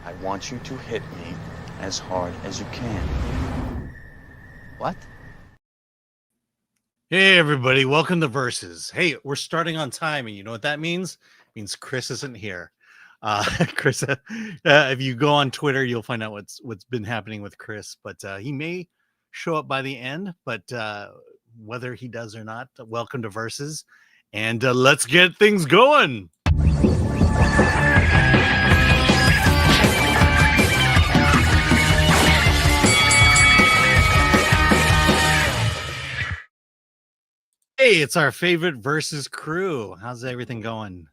I want you to hit me as hard as you can. What? Hey, everybody. Welcome to Versus. Hey, we're starting on time, and you know what that means? It means Chris isn't here. Chris, if you go on Twitter, you'll find out what's been happening with Chris, but he may show up by the end, but whether he does or not, welcome to Versus, and let's get things going. Hey, it's our favorite Versus crew. How's everything going?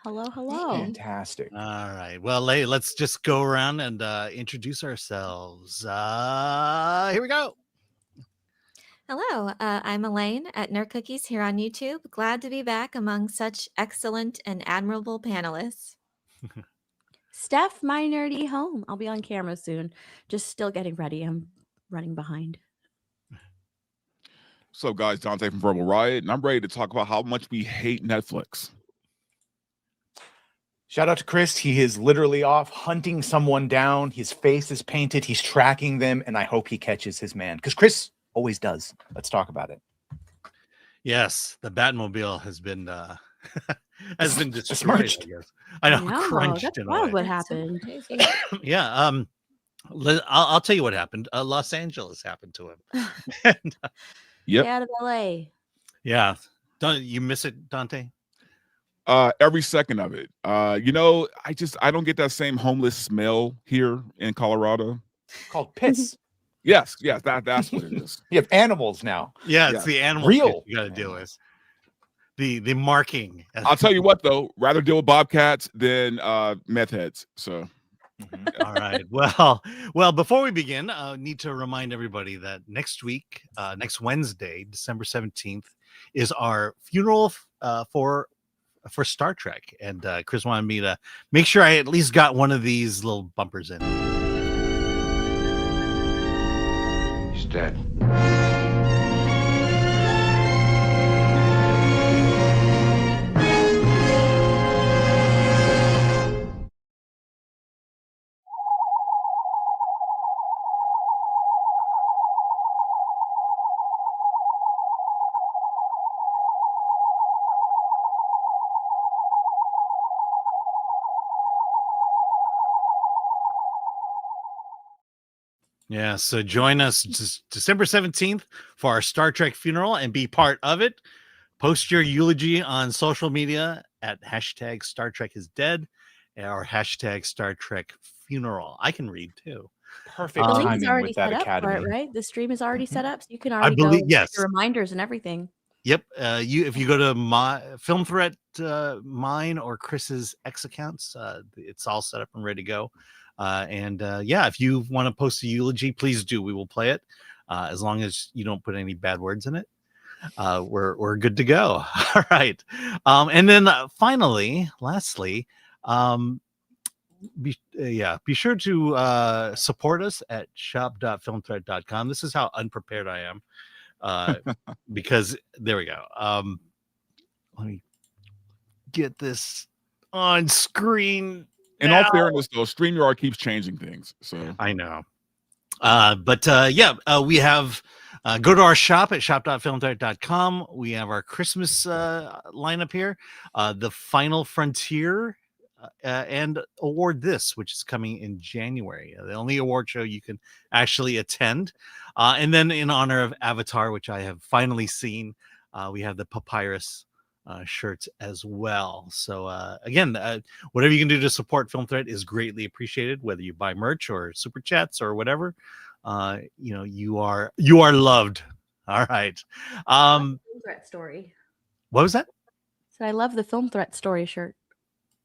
Hello, hello. Fantastic. All right. Well, hey, let's just go around and introduce ourselves. Here we go. Hello, I'm Elaine at Nerd Cookies here on YouTube. Glad to be back among such excellent and admirable panelists. Steph, my nerdy home. I'll be on camera soon. Just still getting ready. I'm running behind. So, guys, Dante from Verbal Riot, and I'm ready to talk about how much we hate Netflix. Shout out to Chris. He is literally off hunting someone down. His face is painted. He's tracking them, and I hope he catches his man because Chris always does. Let's talk about it. Yes, the Batmobile has been destroyed. Smirched. I guess. I know, No, crunched that's in a wild way. what happened. Yeah. I'll tell you what happened. Los Angeles happened to him. And, Yep. Get out of LA. yeah. Don't you miss it, Dante? Every second of it. You know, I don't get that same homeless smell here in Colorado. Called piss. Yes, that's what it is. You have animals now. Yeah, Yeah. it's the animal Real shit you got to deal with. The marking. I'll tell you what, though, rather deal with bobcats than meth heads. So All right. Well, before we begin, I need to remind everybody that next week, next Wednesday, December 17th, is our funeral for Star Trek. And Chris wanted me to make sure I at least got one of these little bumpers in. He's dead. Yeah, so join us December 17th for our Star Trek funeral and be part of it. Post your eulogy on social media at hashtag Star Trek is dead or hashtag Star Trek funeral. I can read too. Perfect The link is timing already with that set up for academy. it, right? The stream is already set up, so you can already believe- go yes. check the reminders and everything. Yep. If you go to my Film Threat, mine or Chris's X accounts, it's all set up and ready to go. Yeah, if you want to post a eulogy, please do. We will play it as long as you don't put any bad words in it. We're good to go. All right. And then lastly, be sure to support us at shop.filmthreat.com. This is how unprepared I am. Because there we go. Let me get this on screen. in all fairness, though, StreamYard keeps changing things. So I know. We have go to our shop at shop.filmthreat.com. We have our Christmas lineup here. The Final Frontier and Award This, which is coming in January. The only award show you can actually attend. And then in honor of Avatar, which I have finally seen, we have the Papyrus shirts as well. So again, whatever you can do to support Film Threat is greatly appreciated, whether you buy merch or super chats or whatever. You are loved. All right. Film Threat story. What was that? So I love the Film Threat story shirt.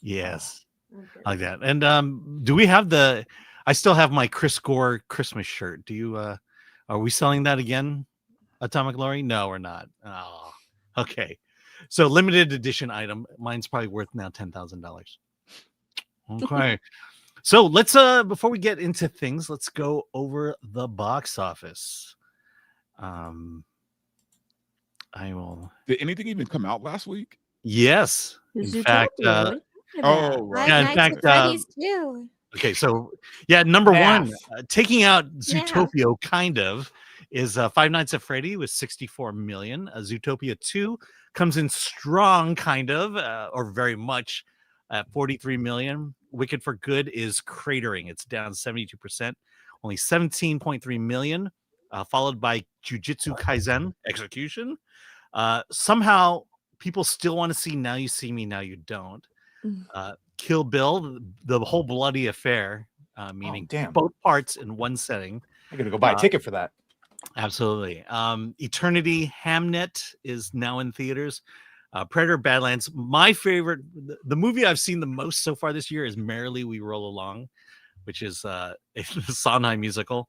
Yes. Okay. Like that. And do we have I still have my Chris Gore Christmas shirt. Do you are we selling that again, Atomic Glory? No, we're not. Oh, okay. So limited edition item. Mine's probably worth now $10,000. Okay. So let's before we get into things, let's go over the box office. I will. did anything even come out last week? Yes. In fact, Zootopia, what are you talking about? Oh, right. Yeah, in Nights fact, at Freddy's too. Okay, so yeah, number one, Math. taking out Math. Zootopia, kind of, is Five Nights at Freddy with 64 million. Zootopia 2 comes in strong, kind of, or very much, at 43 million. Wicked for Good is cratering. It's down 72%, only 17.3 million, followed by Jujutsu Kaisen Execution. Somehow, people still want to see Now You See Me, Now You Don't. Kill Bill, the whole bloody affair, meaning damn. both parts in one setting. I gotta go buy a ticket for that. Absolutely. Eternity Hamnet is now in theaters. Predator Badlands. My favorite, the movie I've seen the most so far this year is Merrily We Roll Along, which is a Sondheim musical.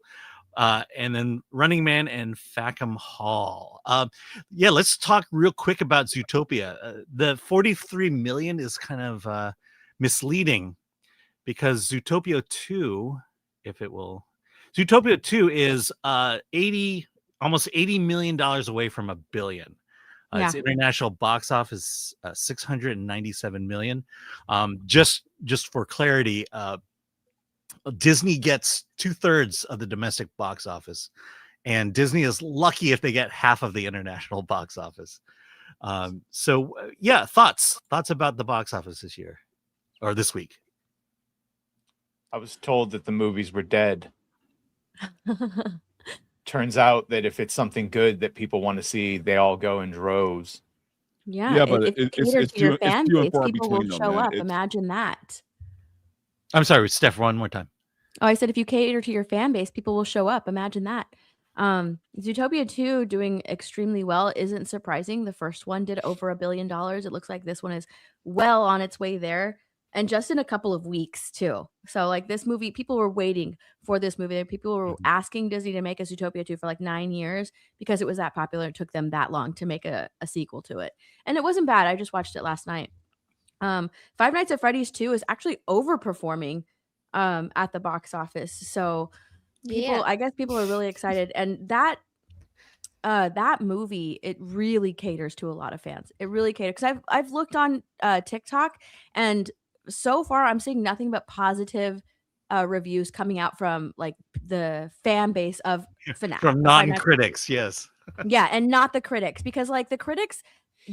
And then Running Man and Fackham Hall. Yeah, let's talk real quick about Zootopia. The 43 million is kind of misleading because Zootopia 2, Zootopia 2 is almost $80 million away from $1 billion. Its international box office 697 million. Just for clarity, Disney gets 2/3 of the domestic box office, and Disney is lucky if they get half of the international box office. So yeah, thoughts about the box office this year or this week? I was told that the movies were dead. Turns out that if it's something good that people want to see, they all go in droves. Yeah, but if you it's cater to your few fan and base, far people will between them, show man. up. Imagine that. I'm sorry, Steph, one more time. Oh, I said if you cater to your fan base, people will show up. Imagine that. Zootopia 2 doing extremely well isn't surprising. The first one did over $1 billion. It looks like this one is well on its way there, and just in a couple of weeks too. So like this movie, people were waiting for this movie. People were asking Disney to make a Zootopia 2 for like 9 years because it was that popular. It took them that long to make a sequel to it, and it wasn't bad. I just watched it last night. Five Nights at Freddy's 2 is actually overperforming at the box office. So people, I guess people are really excited, and that movie, it really caters to a lot of fans. It really caters, because I've looked on TikTok, and so far I'm seeing nothing but positive reviews coming out from like the fan base of FNAF. From non-critics, yes. Yeah, and not the critics, because like the critics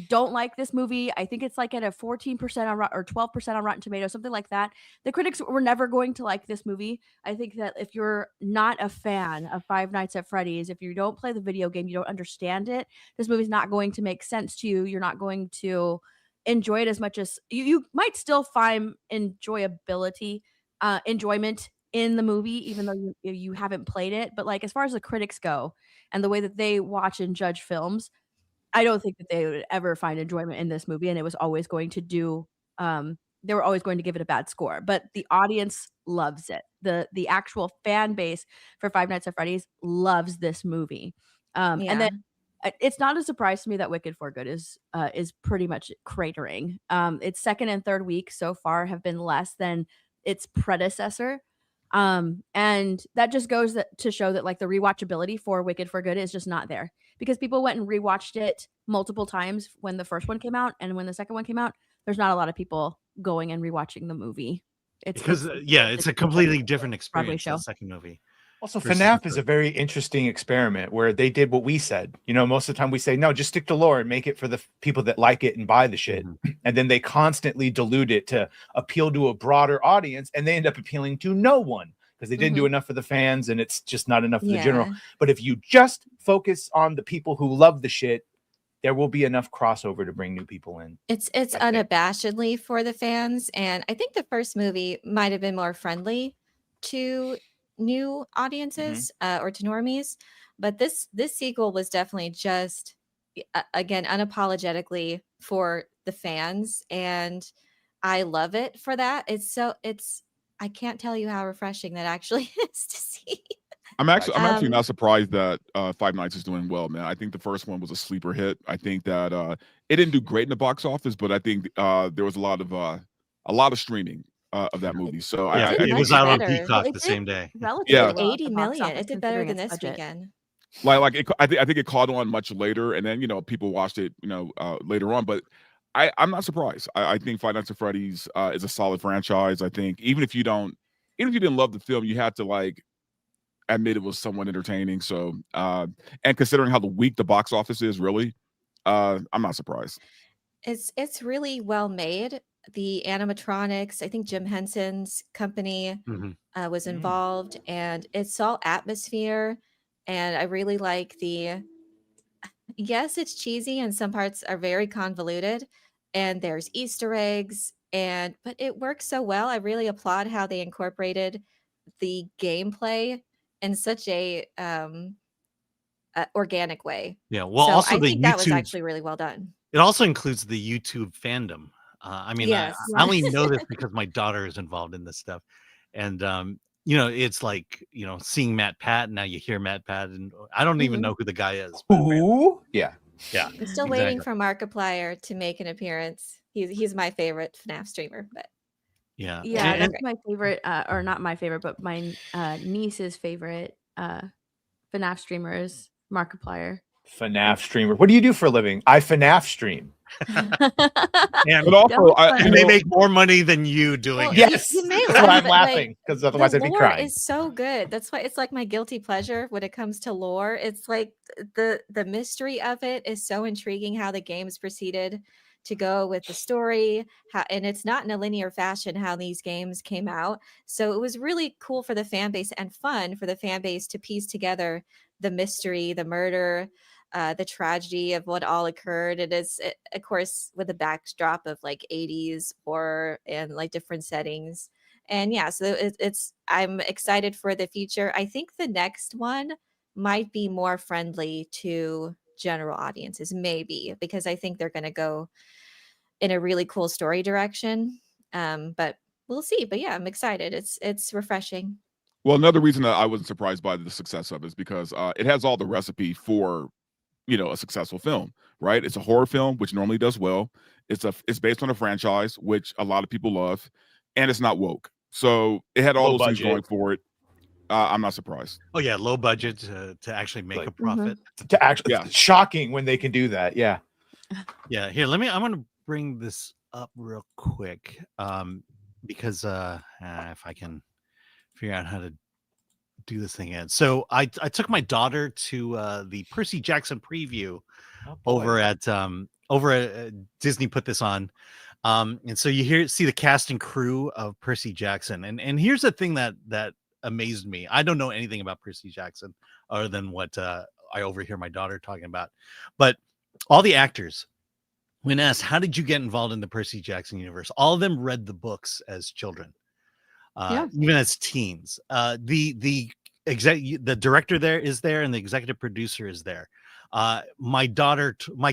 don't like this movie. I think it's like at a 14% on or 12% on Rotten Tomatoes, something like that. The critics were never going to like this movie. I think that if you're not a fan of Five Nights at Freddy's, if you don't play the video game, you don't understand it, this movie's not going to make sense to you. You're not going to enjoy it as much as you might still find enjoyment in the movie, even though you haven't played it. But like as far as the critics go and the way that they watch and judge films, I don't think that they would ever find enjoyment in this movie, and it was always going to do they were always going to give it a bad score. But the audience loves it. The actual fan base for Five Nights at Freddy's loves this movie. And then it's not a surprise to me that Wicked for Good is pretty much cratering. Its second and third week so far have been less than its predecessor. And that just goes to show that like the rewatchability for Wicked for Good is just not there, because people went and rewatched it multiple times when the first one came out, and when the second one came out, there's not a lot of people going and rewatching the movie. It's a completely different experience. show. The second movie. Also, FNAF is a very interesting experiment where they did what we said. You know, most of the time we say, no, just stick to lore and make it for the people that like it and buy the shit. And then they constantly dilute it to appeal to a broader audience, and they end up appealing to no one because they didn't do enough for the fans, and it's just not enough for the general. But if you just focus on the people who love the shit, there will be enough crossover to bring new people in. It's unabashedly for the fans, and I think the first movie might have been more friendly to new audiences or to normies, but this sequel was definitely just again unapologetically for the fans, and I love it for that. It's I can't tell you how refreshing that actually is to see. I'm actually not surprised that Five Nights is doing well, man. I think the first one was a sleeper hit. I think that it didn't do great in the box office, but I think there was a lot of streaming of that movie. So it was out on Peacock the same day. Yeah, 80 million. It did better than this weekend. I think it caught on much later, and then people watched it later on. But I'm not surprised. I think Five Nights at Freddy's is a solid franchise. I think even if you don't even if you didn't love the film, you had to like admit it was somewhat entertaining. So, and considering how weak the box office is, really, I'm not surprised. It's really well made. The animatronics, I think Jim Henson's company Mhm. was involved, and it's all atmosphere. And I really like the. Yes, it's cheesy, and some parts are very convoluted, and there's Easter eggs, and but it works so well. I really applaud how they incorporated the gameplay in such a organic way. Yeah. Well, So also I the think that was YouTube. actually really well done. It also includes the YouTube fandom. I mean, Yes. I only know this because my daughter is involved in this stuff, and you know, it's like, you know, seeing Matt Pat. Now you hear Matt Pat, and I don't even Mhm. know who the guy is. but apparently- Ooh, yeah. Yeah. I'm still waiting for Markiplier to make an appearance. He's my favorite FNAF streamer, but Yeah. Yeah, And- that's my favorite, or not my favorite, but my niece's favorite FNAF streamer is Markiplier. FNAF streamer. What do you do for a living? I FNAF stream. and, But also, and they make more money than you doing Well, it. Yes, you may that's why laugh, I'm but, like, laughing, because otherwise I'd the be lore crying. is so good. That's why it's like my guilty pleasure when it comes to lore. It's like the mystery of it is so intriguing, how the games proceeded to go with the story, and it's not in a linear fashion how these games came out. So it was really cool for the fan base and fun for the fan base to piece together the mystery, the murder, the tragedy of what all occurred. It is, of course, with a backdrop of like 80s horror and like different settings. And yeah, so it's I'm excited for the future. I think the next one might be more friendly to general audiences, maybe, because I think they're going to go in a really cool story direction. But we'll see. But yeah, I'm excited. It's refreshing. Well, another reason that I wasn't surprised by the success of it is because it has all the recipe for, you know, a successful film, right? It's a horror film, which normally does well. It's based on a franchise, which a lot of people love, and it's not woke. So it had all Low those things budget. going for it. I'm not surprised. Oh yeah, low budget to actually make a Like- profit. To actually, Yeah. shocking when they can do that. Yeah. Yeah, here, I'm gonna bring this up real quick. Because if I can figure out how to do this thing again. So I took my daughter to the Percy Jackson preview over at Disney put this on. And so you see the cast and crew of Percy Jackson. And here's the thing that amazed me. I don't know anything about Percy Jackson other than what I overhear my daughter talking about. But all the actors, when asked, how did you get involved in the Percy Jackson universe? All of them read the books as children, even as teens. The director there is there, and the executive producer is there. My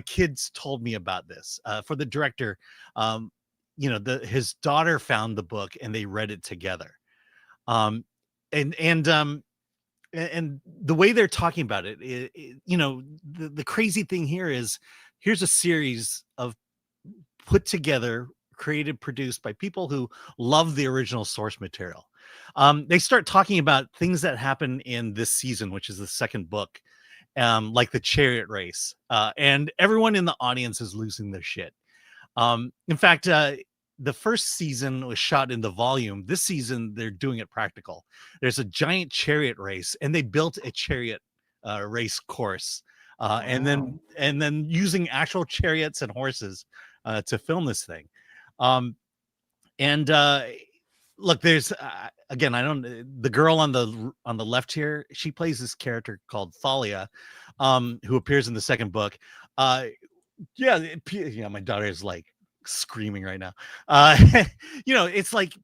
kids told me about this. For the director, you know, his daughter found the book and they read it together. And the way they're talking about it, you know, the crazy thing here is, here's a series of put together, created, produced by people who love the original source material. They start talking about things that happen in this season, which is the second book, like the chariot race, and everyone in the audience is losing their shit. In fact, the first season was shot in the volume. This season, they're doing it practical. There's a giant chariot race, and they built a chariot race course, and then using actual chariots and horses to film this thing. Look, there's again, the girl on the left here, she plays this character called Thalia, who appears in the second book. Yeah, my daughter is like screaming right now. You know, it's like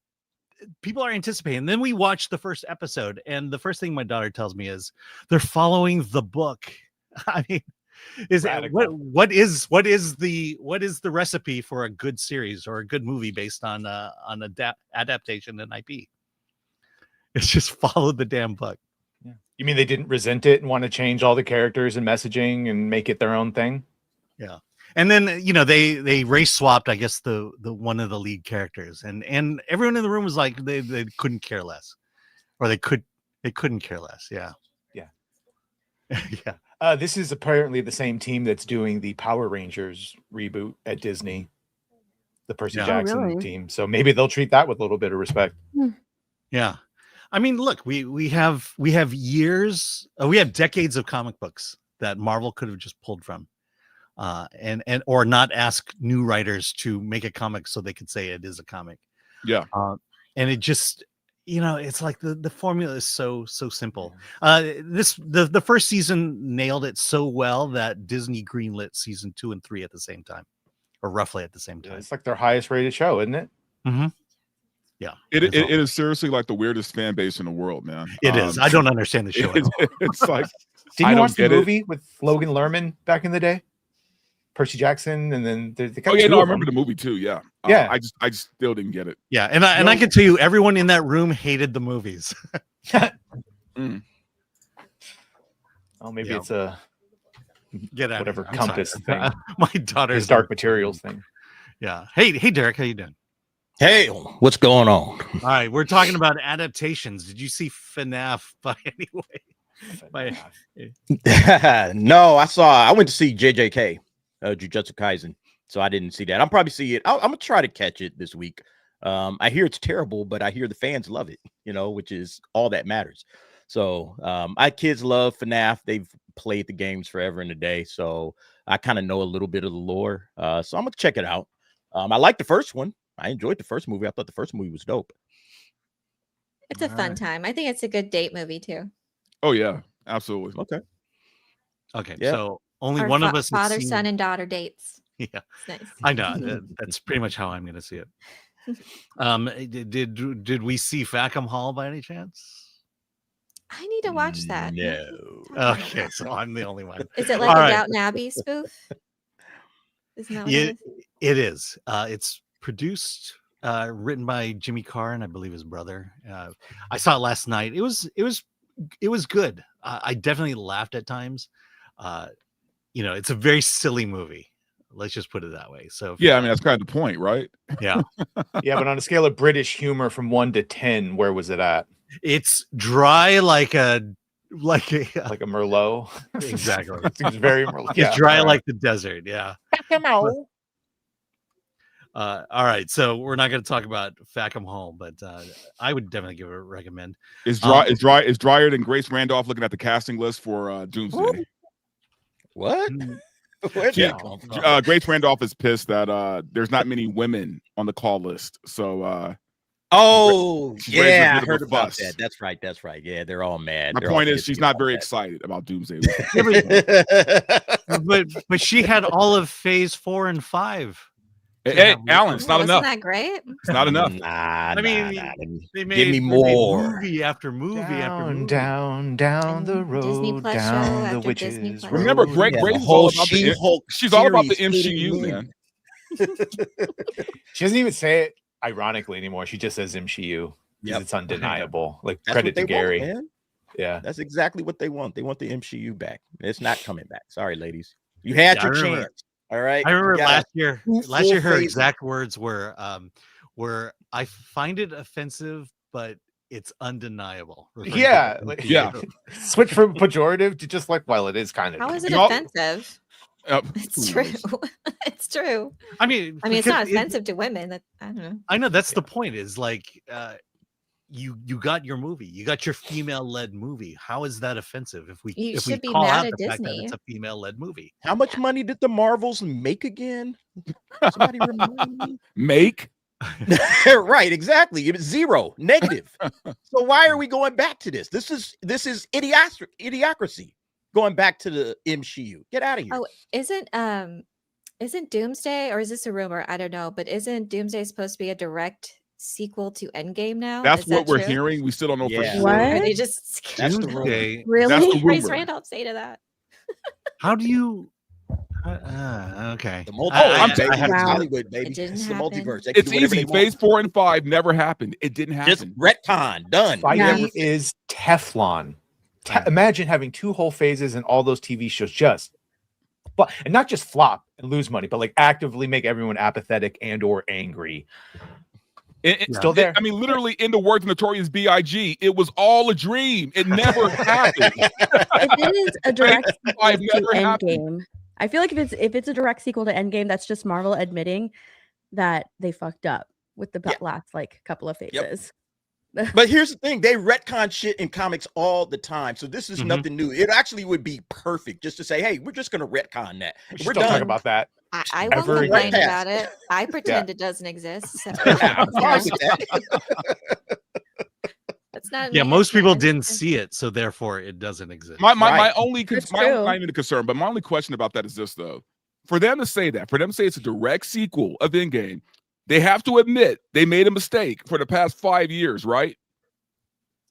people are anticipating. Then we watch the first episode, and the first thing my daughter tells me is they're following the book. I mean, what is the recipe for a good series or a good movie based on adaptation and IP? It's just follow the damn book. Yeah. You mean they didn't resent it and want to change all the characters and messaging and make it their own thing? Yeah. And then, you know, they race swapped, I guess, the one of the lead characters, and everyone in the room was like they couldn't care less, or they couldn't care less. Yeah. Yeah. This is apparently the same team that's doing the Power Rangers reboot at Disney, the Percy Jackson team. So maybe they'll treat that with a little bit of respect. Yeah. I mean, look, we have years, we have decades of comic books that Marvel could have just pulled from, and or not ask new writers to make a comic so they could say it is a comic. Yeah. And it just, it's like the formula is so simple. The first season nailed it so well that Disney greenlit season 2 and 3 at the same time, or roughly at the same time. It's like their highest rated show, isn't it? Mm-hmm. Yeah, it is seriously like the weirdest fan base in the world, man. It is. I don't understand the show. It's like, did you watch the movie with Logan Lerman back in the day? Percy Jackson, and then the I remember the movie too. Yeah, yeah. I just still didn't get it. Yeah, and I can tell you, everyone in that room hated the movies. Oh, maybe it's a get out whatever compass thing. My daughter's Dark Materials thing. Yeah. Hey, Derek, how you doing? Hey, what's going on? All right, we're talking about adaptations. Did you see FNAF by any way? No, I went to see JJK, Jujutsu Kaisen, so I didn't see that. I'll probably see it. I'm gonna try to catch it this week. I hear it's terrible, but I hear the fans love it, which is all that matters. So my kids love FNAF. They've played the games forever and a day, so I kind of know a little bit of the lore. So I'm gonna check it out. I like the first one. I enjoyed the first movie. I thought the first movie was dope. It's a fun time. I think it's a good date movie too. Oh yeah, absolutely. Okay. Yeah. So only Or one of us has father, seen... son, and daughter dates. Yeah, it's nice. I know. That's pretty much how I'm going to see it. Did we see Fackham Hall by any chance? I need to watch that. No. Okay, so I'm the only one. Is it like a Downton Abbey spoof? Isn't that what it is? It is. It's produced, written by Jimmy Carr and I believe his brother. I saw it last night. It was good. I definitely laughed at times. It's a very silly movie. Let's just put it that way. So yeah, I mean that's kind of the point, right? Yeah. Yeah, but on a scale of British humor from 1 to 10, where was it at? It's dry like a Merlot. Exactly. It's very Merlot. It's dry like the desert. Yeah. All right, so we're not going to talk about Fackham Hall, but I would definitely give it a recommend. It's drier than Grace Randolph looking at the casting list for Doomsday. What? Grace Randolph is pissed that there's not many women on the call list. So I heard about that. That's right. Yeah, they're all mad. My point is she's not very excited about Doomsday. but she had all of phase 4 and 5. Hey, Alan, it's not enough. Isn't that great? It's not enough. They made give me more. Movie after movie after movie. Down the road, Disney Plus down show the after witches. Disney Plus. Remember, Grace is all about she's all about the MCU, man. She doesn't even say it ironically anymore. She just says MCU because it's undeniable. Like That's credit to Gary. Want, man. Yeah, that's exactly what they want. They want the MCU back. It's not coming back. Sorry, ladies. You had your chance. All right. I remember last year her exact words were I find it offensive, but it's undeniable. Yeah. Switch from pejorative to just like, well, it is kind of. How is it offensive? It's true. It's true. I mean, it's not offensive to women. I don't know. I know that's the point. Is like you got your movie, you got your female-led movie. How is that offensive? If we call out the fact that it's a female-led movie. How much money did the Marvels make again? Somebody remind me. Make right, exactly. It was zero, negative. So why are we going back to this? This is idiocracy. Going back to the MCU. Get out of here. Oh, isn't Doomsday, or is this a rumor? I don't know, but isn't Doomsday supposed to be a direct sequel to Endgame now? That's what we're hearing. We still don't know for sure. What? Or they just That's the rumor. Really? That's the rumor. Grace Randolph say to that? How do you? Okay. The multiverse, baby. Wow. Hollywood, baby. It didn't It's the happen. multiverse. They can It's do whatever easy. they want. Phase 4 and 5 never happened. It didn't happen. Just retcon. Done. Fighting is Teflon. Imagine having 2 whole phases and all those TV shows and not just flop and lose money, but like actively make everyone apathetic and or angry. Still there. I mean, literally, in the words of Notorious B.I.G., it was all a dream. It never happened. It is a direct sequel I've to never happened. Endgame. I feel like if it's a direct sequel to Endgame, that's just Marvel admitting that they fucked up with the last like couple of phases. But here's the thing: they retcon shit in comics all the time, so this is nothing new. It actually would be perfect just to say, "Hey, we're just going to retcon that. We're We're done. Talk done." about that. I won't Ever complain again. about it. I pretend it doesn't exist. So I'm fine with that. that's not. Yeah, me, most it's not people my didn't business. see it, so therefore it doesn't exist. My Right. only That's my only, true. not even a concern, but my only question about that is this though: for them to say it's a direct sequel of Endgame, they have to admit they made a mistake for the past 5 years, right?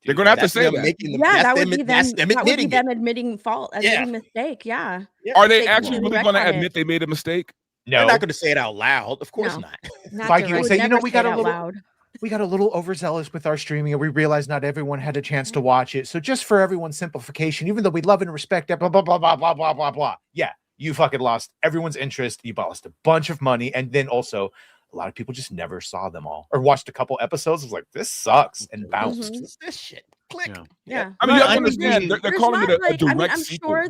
They're going to have to That's say them that. making them. Yeah, That's that would them. be That's them. them That would be admitting them it. admitting fault, Yeah. admitting mistake. Yeah. Are they They actually completely really going to retcon it. admit they made a mistake? They're No, not going to say it out loud. Of course No. not. Not Feige would They direct. would say, you know, never we say got it a out little. loud. We got a little overzealous with our streaming, and we realized not everyone had a chance to watch it. So just for everyone's simplification, even though we love and respect it, blah blah blah blah blah blah blah blah. Yeah, you fucking lost everyone's interest. You lost a bunch of money, and then also a lot of people just never saw them all or watched a couple episodes. Was like, this sucks, and bounced. Mhm. What's this shit? Click. Yeah. Yeah. I mean, you But have to I mean, understand they're There's calling it not a like, I mean, direct I'm sequel. sure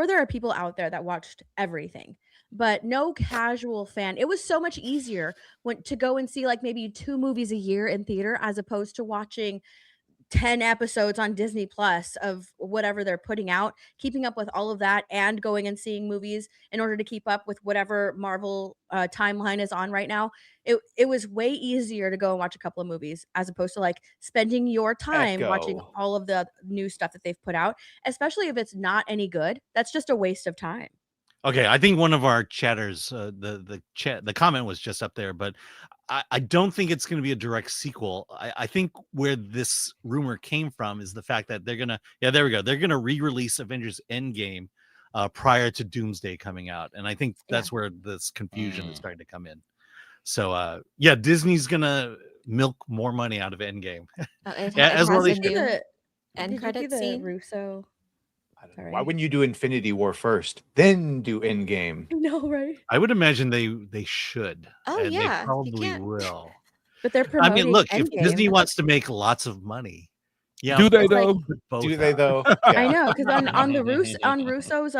there are people out there that watched everything, but no casual fan. It was so much easier to go and see like maybe 2 movies a year in theater as opposed to watching 10 episodes on Disney Plus of whatever they're putting out, keeping up with all of that and going and seeing movies in order to keep up with whatever Marvel timeline is on right now. It was way easier to go and watch a couple of movies as opposed to like spending your time watching Echo. all of the new stuff that they've put out, especially if it's not any good. That's just a waste of time. Okay, I think one of our chatters, the comment was just up there, but I don't think it's going to be a direct sequel. I think where this rumor came from is the fact that they're gonna, there we go, they're gonna re-release Avengers Endgame prior to Doomsday coming out, and I think that's where this confusion is starting to come in. So Disney's gonna milk more money out of Endgame. It as well has they a should. new Did end you see credit the scene. Russo? I don't know. Sorry. Why wouldn't you do Infinity War first, then do Endgame? No, right? I would imagine they should. Oh, and yeah, they you probably can't- will. But they're I promoting mean, look, if Endgame. Disney wants to make lots of money, Do they It's like- though? put both Do they out. though? I know, because on Russo's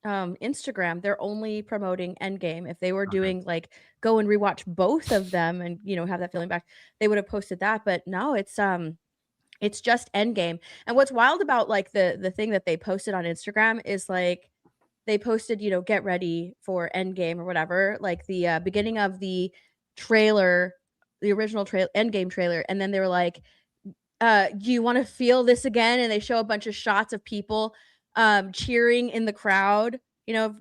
Instagram, they're only promoting Endgame. If they were doing like go and rewatch both of them and have that feeling back, they would have posted that. But no, it's just Endgame. And what's wild about like the thing that they posted on Instagram is like they posted, get ready for Endgame or whatever, like the beginning of the trailer, the original Endgame trailer, and then they were like, do you want to feel this again? And they show a bunch of shots of people cheering in the crowd,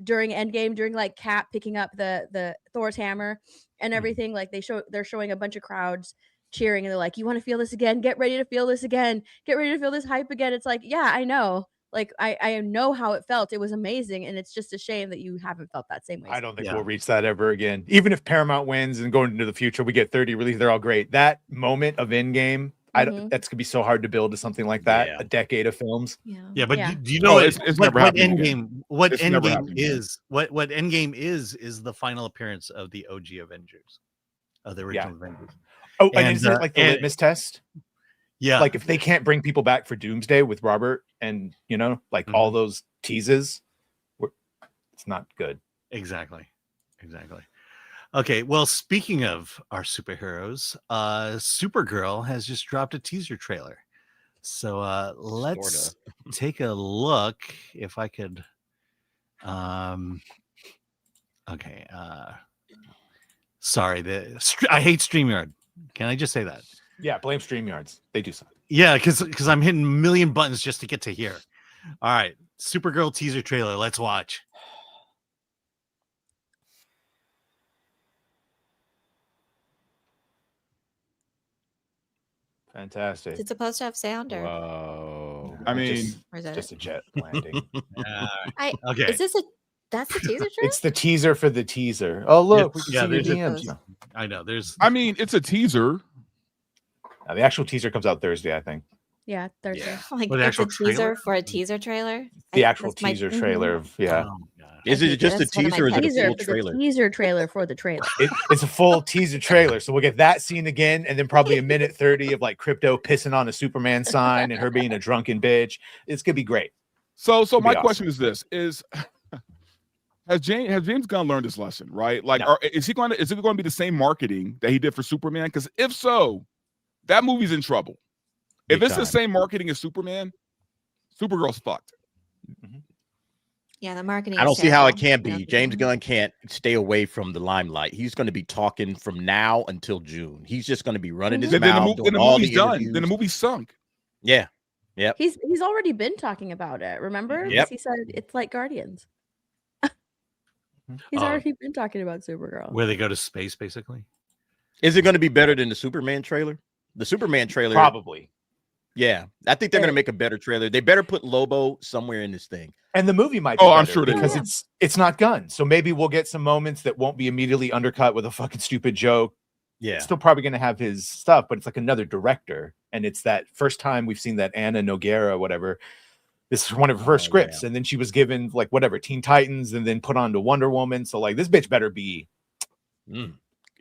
during Endgame, during like Cap picking up the Thor's hammer and everything. Like they're showing a bunch of crowds cheering, and they're like, you want to feel this again? Get ready to feel this again. Get ready to feel this hype again. It's like, yeah, I know. Like I know how it felt. It was amazing, and it's just a shame that you haven't felt that same way. I don't think Yeah. we'll reach that ever again. Even if Paramount wins and going into the future, we get 30 releases, they're all great. That moment of Endgame, that's gonna be so hard to build to something like that. Yeah. A decade of films. Yeah, but Yeah. do you know it's never what happening Endgame? again. What It's never Endgame happening again. is? What Endgame is the final appearance of the OG Avengers, of the original Avengers. Oh, and And, isn't it like the and- litmus test? Yeah, Like if they can't bring people back for Doomsday with Robert and all those teases, it's not good. exactly. Okay, well, speaking of our superheroes, Supergirl has just dropped a teaser trailer. So let's take a look if I could. Okay. Sorry, I hate StreamYard. Can I just say that? Yeah, blame StreamYards. They do something. Yeah, because I'm hitting a million buttons just to get to here. All right, Supergirl teaser trailer. Let's watch. Fantastic. Is it supposed to have sound or? Whoa. I mean, Or is that just a jet landing. Okay. Is this that's the teaser trailer? It's the teaser for the teaser. Oh, look, we can Yeah, see your there's DMs. I know. There's. I mean, it's a teaser. The actual teaser comes out Thursday, I think. Yeah, Thursday. Like What, it's actual a teaser trailer? for a teaser trailer. The actual teaser Mhm. trailer of Oh, gosh. Is it just a That's one of my teaser or is it a Teaser full for the trailer? teaser trailer for the trailer. It's a full teaser trailer. So we'll get that scene again, and then probably a minute 30 of like Crypto pissing on a Superman sign and her being a drunken bitch. It's gonna be great. So It'd be my awesome. question is this: has James Gunn learned his lesson, right? Like, No. is it going to be the same marketing that he did for Superman? Because if so, that movie's in trouble. Big If it's time. the same marketing as Superman, Supergirl's fucked. Yeah, the marketing. I don't is see how it terrible. can No, be. James mhm. Gunn can't stay away from the limelight. He's going to be talking from now until June. He's just going to be running his Then mouth, the doing all movie's the done. interviews. Then the movie's sunk. Yeah. Yep. He's already been talking about it. Remember? Yep. He said it's like Guardians. He's Oh. already been talking about Supergirl. Where they go to space, basically. Is it going to be better than the Superman trailer? The Superman trailer, Probably. yeah. I think they're going to make a better trailer. They better put Lobo somewhere in this thing. And the movie might be Oh, I'm better sure they because will. it's not Gunn. So maybe we'll get some moments that won't be immediately undercut with a fucking stupid joke. Yeah. It's still probably going to have his stuff, but it's like another director. And it's that first time we've seen that Anna Noguera, whatever. This is one of her first scripts. Yeah. And then she was given like whatever, Teen Titans, and then put on to Wonder Woman. So like this bitch better be Mm.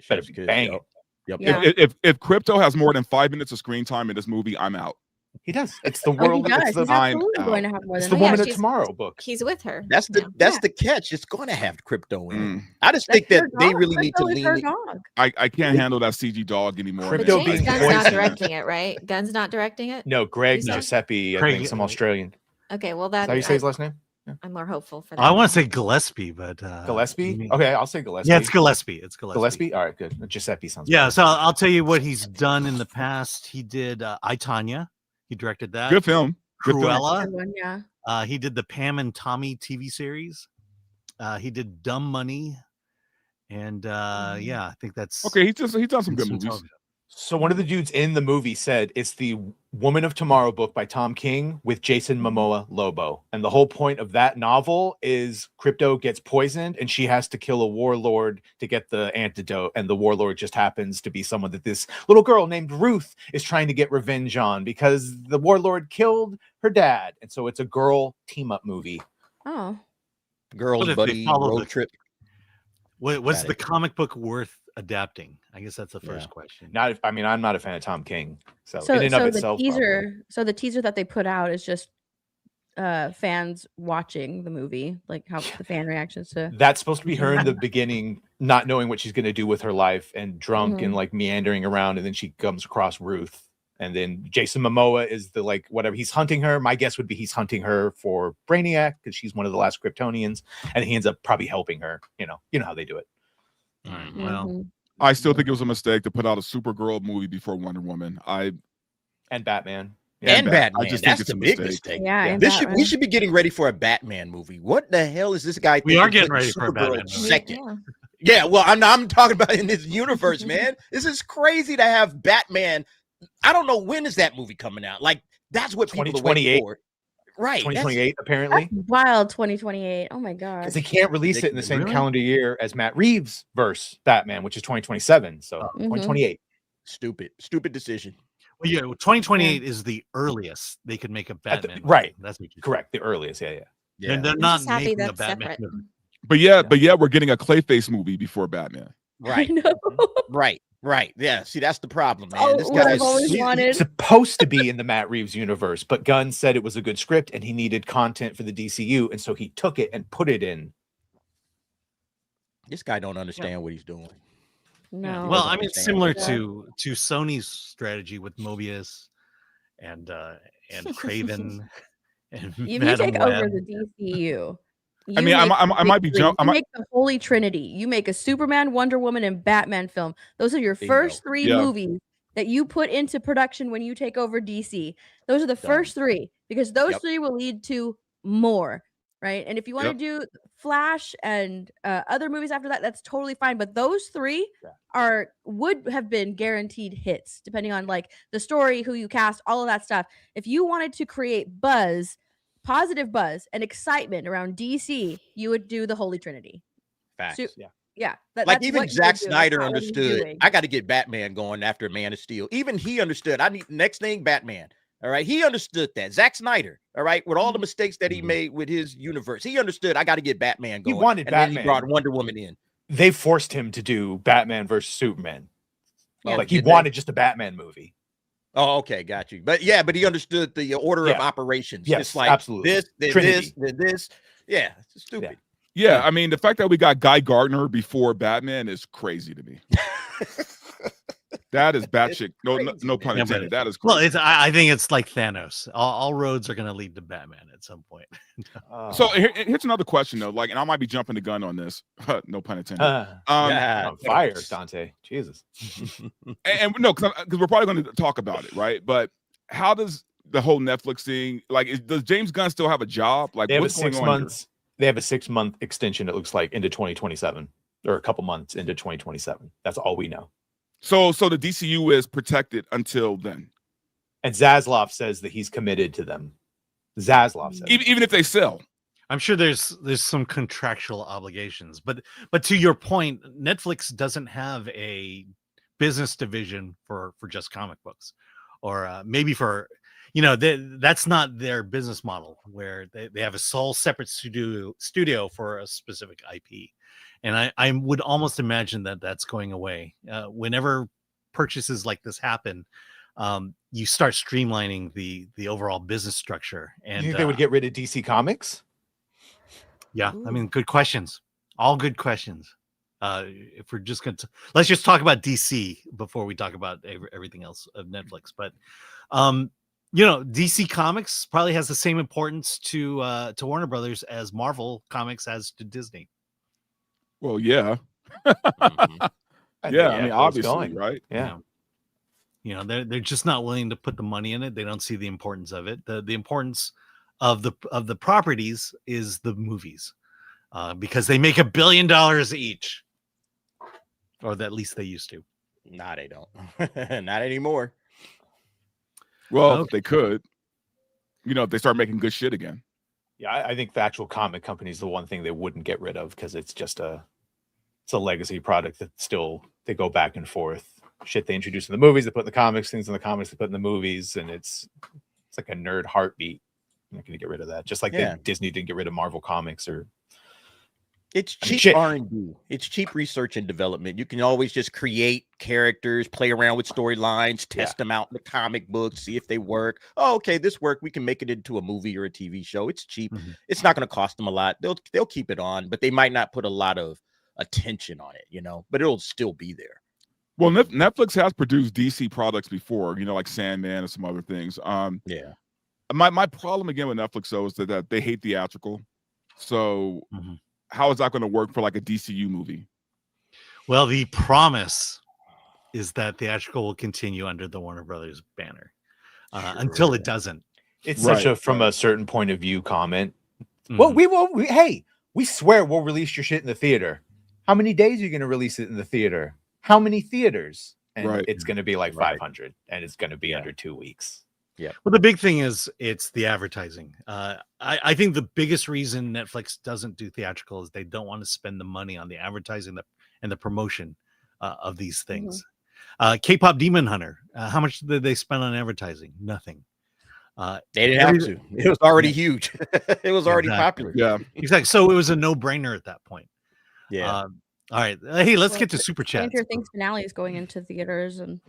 better Chef's be kiss, banging. Yep. Yeah. If Crypto has more than 5 minutes of screen time in this movie, I'm out. He does. It's the Oh, he world. does. It's the, He's I'm absolutely out. going to have more it's than the that. Woman of she's- Tomorrow book. He's with her. That's the now. that's the catch. It's going to have crypto in it. Mm. I just That's think that her they dog. really need to Crypto is her lean. dog. I can't handle that CG dog anymore. But Crypto James being Gunn's not poisoned. directing it, right? Gunn's not directing it. No, Greg He's not- Giuseppe, I Craig- think some Australian. Okay, well Is that that how you say his last name? I'm more hopeful for that. I want to say Gillespie, but Gillespie? Okay, I'll say Gillespie. Yeah, it's Gillespie. It's Gillespie. Gillespie? All right, good. Giuseppe sounds Yeah, better. so I'll tell you what he's done in the past. He did I, Tonya. He directed that. Good film. Good film. Cruella. Good one, yeah. He did the Pam and Tommy TV series. He did Dumb Money, and yeah, I think that's Okay, he's done some good some movies. television. So one of the dudes in the movie said it's the Woman of Tomorrow book by Tom King with Jason Momoa Lobo. And the whole point of that novel is Crypto gets poisoned and she has to kill a warlord to get the antidote. And the warlord just happens to be someone that this little girl named Ruth is trying to get revenge on because the warlord killed her dad. And so it's a girl team up movie. Oh. Girls What if they buddy follow road the- trip. Was Got the it. comic book worth adapting? I guess that's the first Yeah. question. I'm not a fan of Tom King. So, So, in and of the itself, probably. the teaser that they put out is just fans watching the movie, like how the fan reactions to. That's supposed to be her in the beginning, not knowing what she's going to do with her life and drunk and like meandering around. And then she comes across Ruth. And then Jason Momoa is the like whatever he's hunting her. My guess would be he's hunting her for Brainiac because she's one of the last Kryptonians. And he ends up probably helping her. You know how they do it. All right, well, Mhm. I still think it was a mistake to put out a Supergirl movie before Wonder Woman. And Batman. And Bat- Batman. I just think That's it's the a big mistake. mistake. Yeah, and We Batman. should be getting ready for a Batman movie. What the hell is this guy? We are thinking getting putting ready for a Supergirl Batman movie. second. Yeah. Yeah, well, I'm talking about in this universe, man. This is crazy to have Batman. I don't know when is that movie coming out. Like that's what people are waiting 2028. for. Right. 2028, apparently. That's wild 2028. Oh my god. Because they can't release it in the same Really? calendar year as Matt Reeves' verse Batman, which is 2027. So Mhm. 2028. Stupid decision. Well, yeah, 2028 is the earliest they could make a At the- Batman. right. movie. That's what you're Correct. The earliest. Yeah. Yeah. And they're I'm not just happy making a that's Batman separate. movie. But we're getting a Clayface movie before Batman. Right. I know. Right. Yeah. See, that's the problem, man. Oh, This what guy's I've always He's wanted. supposed to be in the Matt Reeves universe, but Gunn said it was a good script and he needed content for the DCU, and so he took it and put it in. This guy don't understand what he's doing. No. Well, doesn't I mean, understand. similar Yeah. to Sony's strategy with Mobius and Craven and If you Madam take over Web. the DCU. I mean, I might be you I might make the Holy Trinity. You make a Superman, Wonder Woman, and Batman film. Those are your Bingo. first three Yeah. movies that you put into production when you take over DC. Those are the Done. first three because those Yep. three will lead to more, right? And if you want Yep. to do Flash and other movies after that, that's totally fine. But those three would have been guaranteed hits, depending on like the story, who you cast, all of that stuff. If you wanted to create positive buzz and excitement around DC, you would do the Holy Trinity. Facts. Su- Yeah. Yeah, Like that's even what you Zack would do. That's Snyder not what he's understood. doing. I got to get Batman going after Man of Steel. Even he understood. I need next thing Batman. All right, he understood that. Zack Snyder. All right, with all the mistakes that he made with his universe, he understood. I got to get Batman He going. wanted and then he Batman. brought Wonder Woman in. They forced him to do Batman versus Superman. Yeah. Like he Did they? wanted just a Batman movie. Oh, okay, got you. But yeah, but he understood the order of Yeah. operations. Yes, it's like absolutely. this, then Trinity. this, then this. Yeah, it's stupid. Yeah, I mean, the fact that we got Guy Gardner before Batman is crazy to me. That is batshit. No, crazy, no pun man. intended. That is Well, crazy. I think it's like Thanos. All roads are going to lead to Batman at some point. So here's another question though. Like, and I might be jumping the gun on this. No pun intended. Yeah, on fire, Dante. Jesus. And no, because we're probably going to talk about it, right? But how does the whole Netflix thing, like, does James Gunn still have a job? Like, They have what's a going 6 on months. They have a 6 month extension. It looks like into 2027 or a couple months into 2027. That's all we know. here? So the DCU is protected until then, And Zaslav says that he's committed to them. Zaslav says even if they sell. I'm sure there's some contractual obligations, but to your point, Netflix doesn't have a business division for just comic books, or maybe for, that's not their business model, where they have a sole separate studio for a specific IP. And I would almost imagine that that's going away. Whenever purchases like this happen, you start streamlining the overall business structure. And you think they would get rid of DC Comics? Yeah, I mean, good questions. All good questions. If we're just going to, let's just talk about DC before we talk about everything else of Netflix. But, DC Comics probably has the same importance to Warner Brothers as Marvel Comics has to Disney. Well, yeah. I Yeah, I mean, where it's obviously, going. right? Yeah. They're just not willing to put the money in it. They don't see the importance of it. The importance of the properties is the movies, because they make $1 billion each, or at least they used to. Nah, they don't. Not anymore. Well, Okay. they could. If they start making good shit again. Yeah, I think the actual comic company is the one thing they wouldn't get rid of because it's just it's a legacy product that still they go back and forth. Shit they introduce in the movies, they put in the comics, things in the comics they put in the movies, and it's like a nerd heartbeat. I'm not going to get rid of that. Just like Disney didn't get rid of Marvel Comics or. It's cheap shit. R&D. It's cheap research and development. You can always just create characters, play around with storylines, test them out in the comic books, see if they work. Oh, okay, this worked. We can make it into a movie or a TV show. It's cheap. Mm-hmm. It's not going to cost them a lot. They'll keep it on, but they might not put a lot of attention on it, but it'll still be there. Well, Netflix has produced DC products before, like Sandman and some other things. Yeah. My problem again with Netflix though is that they hate theatrical. So how is that going to work for like a DCU movie? Well, the promise is that theatrical will continue under the Warner Brothers banner until it doesn't. It's such a from a certain point of view comment. Mhm. Well, we swear we'll release your shit in the theater. How many days are you going to release it in the theater? How many theaters? And it's going to be like 500, and it's going to be under 2 weeks. Yeah. Well, the big thing is it's the advertising. I think the biggest reason Netflix doesn't do theatrical is they don't want to spend the money on the advertising and the promotion of these things. K-pop Demon Hunter. How much did they spend on advertising? Nothing. They didn't have to. It was already huge. It was already popular. Yeah, exactly. So it was a no-brainer at that point. Yeah. All right. Hey, let's get to super chat. Stranger Things finale is going into theaters and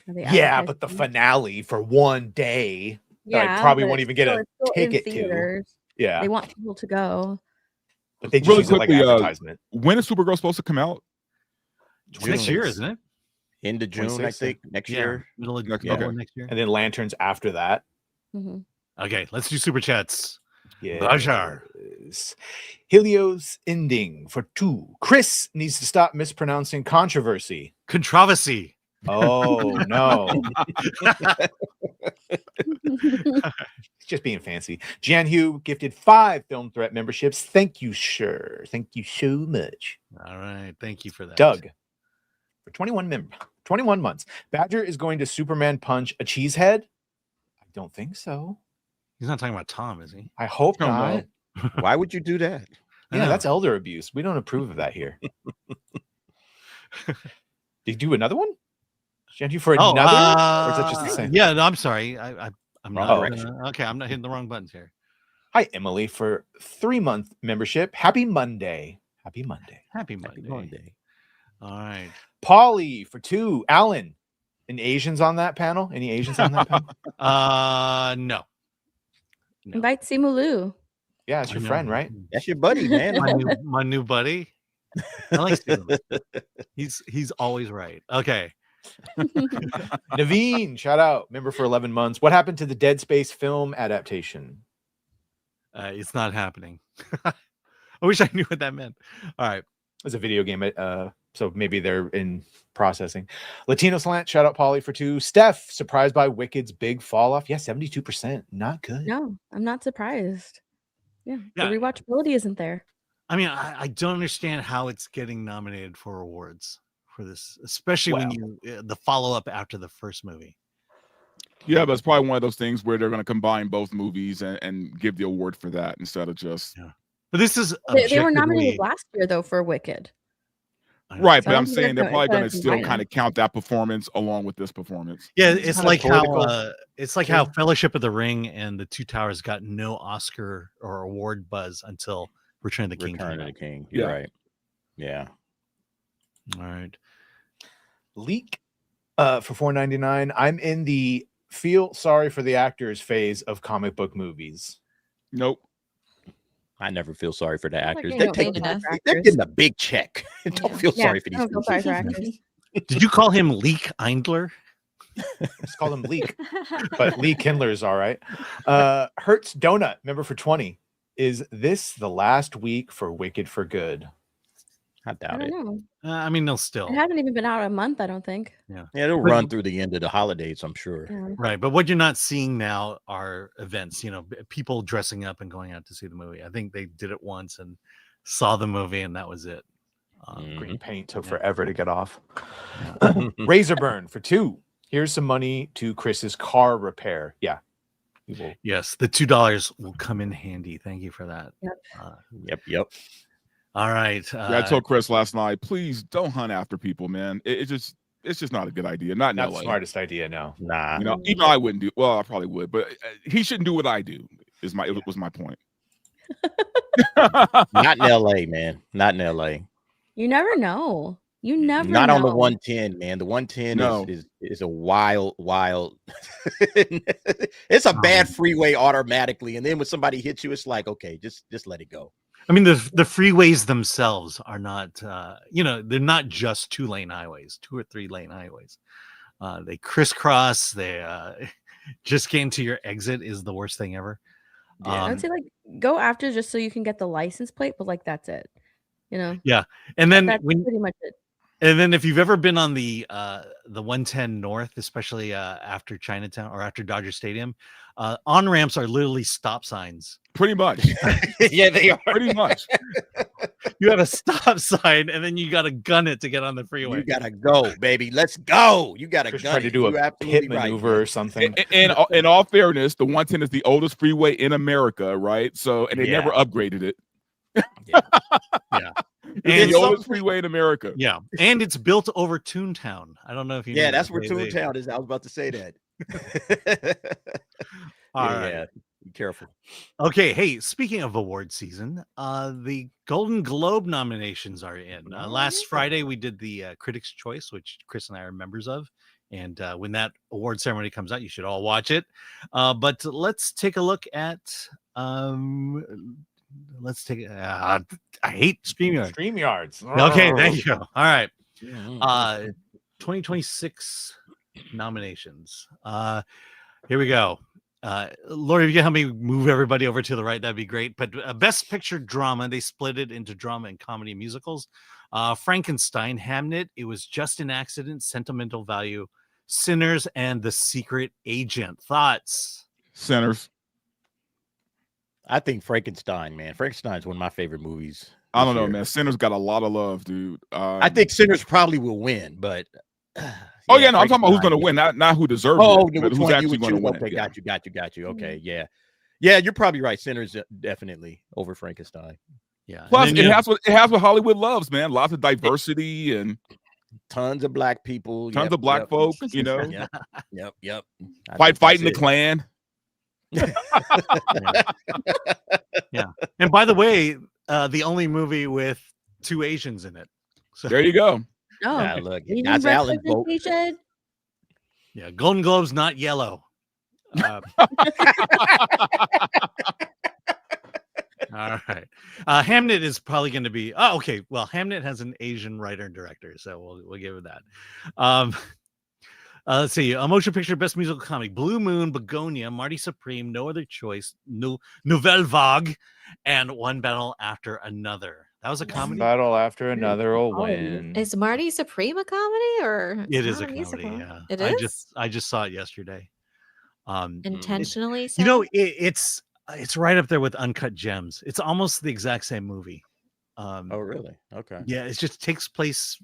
yeah, but the finale for one day, yeah, I probably but won't even get a it's still in ticket to. theaters. Yeah, They want people to go. but they just Really use it like quickly, advertisement. when is Supergirl supposed to come out? Next year, isn't it? Into June, 26th, I think, next year. Middle of Next- middle okay. of next year. And then Lanterns after that. Mhm. Okay, let's do super chats. Yeah. Bashar. Helios ending for 2. Chris needs to stop mispronouncing controversy. Controversy. Oh no. Just being fancy. Jan Hugh gifted 5 Film Threat memberships. Thank you, sir. Thank you so much. All right. Thank you for that. Doug for 21 months. Badger is going to Superman punch a cheesehead? I don't think so. He's not talking about Tom, is he? I hope Oh, no. not. Why would you do that? I Yeah, know. that's elder abuse. We don't approve of that here. Did you do another one? Jan Hugh for another? Or is that just the same? Yeah, no, I'm sorry. I'm Wrong not. direction. Okay, I'm not hitting the wrong buttons here. Hi, Emily, for 3-month membership. Happy Monday. Happy Monday. Happy Monday. Happy Monday. All right. Polly for 2. Alan. Any Asians on that panel? Any Asians on that panel? No. Invite Simulu. Yeah, it's I your know. friend, right? That's your buddy, man. My new buddy. I like Steve. He's always right. Okay. Naveen, shout out, member for 11 months. What happened to the Dead Space film adaptation? It's not happening. I wish I knew what that meant. All right. It's a video game. So maybe they're in processing. Latino Slant, shout out Polly for 2. Steph, surprised by Wicked's big fall off. Yeah, 72%. Not good. No, I'm not surprised. Yeah, Yeah. the rewatchability isn't there. I mean, I don't understand how it's getting nominated for awards for this, especially when you the follow-up after the first movie. Yeah, but it's probably one of those things where they're going to combine both movies and give the award for that instead of just. Yeah. But this is They were nominated last year though for Wicked. Right, So but I I'm don't think saying they're they're probably gonna going to still combine kind of count that performance along with this performance. Yeah, it's kind of like how political. how Fellowship of the Ring and The Two Towers got no Oscar or award buzz until Return of the King. Return of the King. You're right. Yeah. All right. Leak for $4.99. I'm in the feel sorry for the actors phase of comic book movies. Nope. I never feel sorry for the actors. getting They're paid enough. getting a big check. Don't feel sorry for these I don't feel sorry for actors. Did you call him Leak Eindler? Let's call them Leak, but Lee Kindler's all right. Hertz Donut, member for 20. Is this the last week for Wicked for Good? I I doubt don't it. know. I mean, they'll still. It hasn't even been out a month, I don't think. Yeah, it'll run through the end of the holidays, I'm sure. Yeah. Right, but what you're not seeing now are events, people dressing up and going out to see the movie. I think they did it once and saw the movie and that was it. Green paint took forever to get off. Razorburn for 2. Here's some money to Chris's car repair. Yeah. Yes, the $2 will come in handy. Thank you for that. Yep. Yep. All right. Yeah, I told Chris last night, please don't hunt after people, man. It's just not a good idea. Not the LA. smartest idea, no. Nah. Even I wouldn't do. Well, I probably would, but he shouldn't do what I do. Was my point. Not in LA, man. Not in LA. You never know. You never Not know. on the 110, man. The 110 is a wild. It's a bad freeway automatically, and then when somebody hits you, it's like, okay, just let it go. I mean, the freeways themselves are not, they're not just 2-lane highways, 2 or 3-lane highways. They crisscross. They just getting to your exit is the worst thing ever. I would say go after just so you can get the license plate, but that's it. Yeah, and then that's pretty much it. And then if you've ever been on the 110 North, especially after Chinatown or after Dodger Stadium, on ramps are literally stop signs. Pretty much. Yeah, they are. Pretty much. You have a stop sign, and then you got to gun it to get on the freeway. You gotta go, baby. Let's go. You gotta Just gun try it. to do a pit maneuver or something. And in all fairness, the 110 is the oldest freeway in America, right? So, and they never upgraded it. Yeah. It's the oldest freeway in America. Yeah, and it's built over Toontown. I don't know if you. Yeah, know that's that. where Toontown is. I was about to say that. All right. Yeah, be careful. Okay, hey, speaking of award season, the Golden Globe nominations are in. Last Friday, we did the Critics' Choice, which Chris and I are members of. And when that award ceremony comes out, you should all watch it. But let's take a look at... let's take I hate StreamYard. StreamYards. Okay, thank you. All right. 2026 nominations. Here we go. Lori, if you can help me move everybody over to the right, that'd be great. But Best Picture Drama, they split it into drama and comedy musicals. Frankenstein, Hamnet, It Was Just an Accident, Sentimental Value, Sinners, and The Secret Agent. Thoughts? Sinners. I think Frankenstein, man. Frankenstein is one of my favorite movies. I don't know, man. Sinners got a lot of love, dude. I think Sinners probably will win, but I'm talking about who's going to win, not who deserves it, but who's actually going to win. Okay, got you. Okay, yeah, you're probably right. Sinners definitely over Frankenstein. Yeah. Plus, it has what Hollywood loves, man. Lots of diversity and tons of black people, tons of black folk. Yep. Fighting the Klan. Yeah. And by the way, the only movie with 2 Asians in it. So there you go. No, look, Asian that's Alan vote. representation. Yeah, Golden Globe's not yellow. All right. Hamnet is probably going to be. Oh, okay. Well, Hamnet has an Asian writer and director, so we'll give it that. Let's see. A motion picture, best musical comedy: Blue Moon, Begonia, Marty Supreme, No Other Choice, Nouvelle Vague, and One Battle After Another. That was a comedy. Battle After Another will Oh, win. Is Marty Supreme a comedy or It it's is a not comedy. musical? Yeah, It I is just saw it yesterday. intentionally. You know, sad? it's right up there with Uncut Gems. It's almost the exact same movie. Oh, really? Okay. Yeah, it just takes place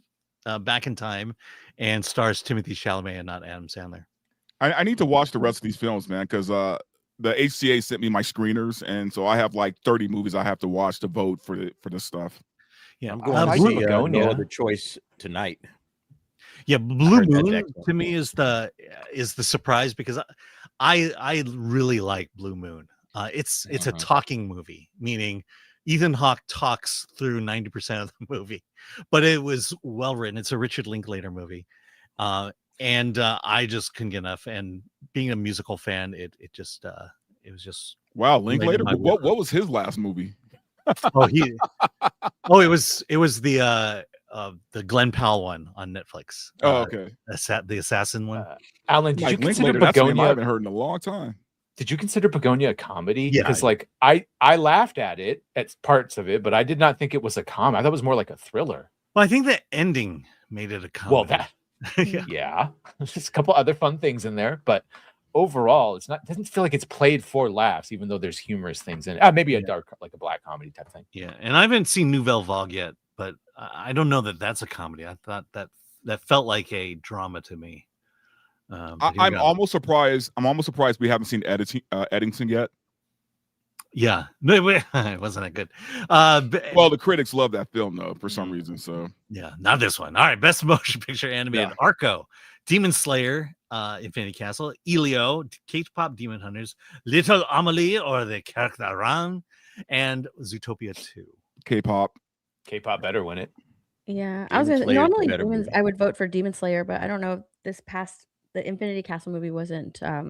back in time and stars Timothy Chalamet and not Adam Sandler. I need to watch the rest of these films, man, because the HCA sent me my screeners, and so I have like 30 movies I have to watch to vote for this stuff. Yeah, I'm going to like see Begonia. No Other Choice tonight. Yeah, Blue heard that's Moon excellent. to me is the surprise because I really like Blue Moon. It's a talking movie, meaning Ethan Hawke talks through 90% of the movie, but it was well written. It's a Richard Linklater movie, and I just couldn't get enough. And being a musical fan, it was just Wow, Right in Linklater. my What was his last movie? it was the Glenn Powell one on Netflix. Oh, okay. The assassin one. Alan, did you Mike consider Linklater. That's a name I Begonia? haven't heard in a long time. Did you consider Begonia a comedy? Yeah. Because like I laughed at it at parts of it, but I did not think it was a comedy. I thought it was more like a thriller. Well, I think the ending made it a comedy. Well, that yeah. There's just a couple other fun things in there, but overall, it doesn't feel like it's played for laughs, even though there's humorous things in it. Maybe a dark, like a black comedy type thing. Yeah, and I haven't seen Nouvelle Vague yet, but I don't know that that's a comedy. I thought that felt like a drama to me. I'm almost surprised. We haven't seen Eddington yet. Yeah, no, it wasn't that good. Well, the critics love that film though for some reason. So yeah, not this one. All right, best motion picture animated: Arco, Demon Slayer, Infinity Castle, Elio, K-pop Demon Hunters, Little Amelie or the Character, and Zootopia 2. K-pop better win it. Yeah, I was Demon gonna Slayer's normally better movie. I would vote for Demon Slayer, but I don't know if this past the Infinity Castle movie wasn't I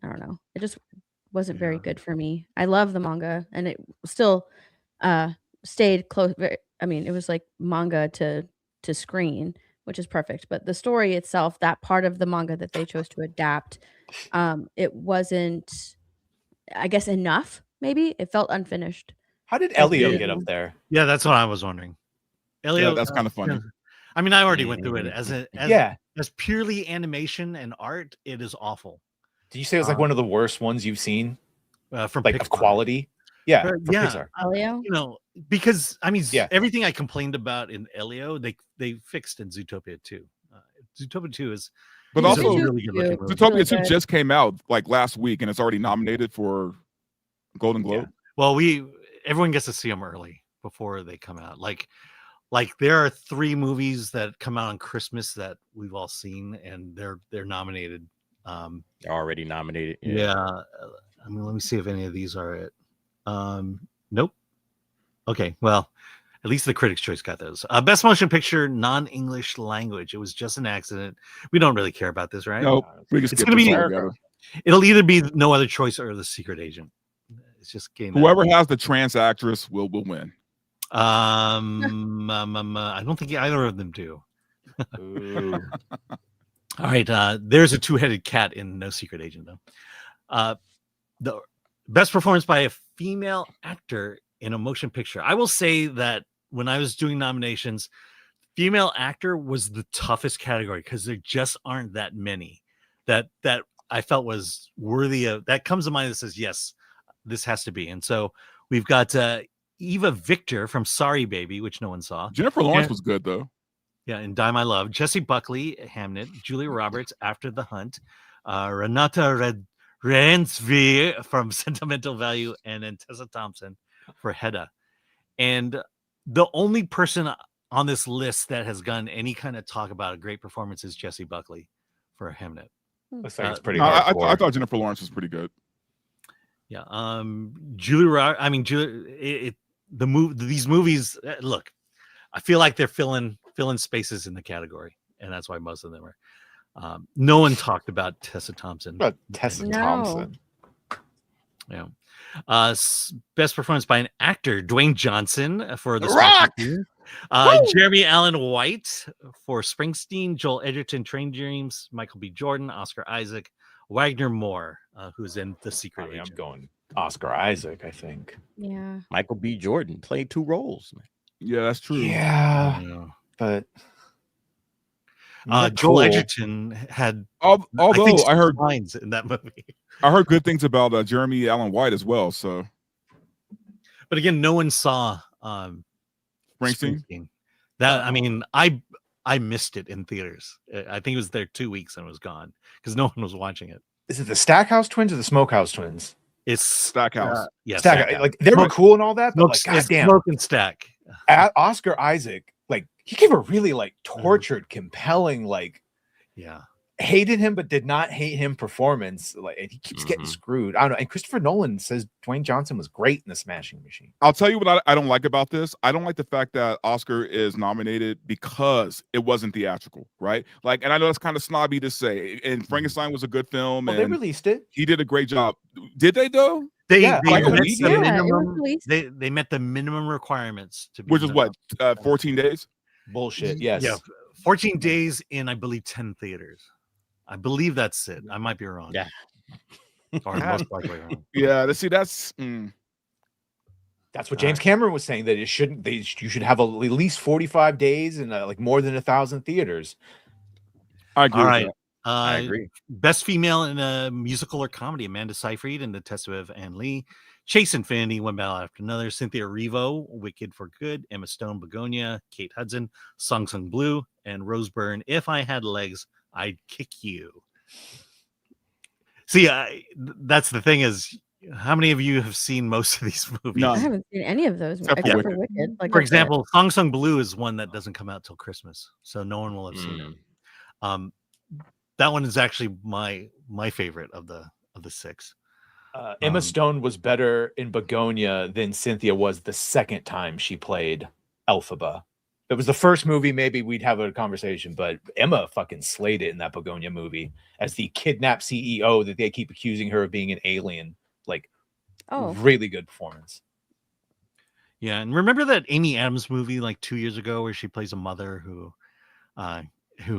don't know. It just wasn't very good for me. I love the manga and it still stayed close. I mean, it was like manga to screen, which is perfect. But the story itself, that part of the manga that they chose to adapt, it wasn't, I guess, enough. Maybe it felt unfinished. How did Elio get up there? Yeah, that's what I was wondering. Elio, Yeah, that's kind of funny. I mean, I already went through it as purely animation and art. It is awful. Did you say it was like one of the worst ones you've seen? From like Pixar. of quality? Yeah, from yeah. Pixar. Elio? You know, because I mean, Yeah. everything I complained about in Elio, they fixed in Zootopia 2. Zootopia 2 is, But a also really good looking movie. Zootopia Really 2 good. just came out like last week, and it's already nominated for Golden Globe. Well, everyone gets to see them early before they come out. Like there are 3 movies that come out on Christmas that we've all seen, and they're nominated. They're already nominated. Yeah. I mean, let me see if any of these are it. Nope. Okay, well, at least the Critics' Choice got those. Best motion picture, non-English language. It was just an accident. We don't really care about this, right? Nope. We can It's skip gonna this be- altogether. It'll either be No Other Choice or The Secret Agent. It's just game. Whoever has the trans actress will win. I don't think either of them do. Ooh. All right, there's a 2-headed cat in No Secret Agent, though. The best performance by a female actor in a motion picture. I will say that when I was doing nominations, female actor was the toughest category because there just aren't that many that I felt was worthy of. That comes to mind that says, yes, this has to be. And so we've got Eva Victor from Sorry Baby, which no one saw. Jennifer Lawrence was good though. Yeah, in Die My Love. Jesse Buckley, Hamnet. Julia Roberts, After the Hunt. Renata Rensvi from Sentimental Value. And then Tessa Thompson for Hedda. And the only person on this list that has gotten any kind of talk about a great performance is Jesse Buckley for Hamnet. Looks like it's pretty No, I hardcore. thought Jennifer Lawrence was pretty good. Yeah. These movies, look, I feel like they're filling spaces in the category, and that's why most of them are. No one talked about Tessa Thompson. What about Tessa No. Thompson? Yeah. Best performance by an actor, Dwayne Johnson for The Rock! Special Few. Jeremy Allen White for Springsteen, Joel Edgerton, Train Dreams, Michael B. Jordan, Oscar Isaac, Wagner Moore, who's in The Secret Agent. I'm going Oscar Isaac, I think. Yeah. Michael B. Jordan played 2 roles. Man. Yeah, that's true. Yeah, but Joel Edgerton had Although I heard lines in that movie. I heard good things about Jeremy Allen White as well. So, but again, no one saw Springsteen. That I mean, I missed it in theaters. I think it was there 2 weeks and it was gone because no one was watching it. Is it the Stackhouse twins or the Smokehouse twins? It's Stackhouse. Yeah, Stackhouse. Like they were cool and all that, but like goddamn, Smoke and Stack. Oscar Isaac, like he gave a really like tortured, compelling, like hated him but did not hate him performance. Like, and he keeps getting screwed. I don't know. And Christopher Nolan says Dwayne Johnson was great in The Smashing Machine. I'll tell you what I don't like about this. I don't like the fact that Oscar is nominated because it wasn't theatrical, right? Like, and I know that's kind of snobby to say. And Frankenstein was a good film. Well, and they released it. He did a great job. Did they though? They Yeah, met like a the week. minimum. They met the minimum requirements to be Which is what 14 days. Bullshit. Yes. Yeah, 14 days in I believe 10 theaters. I believe that's it. I might be wrong. Yeah. Or most likely wrong. Yeah, that's That's what James Cameron was saying, that it shouldn't. You should have at least 45 days and like more than 1,000 theaters. I agree. All right. I agree. Best female in a musical or comedy: Amanda Seyfried in The Test of Anne Lee, Chase Infinity, One Battle After Another, Cynthia Erivo, Wicked for Good, Emma Stone, Begonia, Kate Hudson, Song Sung Blue, and Rose Byrne. If I Had Legs, I'd Kick You. See, that's the thing is, how many of you have seen most of these movies? I haven't seen any of those Except except for for Wicked. Like For that's it. example, Song Sung Blue is one that doesn't come out till Christmas, so no one will have seen it. That one is actually my favorite of the 6. Emma Stone was better in Begonia than Cynthia was the second time she played Elphaba. If it was the first movie, maybe we'd have a conversation, but Emma fucking slayed it in that Begonia movie as the kidnapped CEO that they keep accusing her of being an alien. Like, really good performance. Yeah, and remember that Amy Adams movie like 2 years ago where she plays a mother who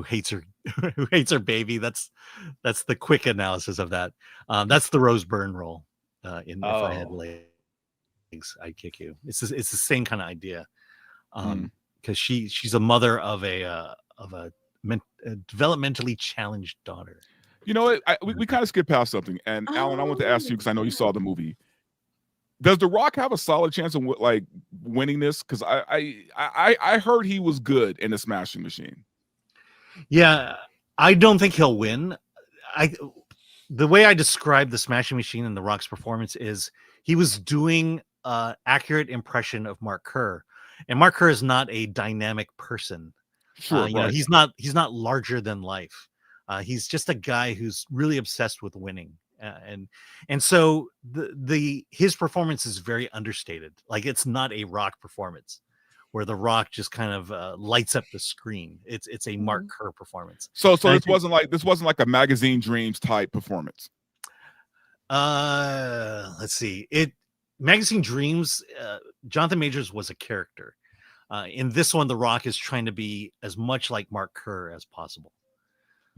hates her who hates her baby. That's the quick analysis of that. That's the Rose Byrne role in If I Had Legs, I'd Kick You. It's the same kind of idea, because she's a mother of a developmentally challenged daughter. You know what? We kind of skipped past something, and Alan, I want to ask you because I know you saw the movie. Does The Rock have a solid chance of like winning this? Because I heard he was good in The Smashing Machine. Yeah, I don't think he'll win. The way I describe The Smashing Machine and The Rock's performance is he was doing an accurate impression of Mark Kerr, and Mark Kerr is not a dynamic person. Sure, you know, he's not larger than life. He's just a guy who's really obsessed with winning. And so his performance is very understated. Like, it's not a Rock performance where the Rock just kind of lights up the screen. It's a Mark Kerr performance. So this wasn't like a Magazine Dreams type performance. Let's see. Magazine Dreams, Jonathan Majors was a character. In this one, the Rock is trying to be as much like Mark Kerr as possible.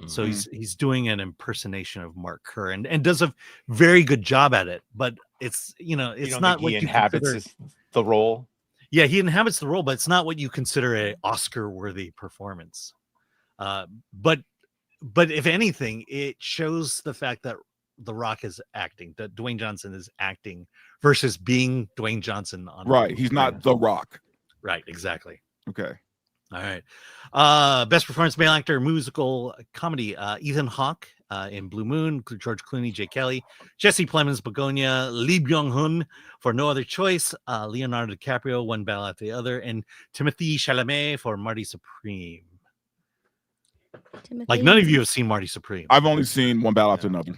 So he's doing an impersonation of Mark Kerr and does a very good job at it. But it's not what he you inhabits the role. Yeah, he inhabits the role, but it's not what you consider an Oscar-worthy performance. But if anything, it shows the fact that The Rock is acting, that Dwayne Johnson is acting versus being Dwayne Johnson on right. He's not The Rock. Right, exactly. Okay. All right. Best performance male actor, musical comedy, Ethan Hawke in Blue Moon, George Clooney, Jay Kelly, Jesse Plemons, Begonia, Lee Byung-hun for No Other Choice, Leonardo DiCaprio, One Battle After the Other, and Timothée Chalamet for Marty Supreme. Like, none of you have seen Marty Supreme. I've only seen One Battle After Another.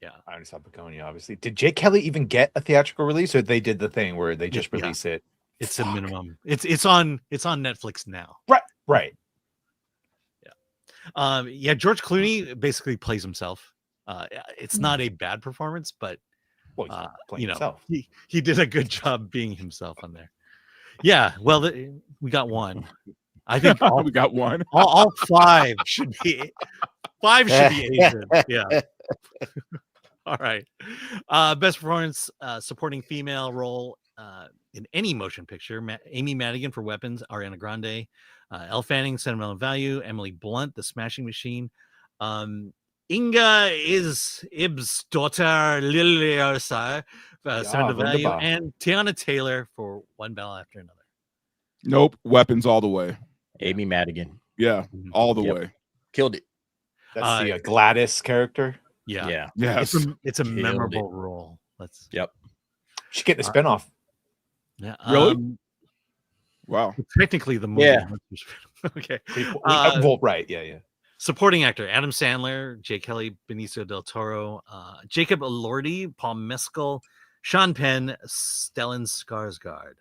Yeah, I only saw Begonia, obviously. Did Jay Kelly even get a theatrical release, or they did the thing where they just release it? It's a minimum. It's on Netflix now. Right. Yeah. George Clooney basically plays himself. It's not a bad performance, but Himself. he did a good job being himself on there. Yeah, well, we got one. I think We got one. all five should be Asian. Yeah. All right. Best performance supporting female role in any motion picture: Amy Madigan for Weapons, Ariana Grande, Elle Fanning, Sentimental Value, Emily Blunt, The Smashing Machine, Inga is Ibs' daughter, Liliosa, Sentimental Value, wunderbar. and Tiana Taylor for One Battle After Another. Nope. Weapons all the way. Amy Madigan Yeah, all the Yep. way. killed it. That's the Gladys character. Yeah. Yeah. Yes. It's a Killed memorable role. Let's. Yep. Should get the spinoff. Yeah. Really? Wow. Technically, the movie. Yeah. Okay. Well, right. Yeah. Supporting actor: Adam Sandler, Jay Kelly, Benicio del Toro, Jacob Elordi, Paul Mescal, Sean Penn, Stellan Skarsgård.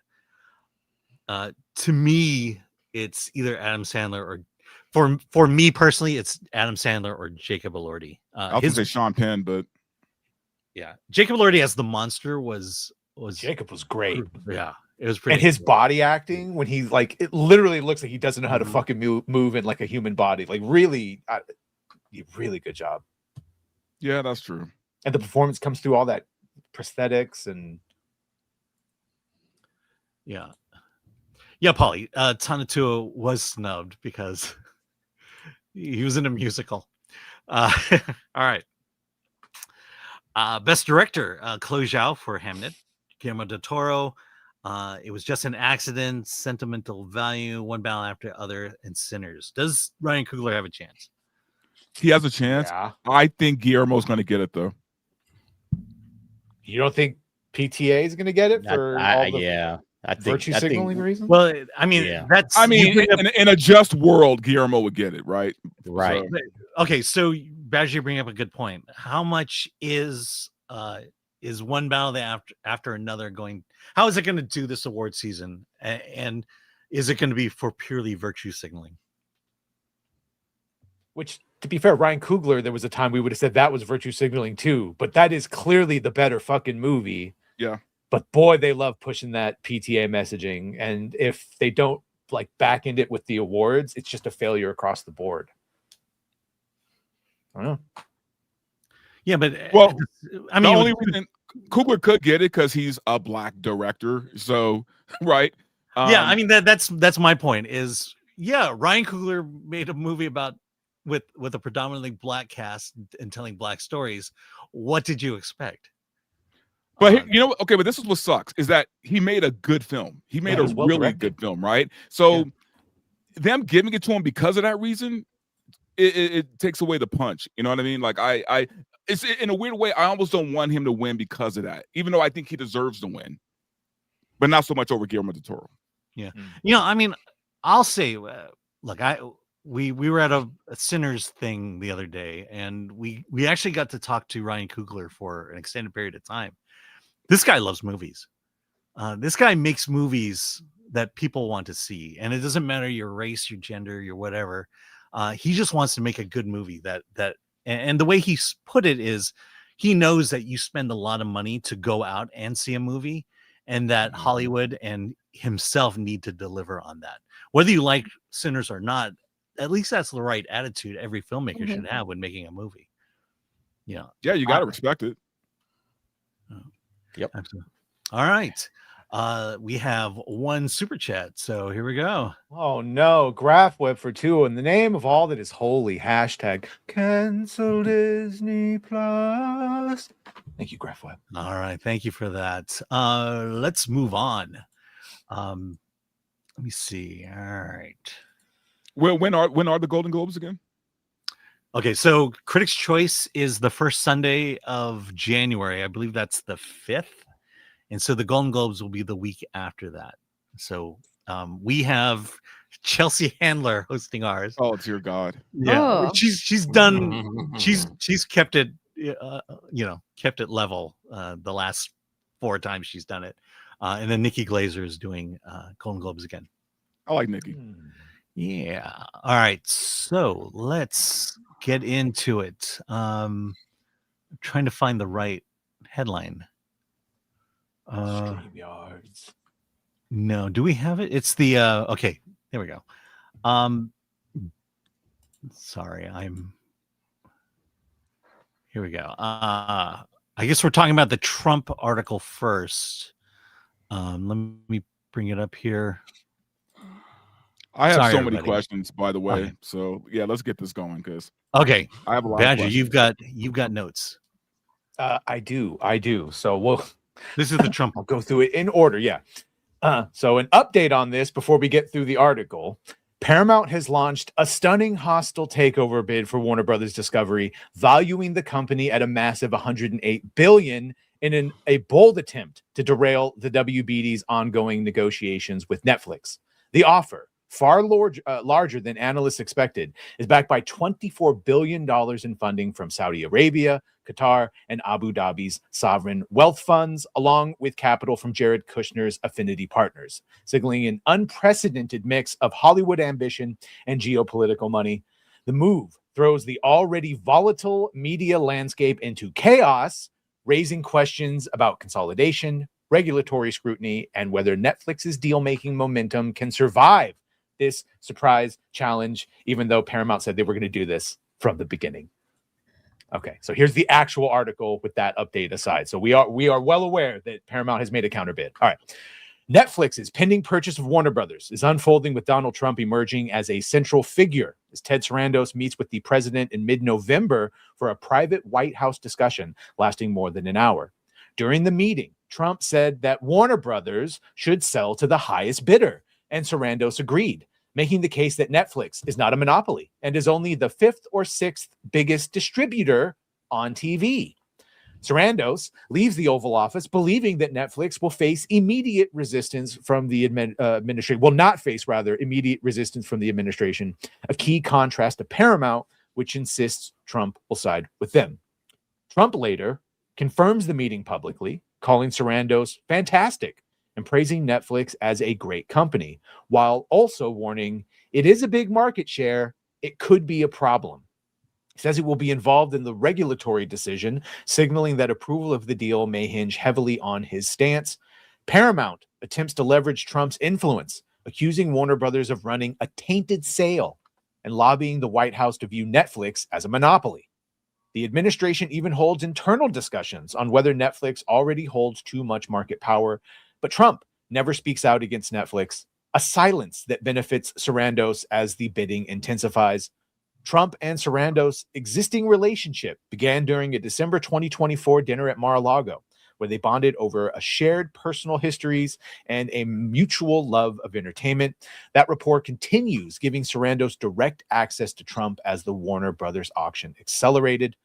To me, it's either Adam Sandler or, for me personally, it's Adam Sandler or Jacob Elordi. I was gonna say Sean Penn, but Yeah, Jacob Elordi as the monster was Jacob was great. Yeah, it was pretty. And his body acting, when he's like, it literally looks like he doesn't know how to Mhm. fucking move in like a human body. Like, really, really good job. yeah, that's true. And the performance comes through all that prosthetics and Yeah. Yeah, Polly. Tanutua was snubbed because he was in a musical. All right. Best director, Chloe Zhao for Hamnet, Guillermo del Toro. It was just an accident, Sentimental Value, One Battle After Other, and Sinners. Does Ryan Coogler have a chance? He has a chance. yeah. I think Guillermo's gonna get it though. You don't think PTA is going to get it for all the Yeah. I think virtue signaling reasons? Well, I mean, Yeah. that's. I mean, you bring up- in a just world, Guillermo would get it, right? right. So, okay, so Badger, you bring up a good point. How much is One Battle after another going? How is it going to do this award season? And is it going to be for purely virtue signaling? Which, to be fair, Ryan Coogler, there was a time we would have said that was virtue signaling too, but that is clearly the better fucking movie. Yeah. But boy, they love pushing that PTA messaging. And if they don't like back end it with the awards, it's just a failure across the board. I don't know. Yeah, but Well, I mean, the only reason Coogler could get it because he's a black director. So, right. yeah, I mean that's my point. Is Ryan Coogler made a movie about with a predominantly black cast and telling black stories. What did you expect? But you know, okay, but this is what sucks is that he made a good film. He made a well really directed. good film, right? So them giving it to him because of that reason, it takes away the punch. You know what I mean? Like it's in a weird way. I almost don't want him to win because of that, even though I think he deserves to win, but not so much over Guillermo del Toro. Yeah, you know, I mean, I'll say, look, we were at a Sinners thing the other day, and we actually got to talk to Ryan Coogler for an extended period of time. This guy loves movies. This guy makes movies that people want to see, and it doesn't matter your race, your gender, your whatever. He just wants to make a good movie and the way he's put it is he knows that you spend a lot of money to go out and see a movie, and that Hollywood and himself need to deliver on that. Whether you like Sinners or not, at least that's the right attitude every filmmaker should have when making a movie. Yeah, you got to respect it. Yep. Absolutely. All right. We have one super chat, so here we go. Oh no, Graph Web for 2 in the name of all that is holy. Hashtag cancel Disney Plus. Thank you, Graph Web. All right, thank you for that. Let's move on. Let me see. All right. Well, when are the Golden Globes again? Okay, so Critics' Choice is the first Sunday of January. I believe that's the 5th. And so the Golden Globes will be the week after that. So we have Chelsea Handler hosting ours. Oh, dear God. Yeah, Oh. she's done. She's kept it, kept it level the last 4 times she's done it. And then Nikki Glazer is doing Golden Globes again. I like Nikki. Yeah. All right. So let's get into it. I'm trying to find the right headline. StreamYards. No, do we have it? It's the okay, there we go. Sorry, here we go. I guess we're talking about the Trump article first. Let me bring it up here. I have Sorry, so everybody. many questions, by the way. Okay. So yeah, let's get this going because Okay, I have a lot Badger, of you've got notes. I do. So This is the Trump. I'll go through it in order. Yeah. So an update on this before we get through the article. Paramount has launched a stunning hostile takeover bid for Warner Brothers Discovery, valuing the company at a massive $108 billion in a bold attempt to derail the WBD's ongoing negotiations with Netflix. The offer, far larger than analysts expected, is backed by $24 billion in funding from Saudi Arabia, Qatar, and Abu Dhabi's sovereign wealth funds, along with capital from Jared Kushner's affinity partners, signaling an unprecedented mix of Hollywood ambition and geopolitical money. The move throws the already volatile media landscape into chaos, raising questions about consolidation, regulatory scrutiny, and whether Netflix's deal-making momentum can survive this surprise challenge, even though Paramount said they were going to do this from the beginning. Okay, so here's the actual article with that update aside. So we are well aware that Paramount has made a counterbid. All right. Netflix's pending purchase of Warner Brothers is unfolding with Donald Trump emerging as a central figure as Ted Sarandos meets with the president in mid-November for a private White House discussion lasting more than an hour. During the meeting, Trump said that Warner Brothers should sell to the highest bidder, and Sarandos agreed, making the case that Netflix is not a monopoly and is only the 5th or 6th biggest distributor on TV. Sarandos leaves the Oval Office believing that Netflix will face immediate resistance from the administration, will not face, rather, immediate resistance from the administration, a key contrast to Paramount, which insists Trump will side with them. Trump later confirms the meeting publicly, calling Sarandos fantastic and praising Netflix as a great company, while also warning it is a big market share. It could be a problem. He says he will be involved in the regulatory decision, signaling that approval of the deal may hinge heavily on his stance. Paramount attempts to leverage Trump's influence, accusing Warner Brothers of running a tainted sale and lobbying the White House to view Netflix as a monopoly. The administration even holds internal discussions on whether Netflix already holds too much market power, but Trump never speaks out against Netflix, a silence that benefits Sarandos as the bidding intensifies. Trump and Sarandos' existing relationship began during a December 2024 dinner at Mar-a-Lago, where they bonded over a shared personal histories and a mutual love of entertainment. That rapport continues, giving Sarandos direct access to Trump as the Warner Brothers auction accelerated.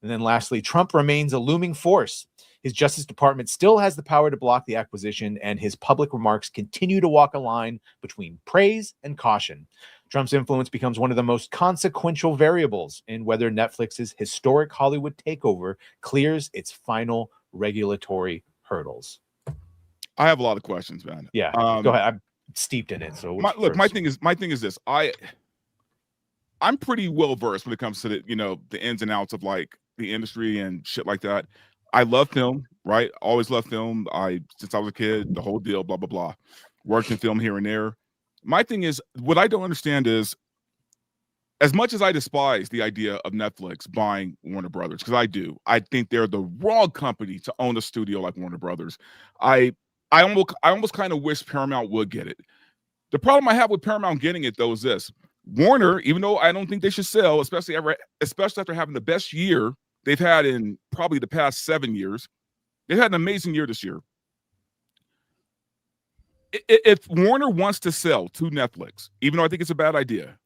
And then lastly, Trump remains a looming force. His Justice Department still has the power to block the acquisition, and his public remarks continue to walk a line between praise and caution. Trump's influence becomes one of the most consequential variables in whether Netflix's historic Hollywood takeover clears its final regulatory hurdles. I have a lot of questions, man. Yeah, go ahead. I'm steeped in it. So my thing is this. I'm pretty well versed when it comes to the ins and outs of like the industry and shit like that. I love film, right? Always loved film. Since I was a kid, the whole deal, blah blah blah. Worked in film here and there. My thing is, what I don't understand is, as much as I despise the idea of Netflix buying Warner Brothers, because I think they're the wrong company to own a studio like Warner Brothers. I almost kind of wish Paramount would get it. The problem I have with Paramount getting it though is this: Warner, even though I don't think they should sell, especially after having the best year they've had in probably the past 7 years, they've had an amazing year this year. If Warner wants to sell to Netflix, even though I think it's a bad idea,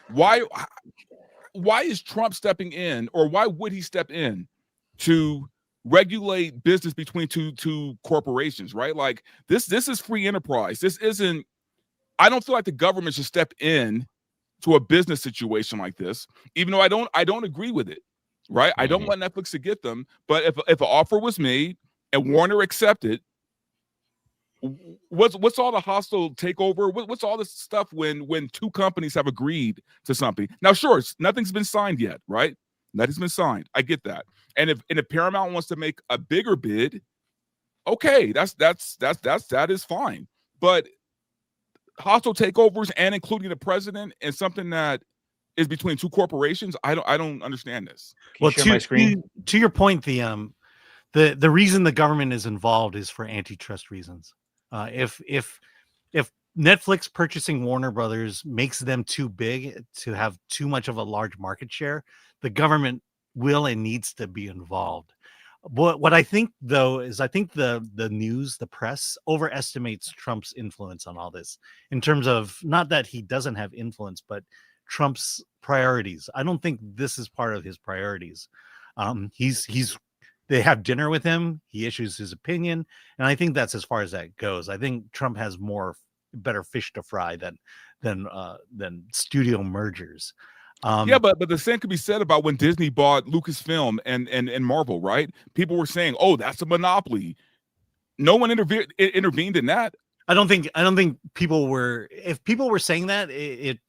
why is Trump stepping in, or why would he step in to regulate business between two corporations, right? Like this is free enterprise. This isn't. I don't feel like the government should step in to a business situation like this, even though I don't agree with it, right? I don't want Netflix to get them, but if an offer was made and Warner accepted, what's all the hostile takeover? What's all this stuff when two companies have agreed to something? Now, sure, nothing's been signed yet, right? Nothing's been signed. I get that. And if Paramount wants to make a bigger bid, okay, that is fine. but hostile takeovers and including the president is something that is between two corporations. I don't understand this. Can you share my screen? To your point, the reason the government is involved is for antitrust reasons. If Netflix purchasing Warner Brothers makes them too big to have too much of a large market share, the government will and needs to be involved. What I think, though, is I think the news, the press, overestimates Trump's influence on all this in terms of not that he doesn't have influence, but Trump's priorities. I don't think this is part of his priorities. They have dinner with him. He issues his opinion, and I think that's as far as that goes. I think Trump has better fish to fry than studio mergers. But the same could be said about when Disney bought Lucasfilm and Marvel, right? People were saying, "Oh, that's a monopoly." No one intervened in that. I don't think people were. If people were saying that, it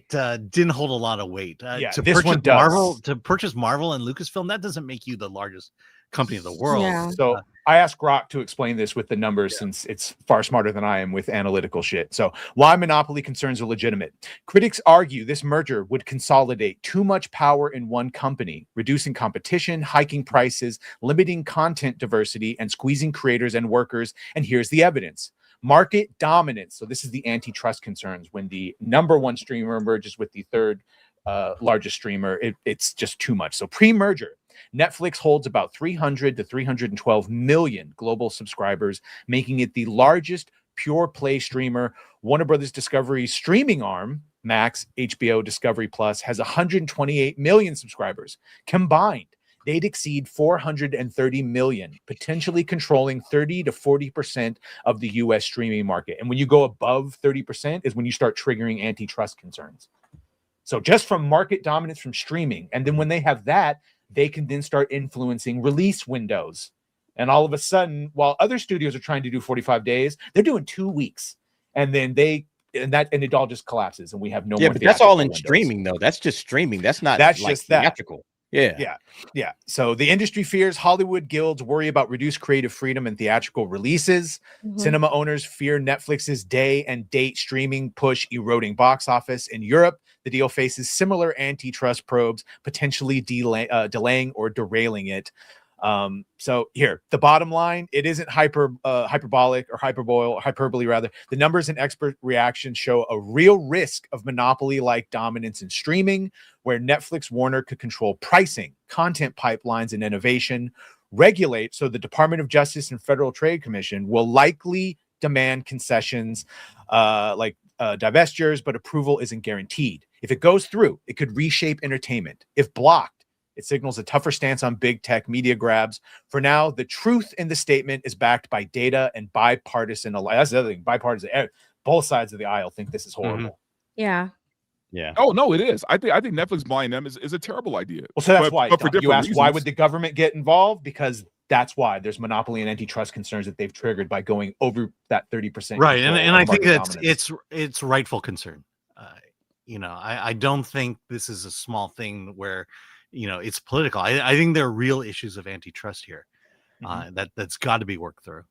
didn't hold a lot of weight. To this purchase one does. purchase Marvel and Lucasfilm, that doesn't make you the largest company in the world. Yeah. So I asked Grok to explain this with the numbers since it's far smarter than I am with analytical shit. So why monopoly concerns are legitimate. Critics argue this merger would consolidate too much power in one company, reducing competition, hiking prices, limiting content diversity, and squeezing creators and workers. And here's the evidence. Market dominance. So this is the antitrust concerns. When the number one streamer merges with the third largest streamer, it's just too much. So pre-merger, Netflix holds about 300 to 312 million global subscribers, making it the largest pure play streamer. Warner Brothers Discovery's streaming arm, Max, HBO Discovery Plus, has 128 million subscribers. Combined, they'd exceed 430 million, potentially controlling 30 to 40% of the US streaming market. And when you go above 30% is when you start triggering antitrust concerns. So just from market dominance from streaming, and then when they have that, they can then start influencing release windows. And all of a sudden, while other studios are trying to do 45 days, they're doing 2 weeks. And then it all just collapses, and we have no more. Yeah, but that's all in windows. streaming, though. That's just streaming. That's not That's like just that. theatrical. Yeah. So the industry fears Hollywood guilds worry about reduced creative freedom and theatrical releases. Cinema owners fear Netflix's day and date streaming push eroding box office. In Europe, the deal faces similar antitrust probes, potentially delaying or derailing it. So here, the bottom line, it isn't hyperbolic or hyperbole rather. The numbers and expert reactions show a real risk of monopoly-like dominance in streaming, where Netflix, Warner could control pricing, content pipelines, and innovation, regulate. So the Department of Justice and Federal Trade Commission will likely demand concessions like divestitures, but approval isn't guaranteed. If it goes through, it could reshape entertainment. If blocked, it signals a tougher stance on big tech media grabs. For now, the truth in the statement is backed by data and bipartisan. That's the other thing. Bipartisan. Both sides of the aisle think this is horrible. Yeah. Yeah. Oh no, it is. I think Netflix buying them is a terrible idea. Well, so that's why for you asked reasons. why would the government get involved? Because that's why there's monopoly and antitrust concerns that they've triggered by going over that 30%. Right, and I think that it's rightful concern. I don't think this is a small thing where it's political. I think there are real issues of antitrust here that's got to be worked through.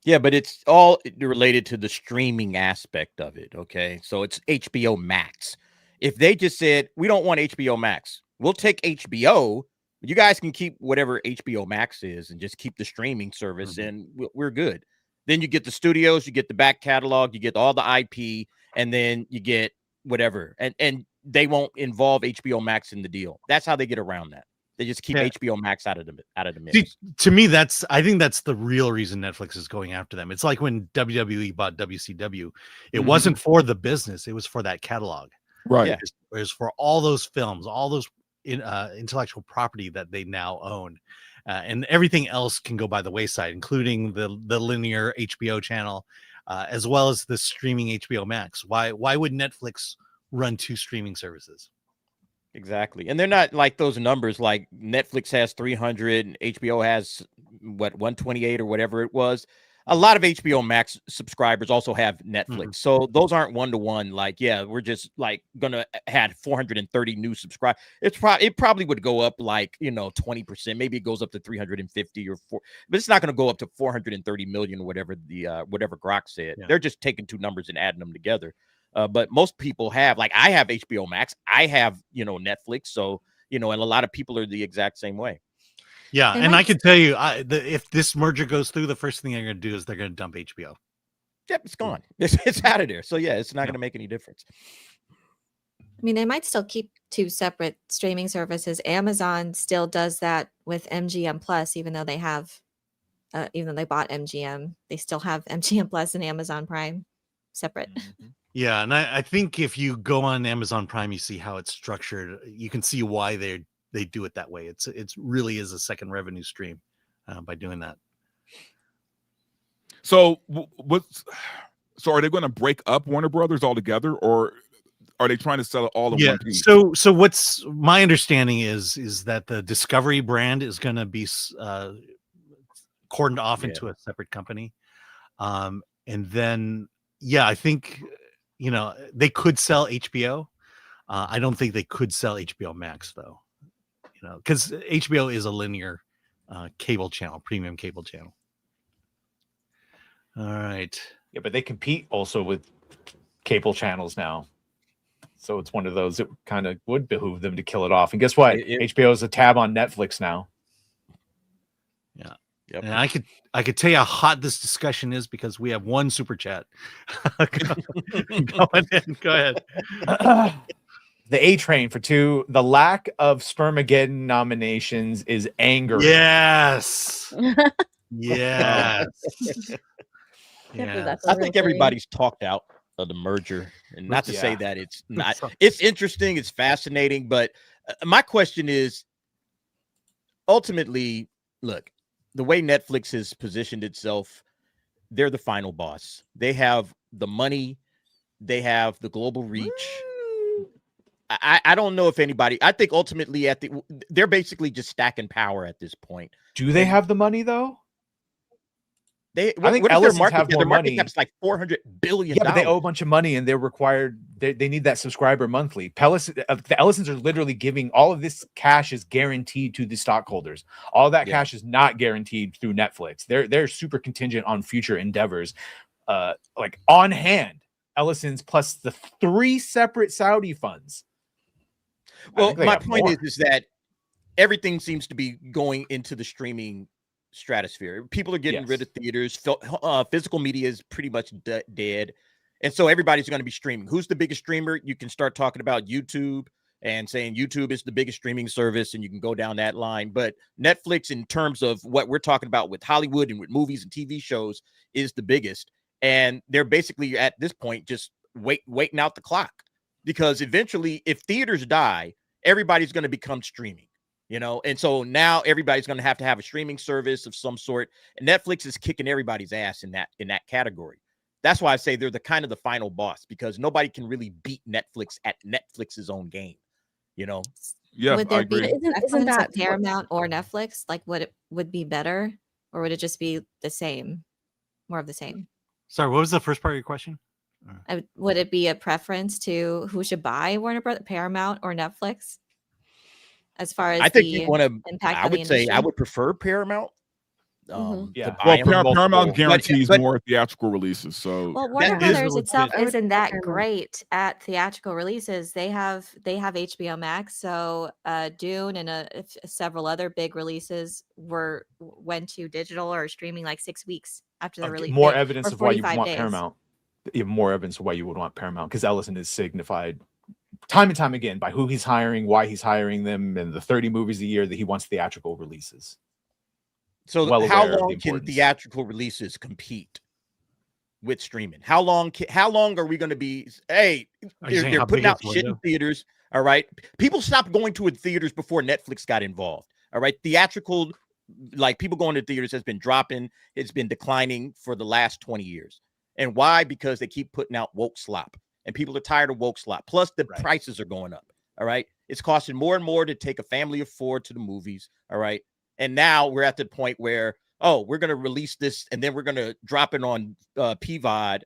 Yeah, but it's all related to the streaming aspect of it. Okay, so it's HBO Max. If they just said, we don't want HBO Max, we'll take HBO, you guys can keep whatever HBO Max is and just keep the streaming service, and we're good. Then you get the studios, you get the back catalog, you get all the IP, and then you get whatever. And they won't involve HBO Max in the deal. That's how they get around that. They just keep HBO Max out of the mix. See, to me, I think that's the real reason Netflix is going after them. It's like when WWE bought WCW. It wasn't for the business; it was for that catalog. Right. It was for all those films, all those intellectual property that they now own, and everything else can go by the wayside, including the linear HBO channel, as well as the streaming HBO Max. Why would Netflix run 2 streaming services? Exactly. And they're not like those numbers, like Netflix has 300 and HBO has 128 or whatever it was. a lot of HBO Max subscribers also have Netflix. Mhm. So those aren't one-to-one. Like, yeah, we're just like gonna had 430 new subscribers. It probably would go up like, 20%. Maybe it goes up to 350 or 4, but it's not gonna go up to 430 million or whatever whatever Grok said. Yeah. They're just taking two numbers and adding them together. But most people have, like, I have HBO Max, I have Netflix. So and a lot of people are the exact same way. Yeah, They and might I can tell you, if this merger goes through, the first thing they're going to do is they're going to dump HBO. Yep, it's gone. It's out of there. So yeah, it's not Yeah. going to make any difference. I mean, they might still keep two separate streaming services. Amazon still does that with MGM Plus, even though they bought MGM, they still have MGM Plus and Amazon Prime separate. Yeah, and I think if you go on Amazon Prime, you see how it's structured. You can see why they do it that way. It's really is a second revenue stream by doing that. So so are they going to break up Warner Brothers altogether, or are they trying to sell it all in one piece? So what's my understanding is that the Discovery brand is going to be cordoned off into a separate company, and then I think they could sell HBO. I don't think they could sell HBO Max though, because HBO is a linear cable channel, premium cable channel. All right. Yeah, but they compete also with cable channels now. So it's one of those that kind of would behoove them to kill it off. And guess what? HBO is a tab on Netflix now. Yeah. Yep. And I could tell you how hot this discussion is because we have one super chat. Go ahead. The A Train for 2. The lack of Spermageddon nominations is angering. Yes. Yes. That's I a real think thing. everybody's talked out of the merger, and not to say Yeah. that it's not. It's interesting, it's fascinating, but my question is, ultimately, look, the way Netflix has positioned itself, they're the final boss. They have the money, they have the global reach. I don't know if anybody. I think ultimately they're basically just stacking power at this point. Do they have the money though? I think what is their Ellison's market have cap? more Their market money. cap's like $400 billion. Yeah, but they owe a bunch of money and they're required. They need that subscriber monthly. The Ellisons are literally giving all of this cash is guaranteed to the stockholders. All that cash is not guaranteed through Netflix. They're super contingent on future endeavors. Like on hand, Ellison's plus the 3 separate Saudi funds. Well, my point is that everything seems to be going into the streaming stratosphere. People are getting rid of theaters. Physical media is pretty much dead. And so everybody's going to be streaming. Who's the biggest streamer? You can start talking about YouTube and saying YouTube is the biggest streaming service, and you can go down that line. But Netflix, in terms of what we're talking about with Hollywood and with movies and TV shows, is the biggest. And they're basically at this point just waiting out the clock, because eventually, if theaters die, everybody's going to become streaming. And so now everybody's going to have a streaming service of some sort, and Netflix is kicking everybody's ass in that category. That's why I say they're the kind of the final boss, because nobody can really beat Netflix at Netflix's own game. Yeah, Would I there be agree. Isn't that Paramount or Netflix? Like, would it would be better, or would it just be the same, more of the same? Sorry, what was the first part of your question? Would it be a preference to who should buy Warner Brothers, Paramount or Netflix? As far as I think you want to. impact I on the would say I industry? would prefer Paramount. Yeah. to Well, buy 'em. Paramount guarantees but- more theatrical releases. So Well, Warner That is Brothers a itself legit- isn't that Paramount. great at theatrical releases. They have HBO Max, so Dune and several other big releases went to digital or streaming like 6 weeks after the release. More evidence or of why you 45 want days. Paramount. Even more evidence of why you would want Paramount, because Ellison is signified time and time again by who he's hiring, why he's hiring them, and the 30 movies a year that he wants theatrical releases. So well how aware of the long can importance. theatrical releases compete with streaming? How long are we going to be? Hey, Are you saying they're how putting big out is the shit in window? theaters. All right, people stopped going to theaters before Netflix got involved. All right, theatrical, like people going to theaters, has been dropping. It's been declining for the last 20 years. And why? Because they keep putting out woke slop, and people are tired of woke slop. Plus, the prices are going up. All right, it's costing more and more to take a family of 4 to the movies. All right. And now we're at the point where oh, we're going to release this and then we're going to drop it on PVOD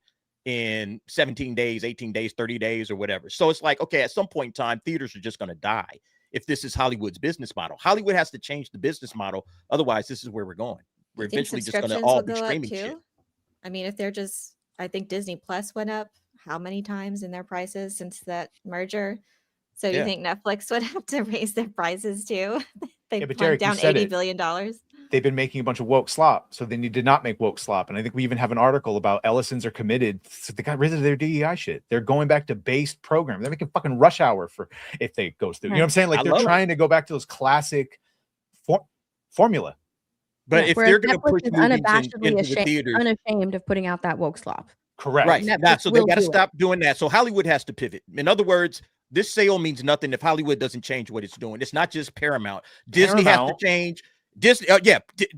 in 17 days, 18 days, 30 days, or whatever. So it's like, okay, at some point in time, theaters are just going to die if this is Hollywood's business model. Hollywood has to change the business model. Otherwise, this is where we're going. We're You think eventually just going to subscriptions all will be go up streaming too? shit. I mean, if they're just, I think Disney Plus went up how many times in their prices since that merger? So you Yeah. think Netflix would have to raise their prices too? They Yeah, but went Derek, you down said $80 it. billion. They've been making a bunch of woke slop, so they need to not make woke slop. And I think we even have an article about Ellisons are committed. So they got rid of their DEI shit. They're going back to based programming. They're making fucking Rush Hour for if they goes through. You know what I'm saying? Like I they're love it. trying to go back to those classic formula. But Yeah, if whereas they're going to Netflix push is movies unabashedly into the theaters, unashamed of putting out that woke slop. Correct. right? Netflix So they will got to do it. stop doing that. So Hollywood has to pivot. In other words, this sale means nothing if Hollywood doesn't change what it's doing. It's not just Paramount. Disney has to Paramount- change. Disney,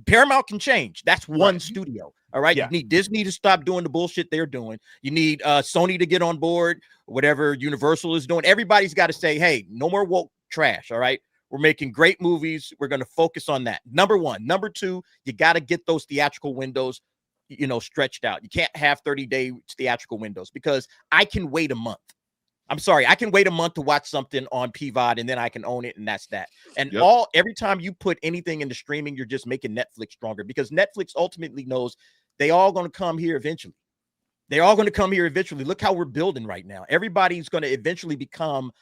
Paramount can change. That's one Right. studio. All right. Yeah. You need Disney to stop doing the bullshit they're doing. You need Sony to get on board. Whatever Universal is doing, everybody's got to say, "Hey, no more woke trash." All right. We're making great movies. We're going to focus on that. Number one. Number two, you got to get those theatrical windows, stretched out. You can't have 30-day theatrical windows because I can wait a month. I'm sorry, I can wait a month to watch something on PVOD and then I can own it, and that's that. And every time you put anything into streaming, you're just making Netflix stronger because Netflix ultimately knows they all going to come here eventually. They're all going to come here eventually. Look how we're building right now. Everybody's going to eventually become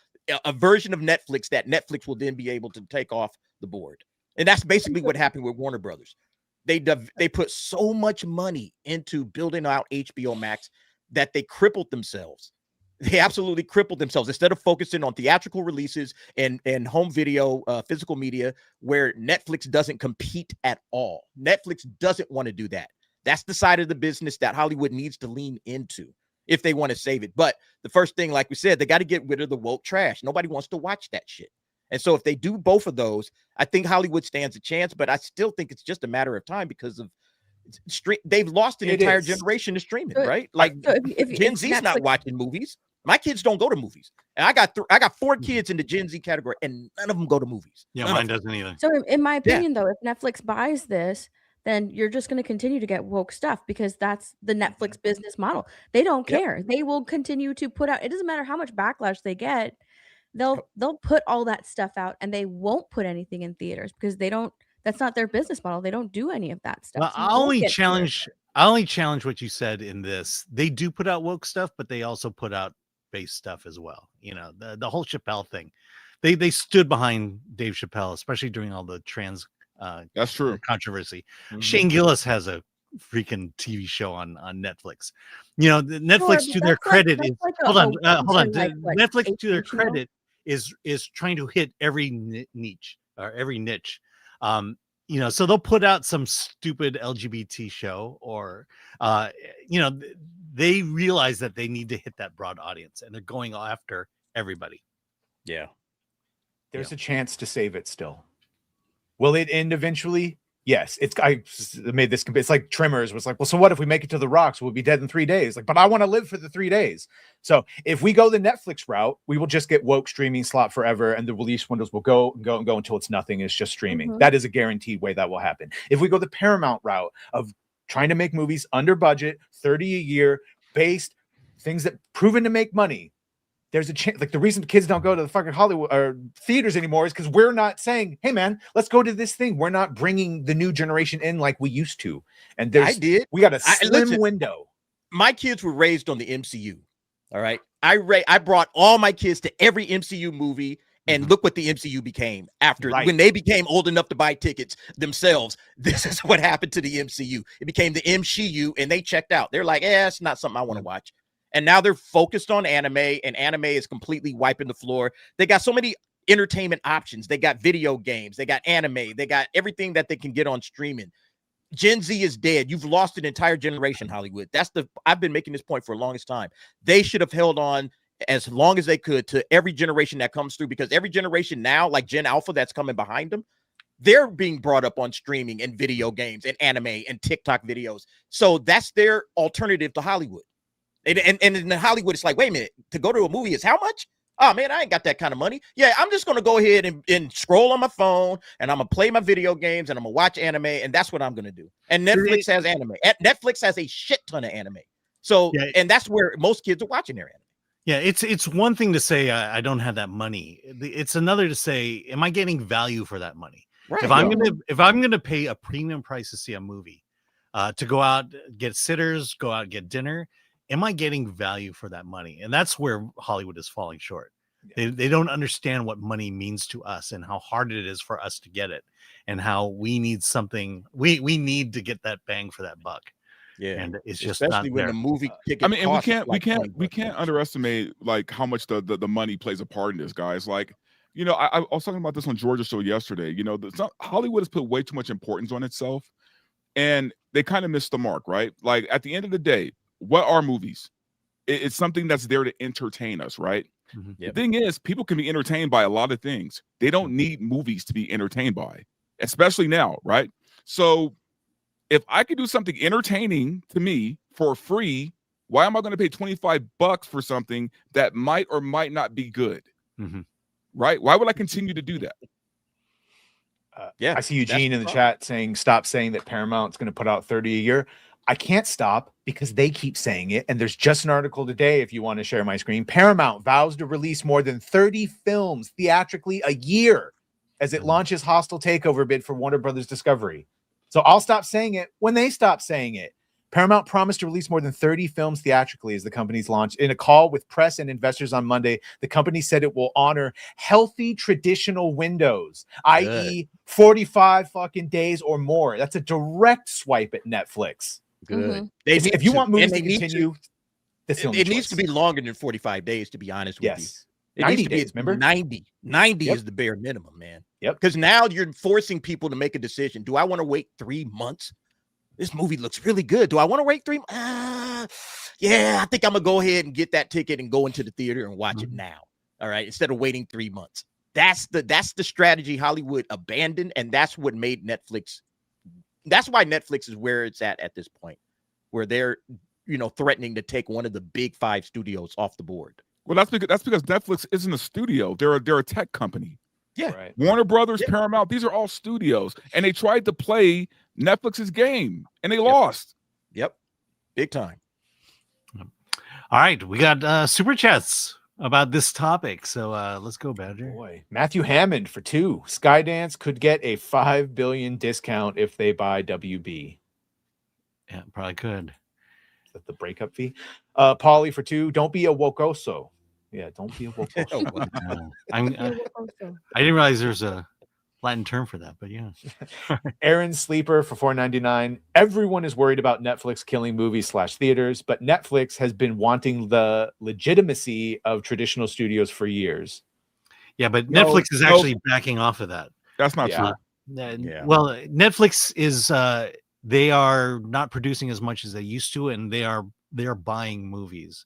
a version of Netflix that Netflix will then be able to take off the board. And that's basically what happened with Warner Brothers. They put so much money into building out HBO Max that they crippled themselves. They absolutely crippled themselves. Instead of focusing on theatrical releases and home video, physical media, where Netflix doesn't compete at all. Netflix doesn't want to do that. That's the side of the business that Hollywood needs to lean into if they want to save it. But the first thing, like we said, they got to get rid of the woke trash. Nobody wants to watch that shit. And so if they do both of those, I think Hollywood stands a chance, but I still think it's just a matter of time because of they've lost an entire generation to streaming, right? Like Gen Z's not watching movies. My kids don't go to movies. And I got 4 kids in the Gen Z category and none of them go to movies. Yeah, mine doesn't either. So in my opinion, though, if Netflix buys this, then you're just going to continue to get woke stuff because that's the Netflix business model. They don't care. They will continue to put out. It doesn't matter how much backlash they get. They'll put all that stuff out and they won't put anything in theaters because they don't. That's not their business model. They don't do any of that stuff. Well, So I only challenge what you said in this. They do put out woke stuff, but they also put out base stuff as well. The whole Chappelle thing. They stood behind Dave Chappelle, especially during all the trans that's true controversy. Shane Gillis has a freaking TV show on Netflix. Netflix to their credit is hold on. Netflix to their credit is trying to hit every niche or every niche. So they'll put out some stupid LGBT show or they realize that they need to hit that broad audience and they're going after everybody. Yeah. There's a chance to save it still. Will it end eventually? Yes. I made this. It's like Tremors was like, well, so what if we make it to the rocks? We'll be dead in 3 days. Like, but I want to live for the 3 days. So if we go the Netflix route, we will just get woke streaming slot forever, and the release windows will go and go and go until it's nothing. It's just streaming. That is a guaranteed way that will happen. If we go the Paramount route of trying to make movies under budget, 30 a year, based things that proven to make money. There's a chance, like the reason kids don't go to the fucking Hollywood or theaters anymore is because we're not saying, hey man, let's go to this thing. We're not bringing the new generation in like we used to. And we got a slim window. My kids were raised on the MCU. All right. I brought all my kids to every MCU movie and look what the MCU became after when they became old enough to buy tickets themselves. This is what happened to the MCU. It became the MCU and they checked out. They're like, it's not something I want to watch. And now they're focused on anime, and anime is completely wiping the floor. They got so many entertainment options. They got video games. They got anime. They got everything that they can get on streaming. Gen Z is dead. You've lost an entire generation, Hollywood. I've been making this point for the longest time. They should have held on as long as they could to every generation that comes through, because every generation now, like Gen Alpha that's coming behind them, they're being brought up on streaming and video games and anime and TikTok videos. So that's their alternative to Hollywood. And in Hollywood, it's like, wait a minute, to go to a movie is how much? Oh man, I ain't got that kind of money. Yeah, I'm just gonna go ahead and scroll on my phone, and I'm gonna play my video games, and I'm gonna watch anime, and that's what I'm gonna do. And Netflix has anime. Netflix has a shit ton of anime. So, and that's where most kids are watching their anime. Yeah, it's one thing to say I don't have that money. It's another to say, am I getting value for that money? Right. If I'm gonna pay a premium price to see a movie, to go out, get sitters, go out, get dinner, am I getting value for that money? And that's where Hollywood is falling short. They don't understand what money means to us and how hard it is for us to get it, and how we need something. We need to get that bang for that buck. Yeah, and it's just especially not when there. the movie ticket. I mean, and costs we can't underestimate like how much the money plays a part in this, guys. Like, you know, I was talking about this on Georgia's show yesterday. You know, Hollywood has put way too much importance on itself, and they kind of missed the mark, right? Like at the end of the day, what are movies? It's something that's there to entertain us, right? Mm-hmm. The thing is, people can be entertained by a lot of things. They don't need movies to be entertained by, especially now, right? So if I could do something entertaining to me for free, why am I going to pay $25 for something that might or might not be good? Mm-hmm. Right? Why would I continue to do that? I see Eugene in the chat saying, stop saying that Paramount's going to put out 30 a year. I can't stop because they keep saying it. And there's just an article today, if you want to share my screen. Paramount vows to release more than 30 films theatrically a year as it launches hostile takeover bid for Warner Brothers Discovery. So I'll stop saying it when they stop saying it. Paramount promised to release more than 30 films theatrically as the company's launch. In a call with press and investors on Monday, the company said it will honor healthy traditional windows, i.e. 45 fucking days or more. That's a direct swipe at Netflix. Good. If you want movies to continue, it needs to be longer than 45 days, to be honest with you. It 90 needs to days, be remember? 90 is the bare minimum, man. Yep. Because now you're forcing people to make a decision. Do I want to wait 3 months? This movie looks really good. Do I want to wait 3 months? Yeah, I think I'm gonna go ahead and get that ticket and go into the theater and watch it now. All right, instead of waiting 3 months. That's the strategy Hollywood abandoned, and that's what made Netflix. That's why Netflix is where it's at this point, where they're threatening to take one of the big 5 studios off the board. Well, that's because Netflix isn't a studio. They're a tech company. Yeah. Right. Warner Brothers, Paramount, these are all studios. And they tried to play Netflix's game and they lost. Yep. Big time. All right. We got super chats about this topic. So let's go, Badger. Boy, Matthew Hammond for 2. Skydance could get a $5 billion discount if they buy WB. Yeah, probably could. Is that the breakup fee? Paulie for 2. Don't be a wokoso. Yeah, don't be a wokoso. I didn't realize there's a Latin term for that, but yeah. Aaron Sleeper for $4.99. Everyone is worried about Netflix killing movies / theaters, but Netflix has been wanting the legitimacy of traditional studios for years. Yeah, but Netflix is actually backing off of that. That's not true. Well, Netflix is they are not producing as much as they used to, and they are buying movies.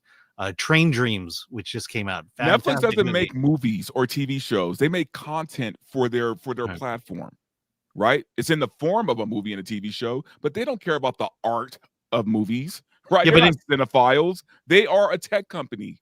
Train Dreams, which just came out. Netflix doesn't make movies or TV shows. They make content for their platform, right? It's in the form of a movie and a TV show, but they don't care about the art of movies, right? Yeah, They're not cinephiles. They are a tech company.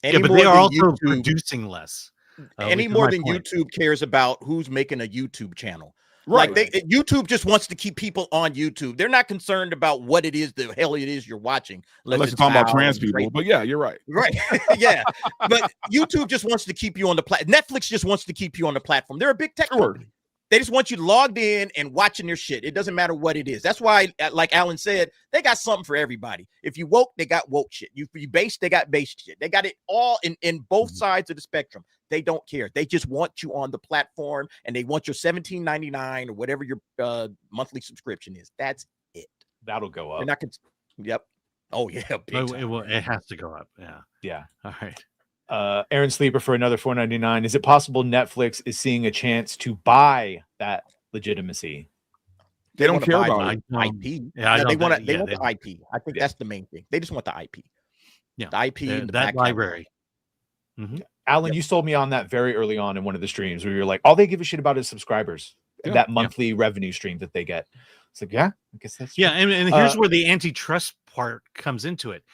But they are also producing less. Any more than YouTube cares about who's making a YouTube channel. Right. Like YouTube just wants to keep people on YouTube. They're not concerned about what it is, the hell it is you're watching. Unless you're talking about trans people. But yeah, you're right. Right. Yeah. But YouTube just wants to keep you on the platform. Netflix just wants to keep you on the platform. They're a big tech company. They just want you logged in and watching their shit. It doesn't matter what it is. That's why, like Alan said, they got something for everybody. If you woke, they got woke shit. You base, they got base shit. They got it all in both sides of the spectrum. They don't care. They just want you on the platform, and they want your $17.99 or whatever your monthly subscription is. That's it. That'll go up. They're not yep. Oh yeah. It has to go up. Yeah. Yeah. All right. Aaron Sleeper for another $4.99. Is it possible Netflix is seeing a chance to buy that legitimacy? They don't care about IP. Yeah, they want the IP. I think that's the main thing. They just want the IP. Yeah, the IP and that library. Alan, you sold me on that very early on in one of the streams where you're like, all they give a shit about is subscribers. That monthly revenue stream that they get. It's like, yeah, I guess that's true. And here's where the antitrust part comes into it.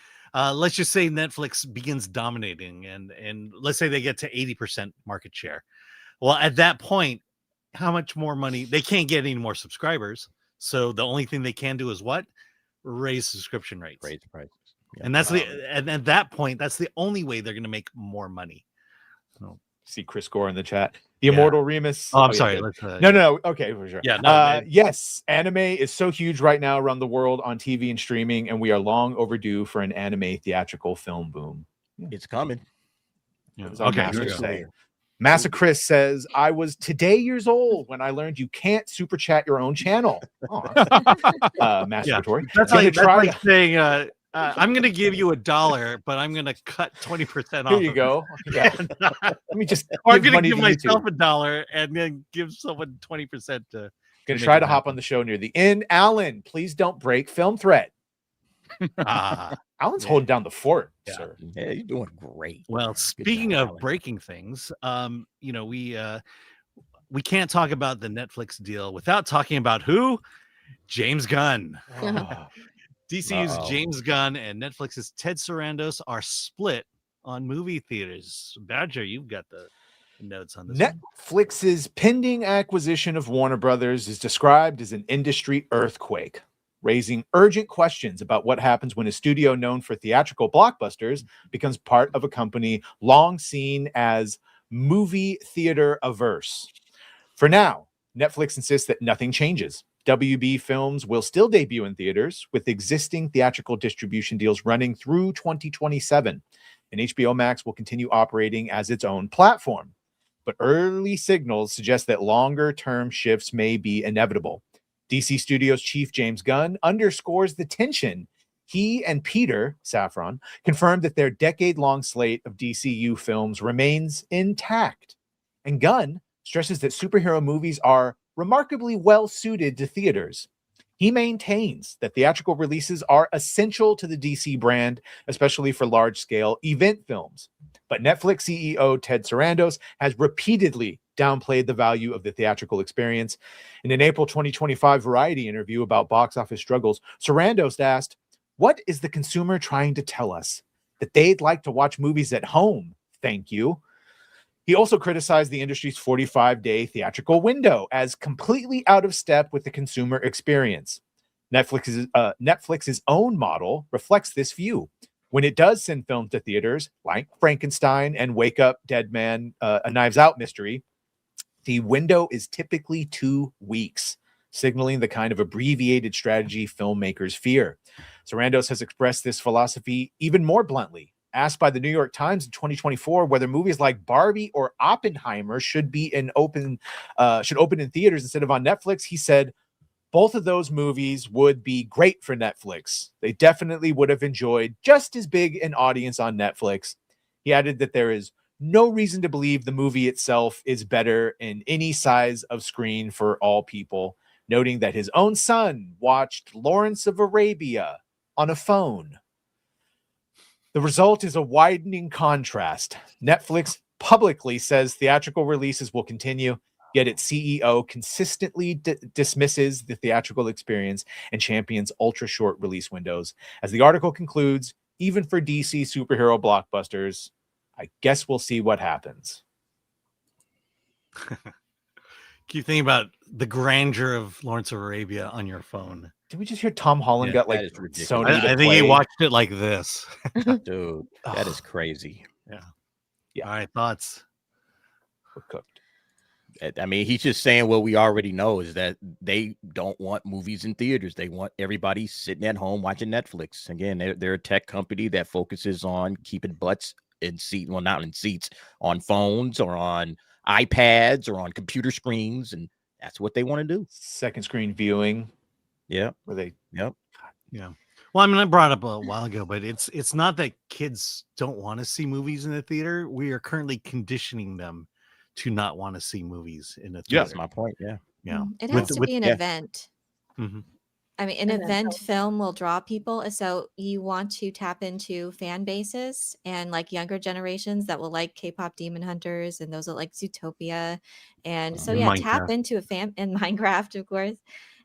let's just say Netflix begins dominating, and let's say they get to 80% market share. Well, at that point, how much more money? They can't get any more subscribers, so the only thing they can do is what? Raise subscription rates. Raise the prices. Yeah. And that's and at that point, that's the only way they're going to make more money. So, See Chris Gore in the chat. The Immortal Remus. oh, I'm sorry. Yeah, Let's, no. Okay, for sure. Yeah, no, yes, anime is so huge right now around the world on TV and streaming, and we are long overdue for an anime theatrical film boom. It's coming. yeah. That's all Okay, Master here we go. say. Massa Chris says, I was today years old when I learned you can't super chat your own channel. Masturbatory. That's Gonna like, try that's like saying, I'm going to give you $1, but I'm going to cut 20% off. Here you of go. Yeah. Let me just Or I'm give going to money give to myself YouTube. $1 and then give someone 20% to. Gonna make try it to hop happen. on the show near the end. Alan, please don't break film threat. Alan's Yeah. holding down the fort, Yeah. sir. Yeah, you're doing great. Well, Good speaking job, of Alan. breaking things, we can't talk about the Netflix deal without talking about who? James Gunn. DCU's Uh-oh. James Gunn and Netflix's Ted Sarandos are split on movie theaters. Badger, you've got the notes on this one. Netflix's pending acquisition of Warner Brothers is described as an industry earthquake, raising urgent questions about what happens when a studio known for theatrical blockbusters becomes part of a company long seen as movie theater averse. For now, Netflix insists that nothing changes. WB films will still debut in theaters with existing theatrical distribution deals running through 2027, and HBO Max will continue operating as its own platform. But early signals suggest that longer-term shifts may be inevitable. DC Studios chief James Gunn underscores the tension. He and Peter Safran confirmed that their decade-long slate of DCU films remains intact. And Gunn stresses that superhero movies are remarkably well-suited to theaters. He maintains that theatrical releases are essential to the DC brand, especially for large-scale event films. But Netflix CEO Ted Sarandos has repeatedly downplayed the value of the theatrical experience. In an April 2025 Variety interview about box office struggles, Sarandos asked, "What is the consumer trying to tell us? That they'd like to watch movies at home? Thank you." He also criticized the industry's 45-day theatrical window as completely out of step with the consumer experience. Netflix's own model reflects this view. When it does send films to theaters, like Frankenstein and Wake Up Dead Man, a Knives Out mystery, the window is typically 2 weeks, signaling the kind of abbreviated strategy filmmakers fear. Sarandos has expressed this philosophy even more bluntly. Asked by the New York Times in 2024 whether movies like Barbie or Oppenheimer should open in theaters instead of on Netflix, he said, both of those movies would be great for Netflix. They definitely would have enjoyed just as big an audience on Netflix. He added that there is no reason to believe the movie itself is better in any size of screen for all people, noting that his own son watched Lawrence of Arabia on a phone. The result is a widening contrast. Netflix publicly says theatrical releases will continue, yet its CEO consistently dismisses the theatrical experience and champions ultra-short release windows. As the article concludes, even for DC superhero blockbusters, I guess we'll see what happens. Keep thinking about the grandeur of Lawrence of Arabia on your phone. Did we just hear Tom Holland got like that is ridiculous. Sony to I think he play? watched it like this. Dude, that is crazy. Yeah. All right, thoughts? We're cooked. I mean, he's just saying what we already know is that they don't want movies in theaters. They want everybody sitting at home watching Netflix. Again, they're a tech company that focuses on keeping butts in seats, well, not in seats, on phones or on iPads or on computer screens, and that's what they want to do. Second screen viewing. Yeah. Where they Yeah. Well, I mean, I brought up a while ago, but it's not that kids don't want to see movies in the theater. We are currently conditioning them to not want to see movies in the theater. That's my point. Yeah. Yeah. It has to be an event. Mhm. I mean, an event film will draw people. So you want to tap into fan bases and like younger generations that will like K-pop Demon Hunters and those that like Zootopia. And so, yeah, tap Minecraft. into a fan and Minecraft, of course,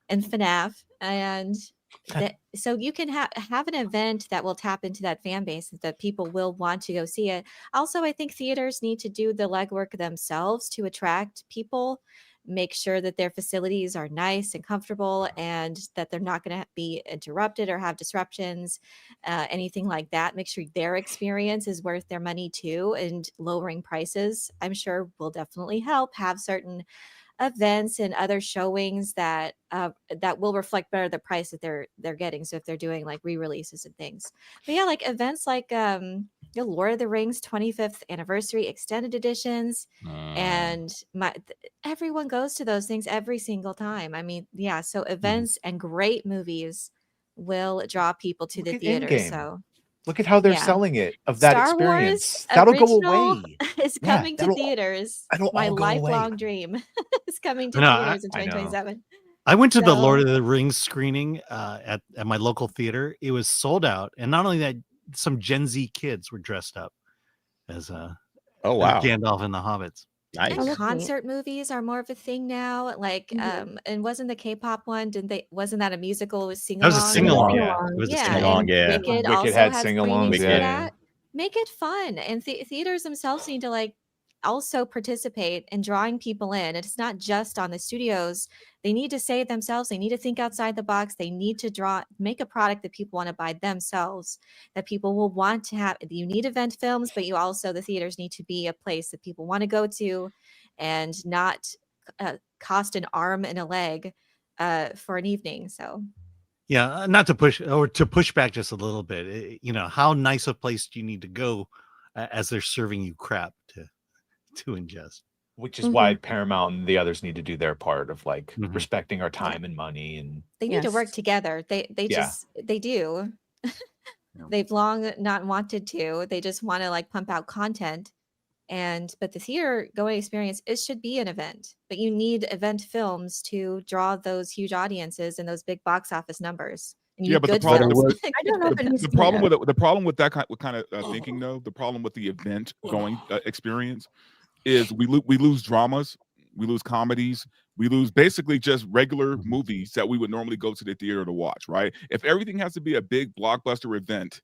and FNAF. And So you can have an event that will tap into that fan base that people will want to go see it. Also, I think theaters need to do the legwork themselves to attract people, make sure that their facilities are nice and comfortable and that they're not going to be interrupted or have disruptions, anything like that. Make sure their experience is worth their money too, and lowering prices, I'm sure, will definitely help. Have certain events and other showings that will reflect better the price that they're getting. So if they're doing like re-releases and things, but yeah, like events like the Lord of the Rings 25th anniversary extended editions, and everyone goes to those things every single time. I mean, yeah, so events and great movies will draw people to the theater. Endgame. So look at how they're selling it of that Star experience. Wars That'll go original away. is coming to theaters. That'll My all go away. lifelong dream is coming to No, theaters in I know. 2027. I went to the So- Lord of the Rings screening at my local theater. It was sold out, and not only that, some Gen Z kids were dressed up as Oh wow, Gandalf and the Hobbits. nice. And that's neat. concert movies are more of a thing now. Like, and wasn't the K-pop one? Wasn't that a musical with sing That was a along? sing-along. Yeah. It was a Yeah, sing-along. and Yeah. Wicked Wicked also had had sing-alongs, screenings for yeah. that. Make it fun, and theaters themselves need to like also participate in drawing people in. It's not just on the studios. They need to say it themselves. They need to think outside the box. They need to make a product that people want to buy themselves, that people will want to have. You need event films, but the theaters need to be a place that people want to go to, and not cost an arm and a leg for an evening. So Yeah, not to push back just a little bit. How nice a place do you need to go as they're serving you crap to ingest? Which is why Paramount and the others need to do their part of like Mhm. respecting our time and money. And they need to work Yes. together. They do. Yeah. They've long not wanted to. They just want to like pump out content. But the theater going experience, it should be an event. But you need event films to draw those huge audiences and those big box office numbers. And you Yeah, need but the good problem films. with- I don't know if it needs The to be problem that. with that kind of thinking, though, the problem with the event going experience is we lose dramas, we lose comedies, we lose basically just regular movies that we would normally go to the theater to watch, right? If everything has to be a big blockbuster event,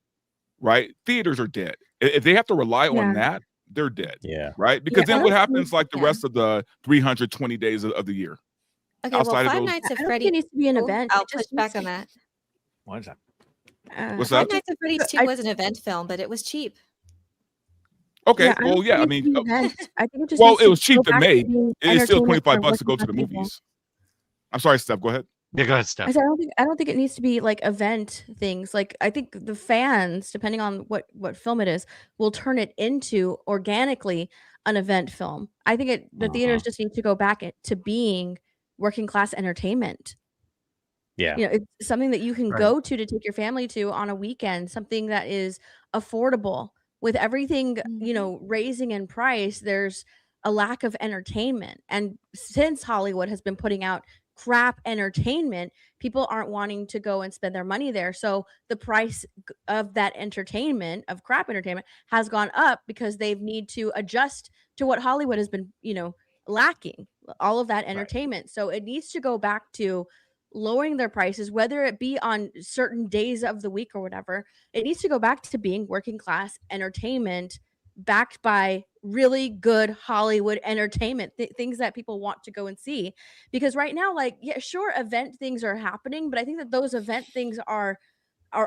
right? Theaters are dead. If they have to rely on that, they're dead. Yeah. Right? Because Yeah, I then what don't happens think- like the rest of the 320 days of the year? Okay, outside well, of Five those- Nights I at don't think Freddy's. it needs to be an 2, event. I'll It just push back needs on that. what is that? What's Five that? Nights at Freddy's 2 I- was an event film, but it was cheap. Okay, I don't well, think yeah, it I needs to mean, be an event. I think it just well, needs it to was cheap go to back make. being It's still entertainment $25 for to go to working the class people. movies. I'm sorry, Steph, go ahead. Yeah, go ahead, I Steph. said I don't think it needs to be like event things. Like I think the fans, depending on what film it is, will turn it into organically an event film. I think the theaters just need to go back to being working class entertainment. Yeah. It's something that you can Right. go to take your family to on a weekend, something that is affordable. With everything, raising in price, there's a lack of entertainment. And since Hollywood has been putting out crap entertainment, people aren't wanting to go and spend their money there. So the price of that entertainment, of crap entertainment, has gone up because they need to adjust to what Hollywood has been, lacking, all of that entertainment. So it needs to go back to lowering their prices, whether it be on certain days of the week or whatever. It needs to go back to being working class entertainment backed by really good Hollywood entertainment, things that people want to go and see. Because right now, sure, event things are happening, but I think that those event things are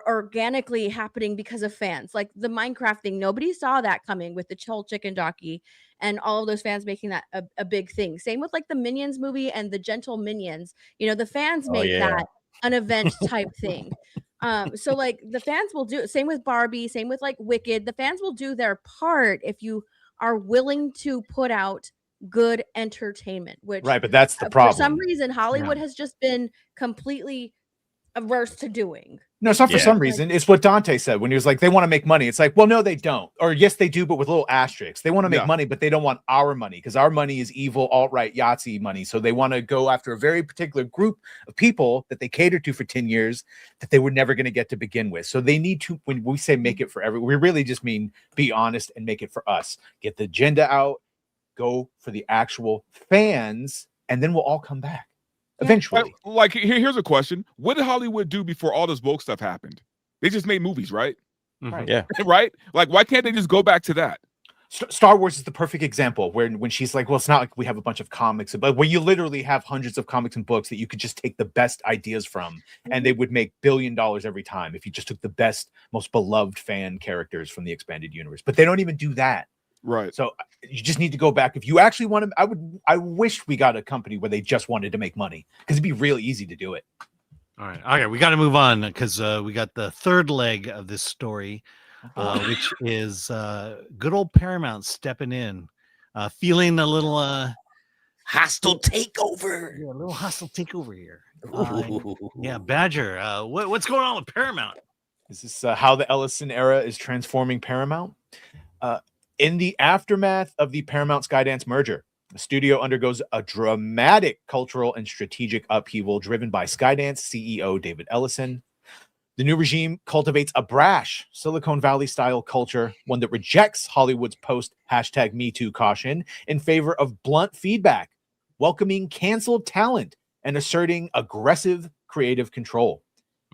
organically happening because of fans. Like the Minecraft thing, nobody saw that coming with the whole chicken jockey and all of those fans making that a big thing. Same with like the Minions movie and the Gentle Minions. The fans made that an event type thing. So like the fans will do, same with Barbie, same with like Wicked. The fans will do their part if you are willing to put out good entertainment, which Right, but that's the problem. for some reason Hollywood has just been completely averse to doing. No, it's not for Yeah. some reason. It's what Dante said when he was like, they want to make money. It's like, well, no, they don't. Or yes, they do, but with little asterisks. They want to make Yeah. money, but they don't want our money because our money is evil, alt-right, Yahtzee money. So they want to go after a very particular group of people that they catered to for 10 years that they were never going to get to begin with. So they need to, when we say make it for everyone, we really just mean be honest and make it for us. Get the agenda out, go for the actual fans, and then we'll all come back. eventually. Like here's a question: what did Hollywood do before all this woke stuff happened? They just made movies, right? Right. Yeah. Right? Like, why can't they just go back to that? Star Wars is the perfect example when she's like, well, it's not like we have a bunch of comics, but where you literally have hundreds of comics and books that you could just take the best ideas from, and they would make $1 billion every time if you just took the best, most beloved fan characters from the expanded universe. But they don't even do that. Right. So you just need to go back. If you actually want to, I wish we got a company where they just wanted to make money, because it'd be real easy to do it. All right. Okay, we got to move on because we got the third leg of this story, which is good old Paramount stepping in, feeling a little Hostile takeover. a little hostile takeover here. Yeah, Badger. What's going on with Paramount? Is this how the Ellison era is transforming Paramount? In the aftermath of the Paramount Skydance merger, the studio undergoes a dramatic cultural and strategic upheaval driven by Skydance CEO David Ellison. The new regime cultivates a brash Silicon Valley style culture, one that rejects Hollywood's post #MeToo caution in favor of blunt feedback, welcoming canceled talent, and asserting aggressive creative control.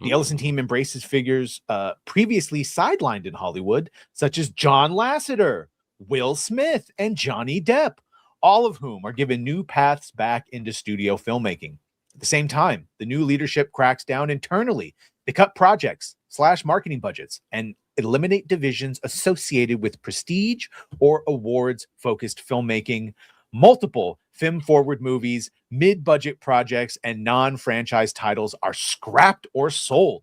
The Ellison team embraces figures previously sidelined in Hollywood, such as John Lasseter, Will Smith, and Johnny Depp, all of whom are given new paths back into studio filmmaking. At the same time, the new leadership cracks down internally. They cut projects, slash marketing budgets, and eliminate divisions associated with prestige or awards-focused filmmaking. Multiple film-forward movies, mid-budget projects, and non-franchise titles are scrapped or sold.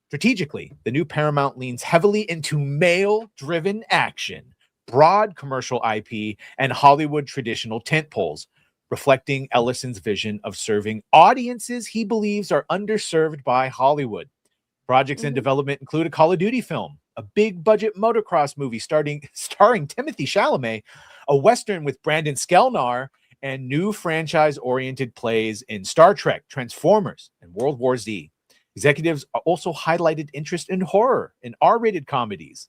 Strategically, the new Paramount leans heavily into male-driven action, broad commercial IP, and Hollywood traditional tentpoles, reflecting Ellison's vision of serving audiences he believes are underserved by Hollywood. Projects in development include a Call of Duty film, a big-budget motocross movie starring Timothée Chalamet, a Western with Brandon Skelnar, and new franchise-oriented plays in Star Trek, Transformers, and World War Z. Executives also highlighted interest in horror and R-rated comedies,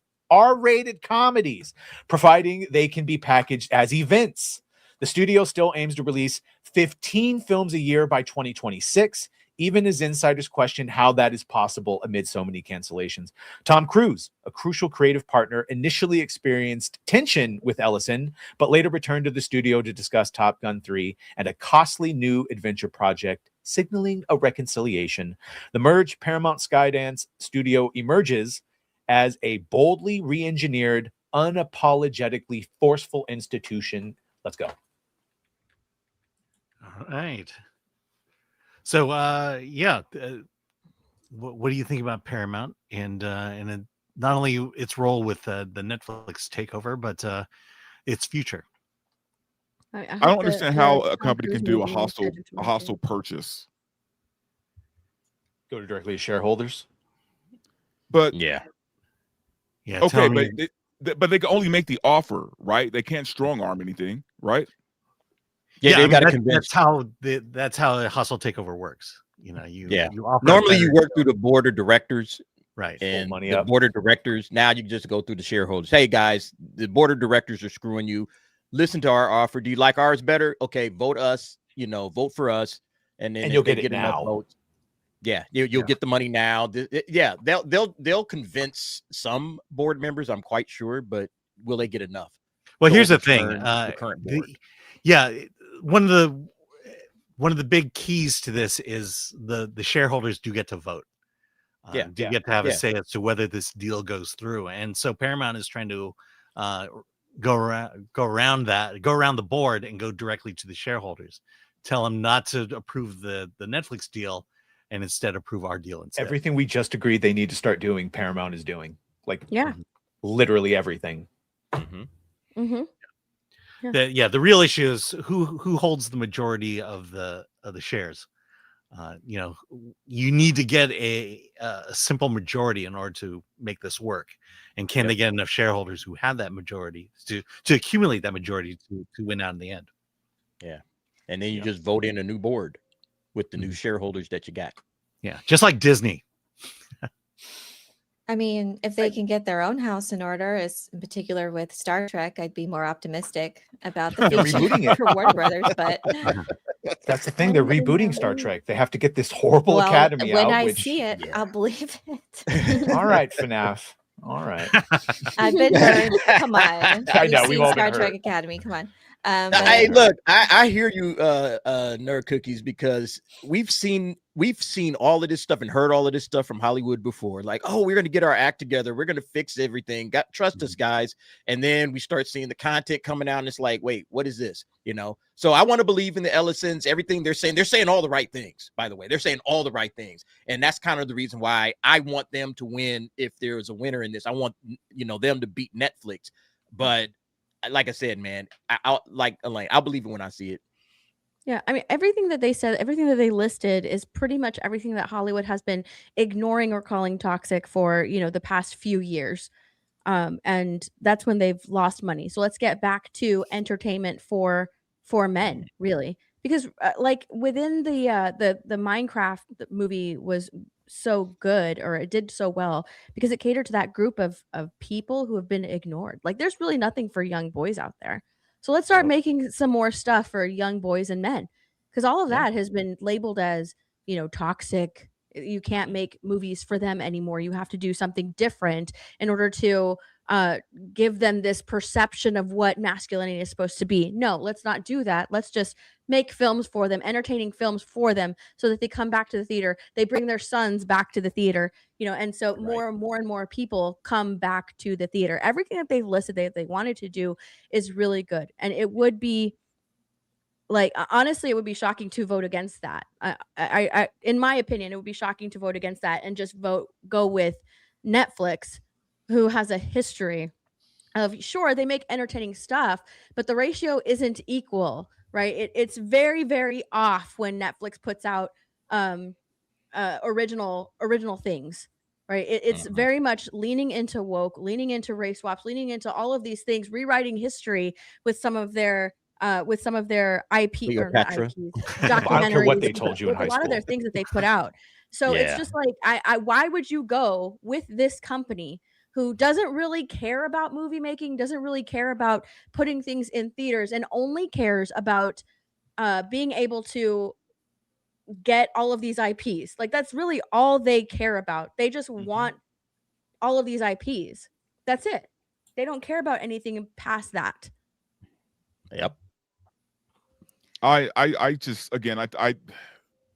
providing they can be packaged as events. The studio still aims to release 15 films a year by 2026, even as insiders question how that is possible amid so many cancellations. Tom Cruise, a crucial creative partner, initially experienced tension with Ellison, but later returned to the studio to discuss Top Gun 3 and a costly new adventure project, signaling a reconciliation. The merged Paramount Skydance studio emerges as a boldly re-engineered, unapologetically forceful institution. Let's go. All right. So, what do you think about Paramount and not only its role with the Netflix takeover, but its future? I don't understand how a company can do a hostile purchase. Go directly to shareholders. But Yeah. Okay, but they can only make the offer, right? They can't strong arm anything, right? Yeah, they got to convince. convince. That's how a hostile takeover works. You offer Normally you work through the board of directors, right? And money the up. board of directors. Now you can just go through the shareholders. Hey guys, the board of directors are screwing you. Listen to our offer. Do you like ours better? Okay, vote us. Vote for us, and then And you'll they get it enough now. votes. Yeah, you'll get the money now. They'll convince some board members, I'm quite sure, but will they get enough? Well, to here's the thing. overturn the current board? One of the big keys to this is the shareholders do get to vote. Do get to have a say as to whether this deal goes through, and so Paramount is trying to go around the board and go directly to the shareholders, tell them not to approve the Netflix deal and instead approve our deal instead. Everything we just agreed they need to start doing, Paramount is doing. Like, Yeah. literally everything. Mm-hmm. The real issue is who holds the majority of the shares. You need to get a simple majority in order to make this work. And can they get enough shareholders who have that majority to accumulate that majority to win out in the end? Yeah. And then you just vote in a new board with the new shareholders that you got. Yeah. Just like Disney. I mean, if they can get their own house in order, as in particular with Star Trek, I'd be more optimistic about the future Rebooting it. for Warner Brothers. But That's the thing. They're rebooting Star Trek. They have to get this horrible academy when out. I Which, see it, yeah. I'll believe it. all right, FNAF. All right. I've been burned. Come on. I know, You've we've seen all been Star Trek hurt. Academy. Come on. Hey, look, I hear you, Nerd Cookies, because we've seen all of this stuff and heard all of this stuff from Hollywood before. Like, oh, we're gonna get our act together, we're gonna fix everything. Trust us, guys. And then we start seeing the content coming out, and it's like, wait, what is this? You know. So I want to believe in the Ellisons. Everything they're saying all the right things. By the way, they're saying all the right things, and that's kind of the reason why I want them to win. If there's a winner in this, I want them to beat Netflix, but. Like I said, man, I'll believe it when I see it. Yeah, I mean, everything that they said, everything that they listed is pretty much everything that Hollywood has been ignoring or calling toxic for, the past few years. And that's when they've lost money. So let's get back to entertainment for men, really. Because like within the Minecraft movie was so good, or it did so well because it catered to that group of people who have been ignored. Like there's really nothing for young boys out there. So let's start making some more stuff for young boys and men, because all of that has been labeled as, toxic. You can't make movies for them anymore. You have to do something different in order to give them this perception of what masculinity is supposed to be. No, let's not do that. Let's just make films for them, entertaining films for them, so that they come back to the theater. They bring their sons back to the theater, and so more and more people come back to the theater. Everything that they've listed they wanted to do is really good. And it would be like, honestly, it would be shocking to vote against that. I in my opinion, it would be shocking to vote against that and just go with Netflix, who has a history of, sure, they make entertaining stuff, but the ratio isn't equal, right? It's very, very off when Netflix puts out original things, right? It's very much leaning into woke, leaning into race swaps, leaning into all of these things, rewriting history with some of their IP or not IPs, documentaries. I don't care what they told you in high a lot school. of their things that they put out. So it's just like, why would you go with this company who doesn't really care about movie making, doesn't really care about putting things in theaters, and only cares about being able to get all of these IPs? Like, that's really all they care about. They just want all of these IPs. That's it. They don't care about anything past that. Yep. I just, again,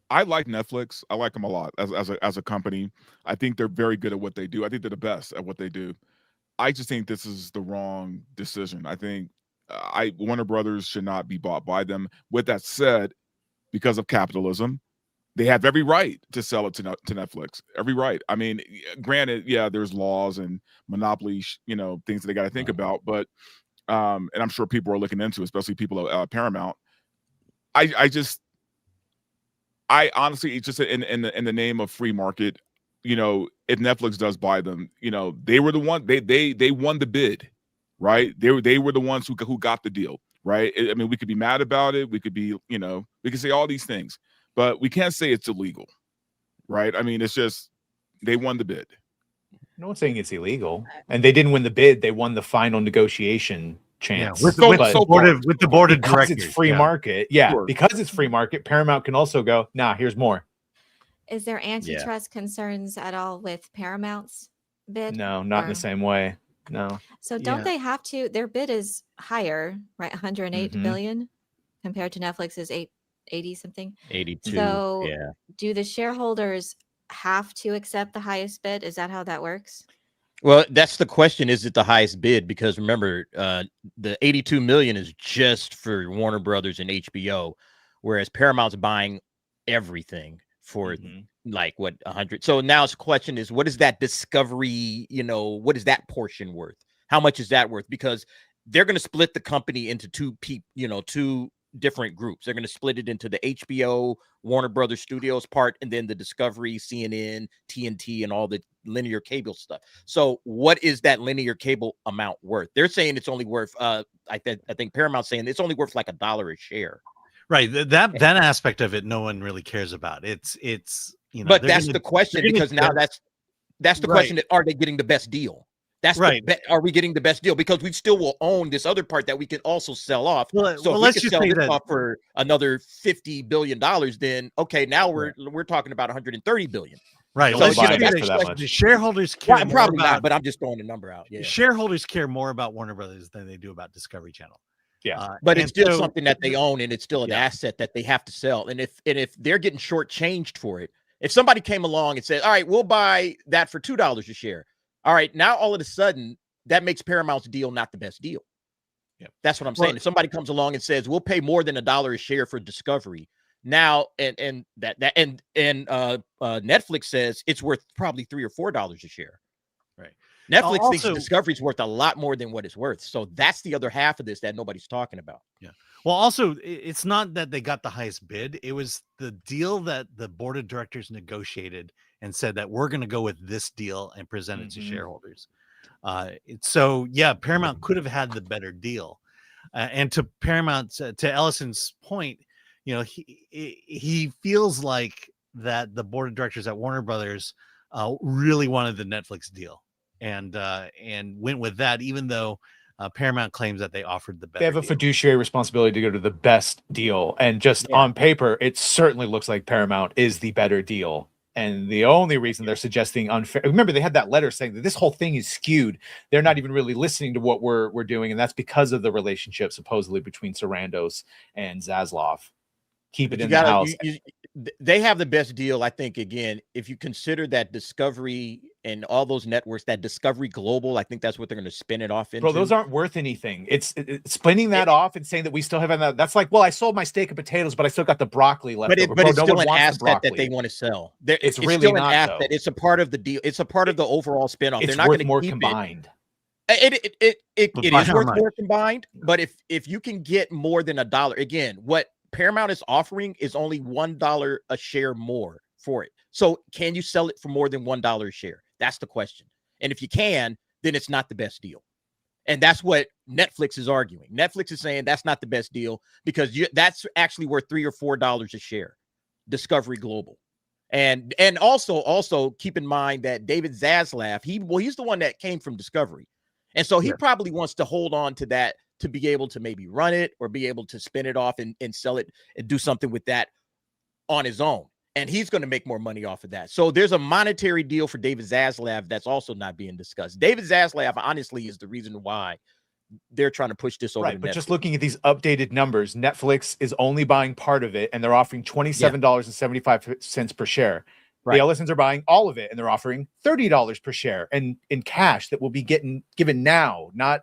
I like Netflix. I like them a lot as a company. I think they're very good at what they do. I think they're the best at what they do. I just think this is the wrong decision. I think Warner Brothers should not be bought by them. With that said, because of capitalism, they have every right to sell it to Netflix. Every right. I mean, granted, yeah, there's laws and monopoly, things that they got to think about. But and I'm sure people are looking into, especially people at Paramount. I honestly, it's just in the name of free market, if Netflix does buy them, they were the one, they won the bid, right? They were the ones who got the deal, right? I mean, we could be mad about it. We could be, we could say all these things, but we can't say it's illegal, right? I mean, it's just, they won the bid. No one's saying it's illegal, and they didn't win the bid. They won the final negotiation chance. With the board of directors. It's free market. Yeah, sure. Because it's free market, Paramount can also go, nah, here's more. Is there antitrust concerns at all with Paramount's bid? No, not in the same way. No. So don't they have to, their bid is higher, right? 108 billion compared to Netflix's 80 something. 82. So do the shareholders have to accept the highest bid? Is that how that works? Well, that's the question. Is it the highest bid? Because remember, the 82 million is just for Warner Brothers and HBO, whereas Paramount's buying everything for like what 100. So now the question is, what is that Discovery? What is that portion worth? How much is that worth? Because they're going to split the company into two different groups. They're going to split it into the HBO Warner Brothers Studios part, and then the Discovery, CNN, TNT, and all the linear cable stuff. So what is that linear cable amount worth? They're saying it's only worth I think Paramount's saying it's only worth like $1 a share. Right. That aspect of it no one really cares about. It's but that's the question, because now that's the question, that are they getting the best deal? That's Right. Are we getting the best deal? Because we still will own this other part that we can also sell off. Well, So if let's we just could sell say this that off for another $50 billion, then okay, now we're talking about 130 billion. right. Don't Let's buy just it say for that that much. the shareholders care Well, more probably about not, but I'm just throwing the number out. Yeah. shareholders care more about Warner Brothers than they do about Discovery Channel. Yeah. But and it's still so- something that they own, and it's still an Yeah. asset that they have to sell. And if they're getting shortchanged for it, if somebody came along and said, "All right, we'll buy that for $2 a share," all right, now all of a sudden that makes Paramount's deal not the best deal. Yeah, that's what I'm saying. If somebody comes along and says, "We'll pay more than $1 a share for Discovery," now and Netflix says it's worth probably $3 or $4 a share. Right. Netflix thinks Discovery's worth a lot more than what it's worth. So that's the other half of this that nobody's talking about. Yeah. Well, also, it's not that they got the highest bid. It was the deal that the board of directors negotiated and said that we're going to go with this deal and present it to shareholders. So, yeah, Paramount could have had the better deal. And to Paramount, to Ellison's point, you know, he feels like that the board of directors at Warner Brothers really wanted the Netflix deal and went with that, even though Paramount claims that they offered the better. They have a deal. fiduciary responsibility to go to the best deal, and just on paper, it certainly looks like Paramount is the better deal. And the only reason they're suggesting unfair, remember they had that letter saying that this whole thing is skewed. They're not even really listening to what we're doing, and that's because of the relationship supposedly between Sarandos and Zaslav. Keep it in the house. They have the best deal, I think. Again, if you consider that Discovery and all those networks, that Discovery Global, I think that's what they're going to spin it off into. Bro, those aren't worth anything. It's spinning that off and saying that we still have that. That's like, well, I sold my steak and potatoes, but I still got the broccoli left over. But it's no still one an wants the asset that broccoli. they want to sell. It's really still not, an asset. though. It's a part of the deal. It's a part of the overall spinoff. It's They're not worth going to more keep combined. It is worth much? more combined. But if you can get more than $1, again, what Paramount is offering is only $1 a share more for it. So can you sell it for more than $1 a share? That's the question. And if you can, then it's not the best deal. And that's what Netflix is arguing. Netflix is saying that's not the best deal because that's actually worth $3 or $4 a share. Discovery Global. And also keep in mind that David Zaslav, he's the one that came from Discovery. And so he probably wants to hold on to that to be able to maybe run it or be able to spin it off and sell it and do something with that on his own. And he's going to make more money off of that. So there's a monetary deal for David Zaslav that's also not being discussed. David Zaslav, honestly, is the reason why they're trying to push this over. Right, but just looking at these updated numbers, Netflix is only buying part of it, and they're offering $27.75 per share. Right. The Ellisons are buying all of it, and they're offering $30 per share and in cash that will be given now, not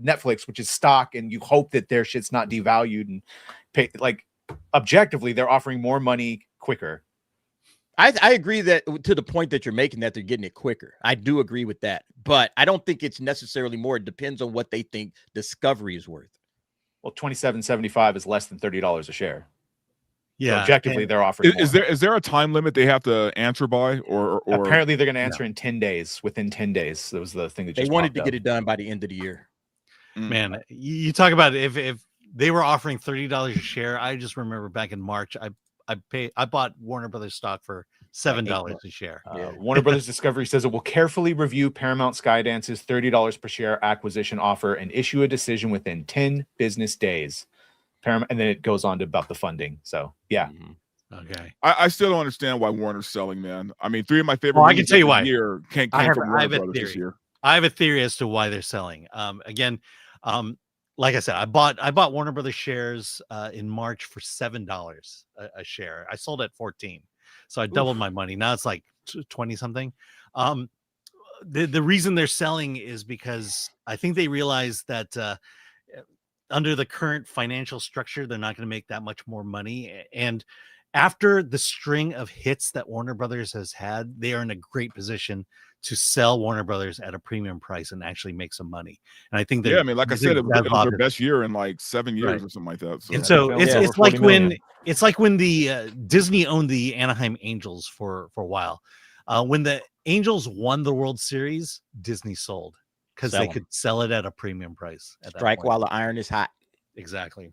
Netflix, which is stock, and you hope that their shit's not devalued and pay. Like objectively, they're offering more money quicker. I agree that to the point that you're making that they're getting it quicker. I do agree with that, but I don't think it's necessarily more. It depends on what they think Discovery is worth. Well, $27.75 is less than $30 a share. Yeah, so objectively, they're offering. Is there a time limit they have to answer by, or apparently they're going to answer in 10 days. Within 10 days, that was the thing that they wanted to get it done by the end of the year. Man, you talk about if they were offering $30 a share. I just remember back in March, I bought Warner Brothers stock for $7 a share. Warner Brothers Discovery says it will carefully review Paramount Skydance's $30 per share acquisition offer and issue a decision within 10 business days. Paramount, and then it goes on to about the funding. So yeah. Okay. I still don't understand why Warner's selling, man. I mean, 3 of my favorite. Well, I can tell you why. Year came from Warner Brothers this year. I have a theory as to why they're selling. Like I said, I bought Warner Brothers shares in March for $7 a share. I sold at 14, so I doubled my money. Now it's like 20 something. The reason they're selling is because I think they realize that under the current financial structure, they're not going to make that much more money. And after the string of hits that Warner Brothers has had, they are in a great position to sell Warner Brothers at a premium price and actually make some money. And I think I mean, like I said, it was their best year in like 7 years or something like that. So, and so it's like when the Disney owned the Anaheim Angels for a while. When the Angels won the World Series, Disney sold because they could sell it at a premium price. At Strike that point. while the iron is hot. Exactly.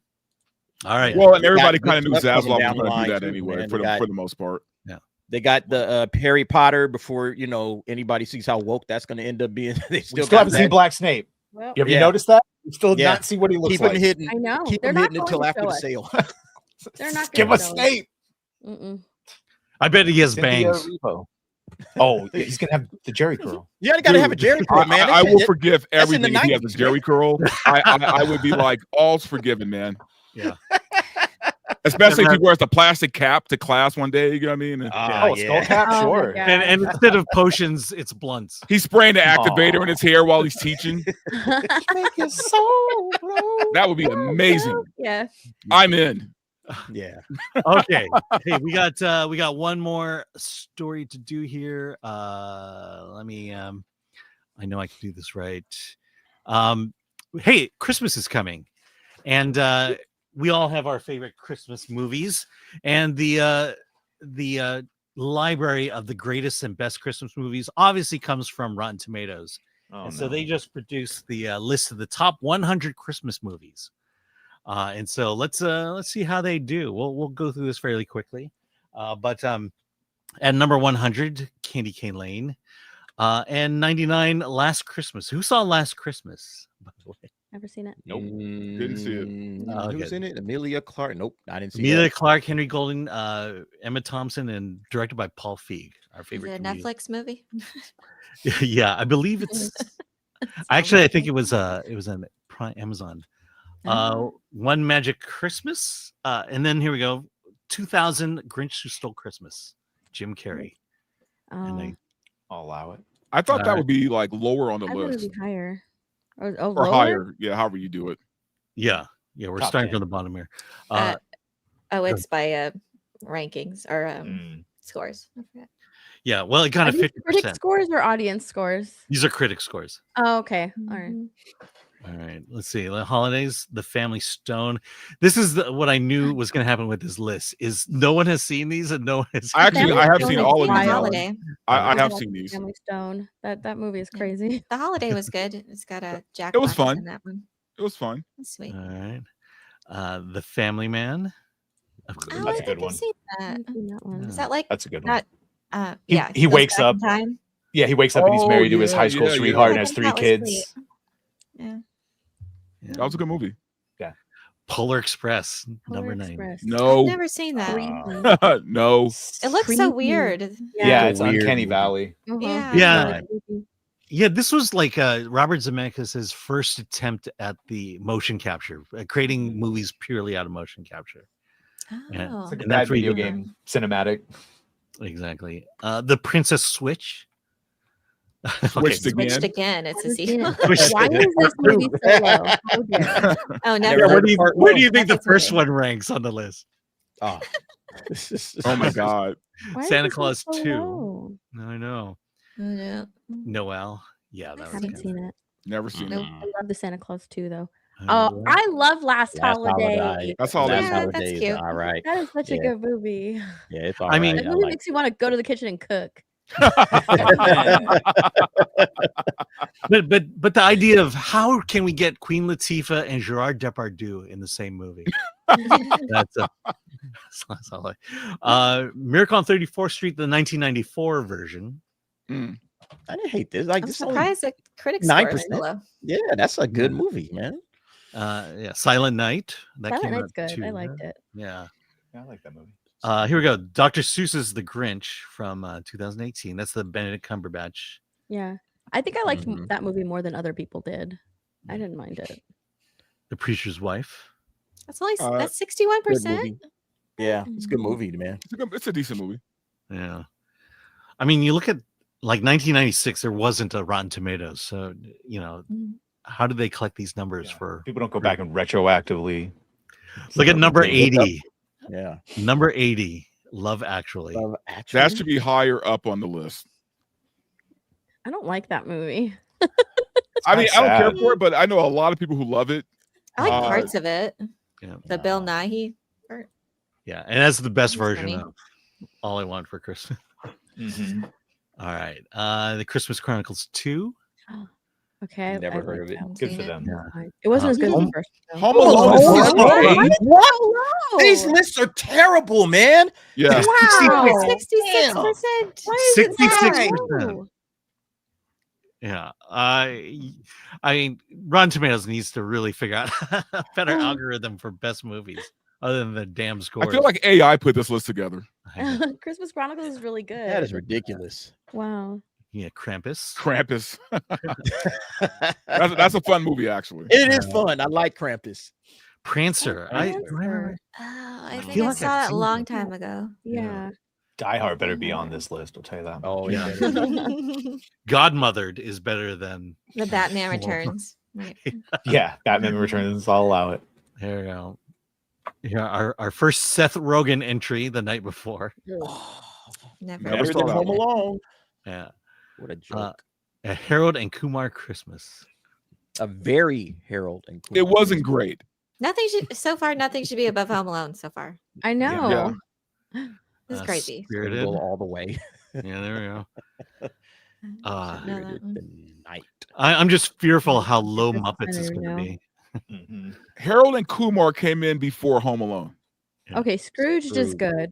All right. Well, and everybody kind of knew Zaslav was going to do that anyway, for the most part. Yeah. They got the Harry Potter before anybody sees how woke that's going to end up being. We still haven't seen Black Snape. Well, Have you noticed that? We still Yeah. not see what he looks keep like. him hidden. I know. Keep They're him not hidden going until to after show the us. sale. They're not Give gonna us show us. Snape. Mm-mm. I bet he has Cynthia bangs. Erivo. Oh, yeah, he's gonna have the Jerry curl. Yeah, they got to have a Jerry curl, man. I will forgive that's in the everything if he has a 90s, Jerry curl. I would be like, all's forgiven, man. Yeah. Especially if he wears the plastic cap to class one day. You know what I mean? Oh, skull cap, Oh my sure. God. And instead of potions, it's blunts. He's spraying the activator in his hair while he's teaching. Make your soul glow. That would be amazing. Yeah. I'm in. Yeah. Okay. Hey, we got one more story to do here. Let me I know I can do this right. Hey, Christmas is coming. And we all have our favorite Christmas movies, and the library of the greatest and best Christmas movies obviously comes from Rotten Tomatoes. And so they just produced the list of the top 100 Christmas movies. And so let's see how they do. We'll go through this fairly quickly. But at number 100, Candy Cane Lane, and 99, Last Christmas. Who saw Last Christmas, by the way? Never seen it. Nope. Didn't see it. Who's in it? Amelia Clark. Nope, I didn't see Amelia that. Clark, Henry Golden, Emma Thompson, and directed by Paul Feig, our Is favorite it a comedian. Netflix movie? Yeah, I believe it's actually I think it was on Amazon. One Magic Christmas, and then here we go, 2000, Grinch Who Stole Christmas, Jim Carrey. And Oh, I'll allow it. I thought that would be like lower on the I thought it would list be higher. Or or lower? higher. Yeah, however you do it. yeah, we're Top starting 10. from the bottom here. It's by rankings or Mm. scores. I forget. Yeah, well, it got a Are these 50%. critic scores or audience scores? These are critic scores. Oh, okay. All right. Mhm. All right, let's see. The holidays, The Family Stone. This is what I knew was going to happen with this list. Is no one has seen these, and no one has. I actually, I have Family seen Stone all is of these. The wild. holiday. I have like seen these. Family Stone. That movie is Yeah. crazy. The holiday was good. It's got a Jack. It was Black fun. in that one. It was fun. That's sweet. All right, The Family Man. Of course. Oh, That's I a good think one. I've seen I that. haven't seen that one. Is that like That's a good one. that? He- Yeah. he Goes wakes back up. in time. Yeah, he wakes up and he's Oh, married to his yeah, high school yeah, sweetheart I and has think 3 that was kids. sweet. Yeah. Yeah. That was a good movie. Polar Express, Polar number 9. Express. I've No, never seen that. Creepy. no. It looks so Creepy. weird. Yeah, it's Weird Uncanny movie. Valley. Yeah. Yeah. Really creepy. Yeah, this was like Robert Zemeckis' first attempt at the motion capture, creating movies purely out of motion capture. Yeah. Oh. It's like a And that's bad where you video go. game cinematic. Exactly. The Princess Switch. Switched again. Switched again. It's a Never seen sequel. it. Why is this movie so low? How dare. Oh, Never never. heard Where of do you, part where one. do you think the That's first okay. one ranks on the list? Oh. Oh my god. Why is Santa this one Claus so 2. low? I know. Oh, yeah. Noel. Yeah, that I was haven't good. seen it. Never seen Nope. it. I love the Santa Claus 2 though. Uh, Oh, I love Last Holiday. That's all. Yeah, Last that's Holiday is cute. all right. That is such a Yeah. good movie. Yeah, it's all I mean- right. That I movie like makes you want to go to the kitchen and cook. but the idea of how can we get Queen Latifah and Gerard Depardieu in the same movie? That's all. Miracle on 34th Street, the 1994 version. Mm. I didn't hate this. Like I'm this only- surprised the critics 9%. score is so low. Yeah, that's a good movie, man. Yeah, Silent Night. That Silent came Night's out good. too, I liked it. Yeah. Yeah, I like that movie. Here we go. Dr. Seuss's The Grinch from 2018. That's the Benedict Cumberbatch. Yeah. I think I liked Mhm. that movie more than other people did. I didn't mind it. The Preacher's Wife. That's only that's Good 61%. movie. Yeah, it's a good movie, man. It's a decent movie. Yeah. I mean, you look at like 1996, there wasn't a Rotten Tomatoes. So, Mhm. how did they collect these numbers Yeah. for? People don't go back and retroactively. Look at number They look up- 80. Yeah. Number 80, Love Actually. Love Actually. That should be higher up on the list. I don't like that movie. I mean, kinda I don't care sad. for it, but I know a lot of people who love it. I like Uh, parts of it. Yeah. The Bill Nighy. Yeah. And that's the best It's version funny. of All I Want for Christmas. Mhm. All right. The Christmas Chronicles 2. Okay, Never heard of it. Haven't Good seen for it. them. It wasn't as good as Home- the first one. Home Alone is Oh, 68. what? These lists are terrible, man. Yeah. Wow. 66%. Why is it so 66%. low? Yeah, I mean, Rotten Tomatoes needs to really figure out a better algorithm for best movies, other than the damn scores. I feel like AI put this list together. I know. Christmas Chronicles is really good. That is ridiculous. Wow. Yeah, Krampus. Krampus. That's a fun movie, actually. It is fun. I like Krampus. Prancer. Prancer. Oh, I think feel I like saw I've that a seen long it. time ago. Yeah. Die Hard better be on this list. I'll tell you that. Oh, Yeah. yeah. The Godmothered is better than. Batman Returns. Right. Yeah, Batman Returns. I'll allow it. There you go. Yeah, our first Seth Rogen entry the night before. Never. Never Better saw than that Home one. Alone. Yeah, What a joke. a Harold and Kumar Christmas. A very Harold and It Kumar. wasn't great. Nothing should be above Home Alone so far. I know. This is crazy. Spirited. Single all the way. Yeah, there we go. Know that Spirited one. the night. I'm just fearful how low That's Muppets is better going to now. be. Mhm. Harold and Kumar came in before Home Alone. Okay, Scrooged is Scrooge. good,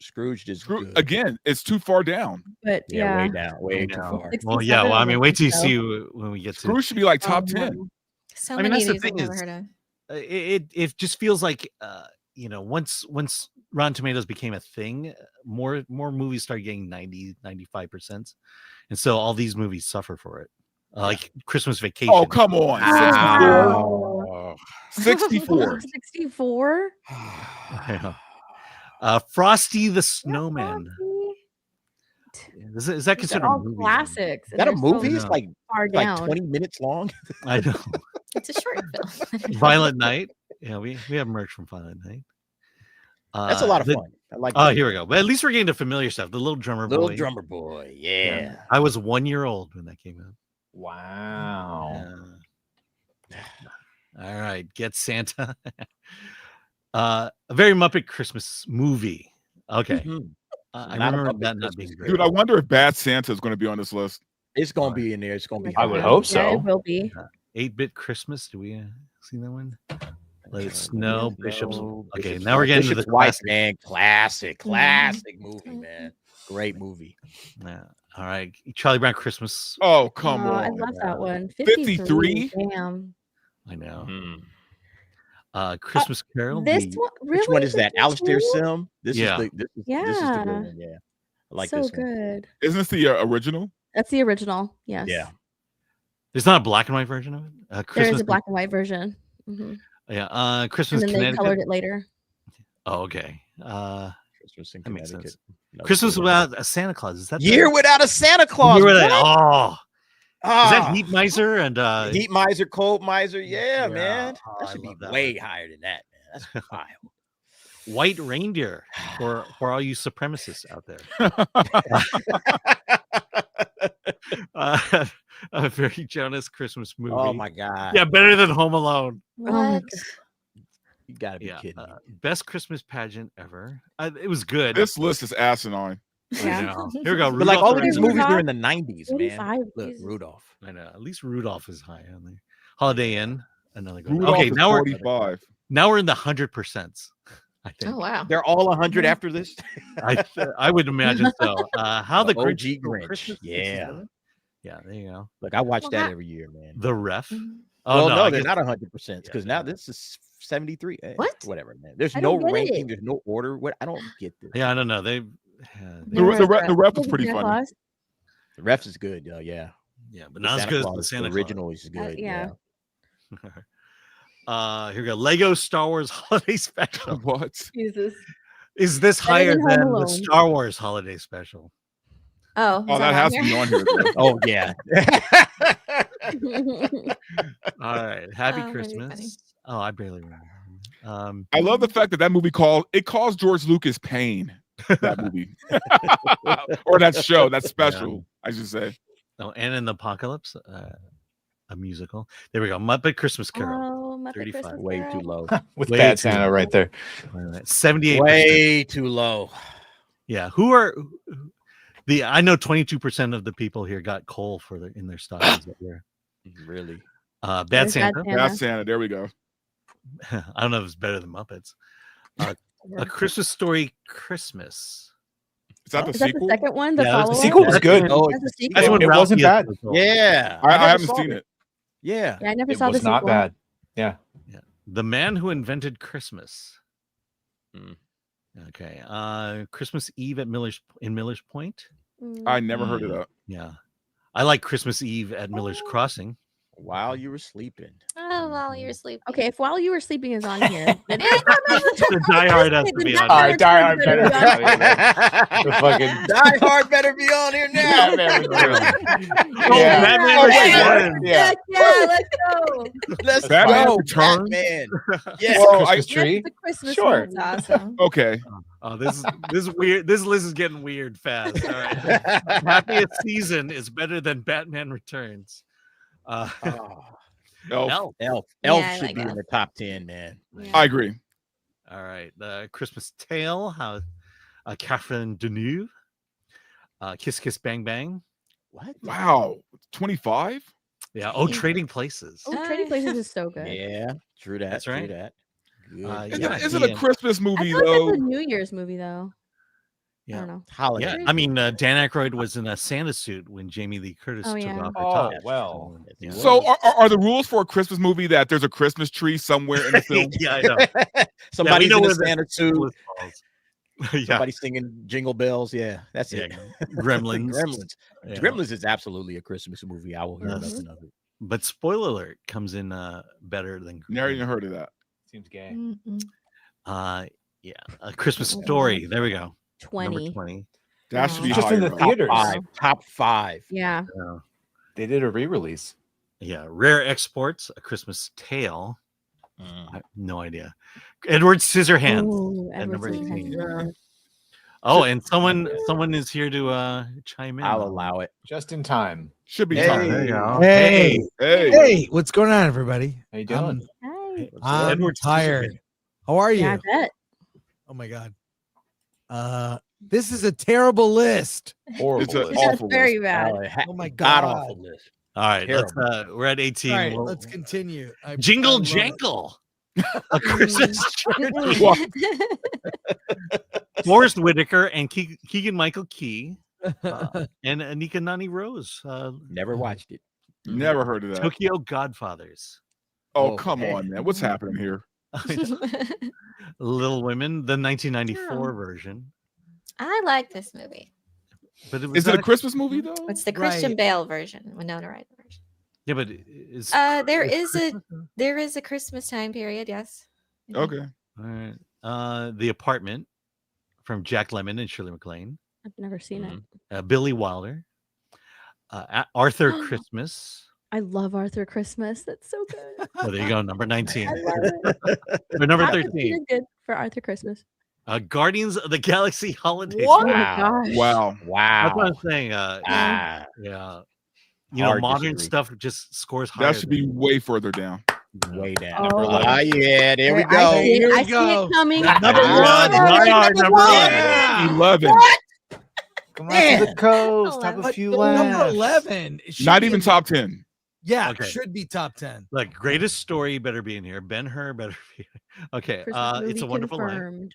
Scrooge is Screw- good. Again, it's too far down. but Yeah, yeah. way down, way too Yeah. far. Well, yeah. Well, I mean, wait till you 67. see when we get to. Screw should be like top Oh, 10. wow. So I mean, many that's of the these I've thing never is- heard of. It just feels like once Rotten Tomatoes became a thing, more movies started getting 90, 95%, and so all these movies suffer for it. Like Christmas Vacation. Oh, come on. Wow. 64. 64? Frosty the Snowman. Is that They're considered a all movie? classics. Is that a and they're so movie? It's No. like far down. 20 minutes long. I know. It's a short film. Violent Night. Yeah, we have merch from Violent Night. That's a lot of fun. I like Oh, that. here we go. But at least we're getting to familiar stuff. The Little Drummer Little Boy. Drummer Boy. Yeah. I was 1 year old when that came out. Wow. All right, Get Santa. A very Muppet Christmas movie. Okay. Mhm. I Not a remember Muppet that not Christmas being great. Dude, I wonder if Bad Santa is going to be on this list. It's gonna be in there. It's gonna be. I would high. hope Yeah, so. it will be. 8-Bit Christmas. Do we see that one? Let It Uh, Snow. Let It Bishops. Snow, Okay, Bishop's now we're getting to Bishop's the Wife, classic. man. Classic movie, man. Great movie. Yeah. All right, Charlie Brown Christmas. Oh, come I on. love that one. 53? Damn. I know. Mhm. Christmas Carol. This the- one, really? Which one is that? 52? Alistair Sim. This Yeah. is the this is the Yeah. good one. Yeah, I like so this one. good. Isn't this the original? That's the original. Yes. Yeah. There's not a black and white version of it. There Christmas. is a black and white version. Mhm. Yeah. And Christmas then they Connecticut. colored it later. Oh, okay. Christmas in That makes Connecticut. sense. No, Christmas good. Without a Santa Claus. Is that the- Year Without a Santa Claus. Year Without- what? Oh, Ah, is that Heat Miser and Heat Miser, Cold Miser. Yeah, Yeah. man. Oh, That I should be love that way one. higher than that, man. That's wild. White Reindeer for all you supremacists out there. A very Jonas Christmas movie. Oh my god. Yeah, better than Home Alone. Oh my What? God. You gotta be Yeah, kidding me. best Christmas pageant ever. It was good. This list is asinine. I Yeah. know. Here we go. But like Rudolph all the of these Red-Nosed movies are Rudolph, in the 90s, man. 45, Look, Jesus. Rudolph. I know. At least Rudolph is high on there. Holiday Inn, another good. one. Rudolph Okay, is now we're 45. in the 100%. I think. Oh wow. They're all 100 after this. I would imagine so. How the The Grinch OG Stole Grinch, Christmas. yeah. Yeah, there you go. Look, I watch Well, that how- every year, man. The Ref. Mhm. Oh Well, no, I they're guess- not 100% because Yeah, now yeah. this is 73. What? Whatever, man. There's I no don't get ranking. it. There's no order. What? I don't get this. Yeah, I don't know. They The, Never the, heard re- the rep is Santa pretty funny. Claus? The refs is good. Yeah. yeah, but The not as Santa good as Claus, the Santa the original is good. yeah. Claus. Here we go. Lego Star Wars Holiday Special. What? Jesus. Is this Better higher than Home than the Alone. Star Wars Holiday Special? Oh, Oh, that has to be on here. though. Oh yeah. All right. Happy Oh, that'd be funny. Christmas. Oh, I barely remember. I love the fact that movie caused George Lucas pain. That movie, or that show, that special, I should say. Oh, and in the Apocalypse, a musical. There we go. Muppet Christmas Carol. Oh, Muppet 35. Christmas Way Carol. too low. With Way Bad too Santa low. right there. 78%. Way too low. Yeah. I know 22% of the people here got coal in their stockings that year. Really? Bad There's Santa. Bad Santa. There we go. I don't know if it's better than Muppets. A Christmas Story Christmas. Is that the Is that the sequel? second one? The Yeah, that's follow-up? The sequel was good. Oh, That's the sequel. That's when It wasn't Ralphie bad. is the result. yeah. I never haven't saw seen it. Yeah. Yeah, I never It saw the was not sequel. bad. Yeah. The Man Who Invented Christmas. Mm. Okay. Christmas Eve at Miller's Point. I never heard of that. Yeah. I like Christmas Eve at Miller's Crossing. While you were sleeping. Oh, while you're sleeping. Okay, if While You Were Sleeping is on here, then The Die Hard has to be on All here. right, Die Hard better be on here. The The fucking Die Hard better be on here now. Batman Returns. Yeah. yeah, let's go. Let's Batman go, Returns? Batman. Yes. Well, Yes, I- Christmas the Christmas Sure. movie. That's awesome. Okay. Oh, this is weird. This list is getting weird fast. All right. Happiest Season is better than Batman Returns. Elf. Elf Yeah, I should like be in Elf. the top 10, man. I agree. All right. The Christmas Tale, how Catherine Deneuve. Kiss Kiss Bang Bang. What? Wow. 25? Yeah. Oh, Trading Places. Oh, Trading Places is so good. Yeah, true that. That's True right. that. Good. Yeah, Is it he a and- Christmas I movie, thought though? that's a New Year's movie, though. I Yeah. don't know. Holiday. Yeah. I mean, Dan Aykroyd was in a Santa suit when Jamie Lee Curtis Oh, took yeah. off her Oh, top. well. Yeah. So are the rules for a Christmas movie that there's a Christmas tree somewhere in the film? Yeah, I know. Somebody's know in a where the- Santa suit. yeah. Somebody singing Jingle Bells. Yeah, that's it. Yeah. Gremlins. Gremlins. Yeah. Gremlins is absolutely a Christmas movie. I will hear Yes. nothing of it. But spoiler alert comes in better than Never even heard of that. Seems gay. Mm-mm. yeah, A Christmas Story. There we go. 20. Number 20. That should be Just in higher the up. theaters. Top five. Yeah. They did a re-release. Yeah, Rare Exports, A Christmas Tale. Mm. I have no idea. Edward Scissorhands Ooh, at Edward number 18. Scissorhands. Oh, and someone is here to chime in. I'll on- allow it. Just in time. Should be Hey. time. There you go. Hey, Hey. hey, what's going on, everybody? How you doing? Hi. I'm Edward tired. How are you? Yeah, I bet. Oh my god. This is a terrible list. Horrible. It's a list. That's awful very list. bad. Oh my God god. awful list. All right, we're at 18. All right, We'll- let's continue. Jingle I love it. Jankle. A Christmas Church. What? Forrest Whitaker and Keegan Michael Key and Anika Nani Rose. Never watched it. Never heard of that. Tokyo Godfathers. Oh, Oh, come hey. on, man. What's happening here? Little Women, the 1994 version. I like this movie. But it was Is it not a Christmas movie, though? It's the Christian Right. Bale version, Winona Ryder version. Yeah, but is There is a Christmas time period. Yes. Okay. all right. The Apartment from Jack Lemmon and Shirley MacLaine. I've never seen Mhm. it. Billy Wilder. Arthur Christmas. I love Arthur Christmas. That's so good. Oh, there you go, number 19. I love it. Or number That was 13. really good for Arthur Christmas. Guardians of the Galaxy Holiday. Oh Special. my Wow. gosh. Wow. That's Wow. what I'm saying. Ah, Yeah. You know, Hard modern disagree. stuff just scores higher. That should be way further down. way down. Oh. Yeah, there we I go. see it, Here we I see go. it coming. Number Ah, one. Die Hard, number one. Yeah. 11. Come out to the coast. Have a But few number laughs. 11. it should Not be even in- top 10. Yeah, Okay. should be top 10. Look, greatest story better be in here. Ben-Hur better be. Okay. Christmas It's movie a Wonderful Life. confirmed.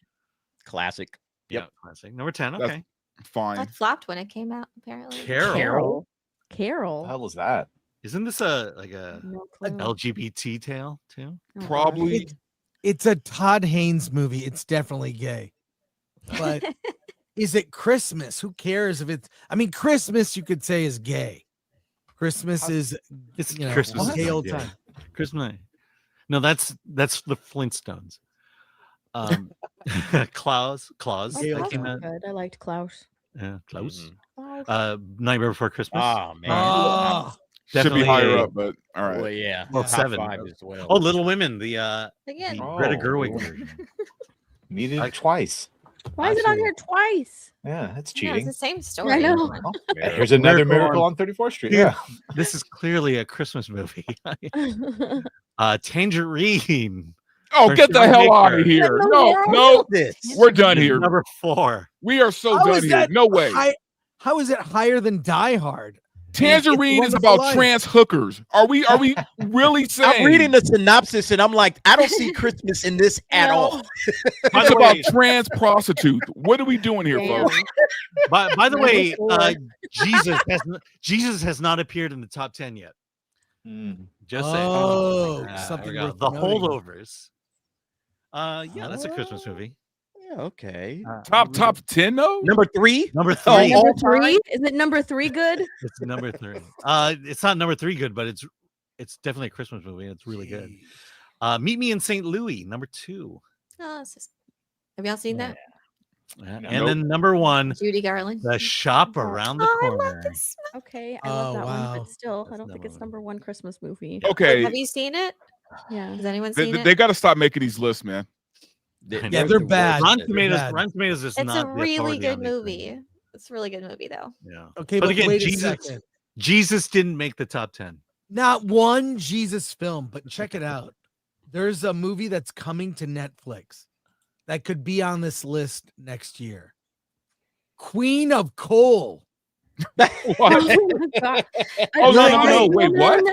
Classic. Yeah, classic. Number 10. That's- Okay. Fine. That flopped when it came out. Apparently. Carol. What the Carol. hell was that? Isn't this a No clue. LGBT tale too? Oh, gosh. Probably. It's a Todd Haynes movie. It's definitely gay. But is it Christmas? Who cares if it's Christmas you could say is gay. Christmas is It's you know, Christmas. a is gay not old gay. time. Christmas. No, that's the Flintstones. Klaus. Oh, That Klaus came was out. good. I liked Klaus. Yeah, Klaus. Klaus. Nightmare Before Christmas. Oh man. Oh, Should be Definitely higher a- up, but all right. Well, yeah. Well, Top 7. 5 as well. Oh, Little Women, the Again. Greta Oh. Gerwig version. Needed I- it twice. Why is it on Actually- here twice? Yeah, that's Yeah, it's cheating. the same story. I know. Oh, here's another Miracle miracle on- on 34th Street. Yeah. Yeah. This is clearly a Christmas movie. Tangerine. Oh, For get the Sean hell out of Baker. here. No, No, no. no. This. We're done here. Number 4. We are so How done is here. that No way. how is it higher than Die Hard? Tangerine is about trans hookers. Are we really saying? I'm reading the synopsis and I'm like, I don't see Christmas in this at all. It's about trans prostitutes. What are we doing here, folks? By the way, Jesus has not appeared in the top 10 yet. Just saying. Oh, something the worth noting. Holdovers. Yeah, that's a Christmas movie. Yeah, okay. Top 10 though? Number 3? Number 3. Oh, Number 3? Is it number 3 good? It's number 3. It's not number 3 good, but it's definitely a Christmas movie. And it's really good. Meet Me in St. Louis, number 2. Oh, have y'all seen that? Yeah. And then number 1, Judy Garland. The Shop Around the Corner. I love this. Okay, I love that one, but still, I don't think it's number number 1 Christmas movie. Okay. Have you seen it? Yeah. Has anyone seen it? They got to stop making these lists, man. Yeah, they're bad. Rotten Tomatoes is It's not a the really authority good on these movie. things. It's a really good movie, though. Yeah. Okay, but but again, wait a second. Jesus didn't make the top 10. Not one Jesus film, but check it out. There's a movie that's coming to Netflix that could be on this list next year. Queen of Coal. What? Oh my God. Oh, no. Wait, what?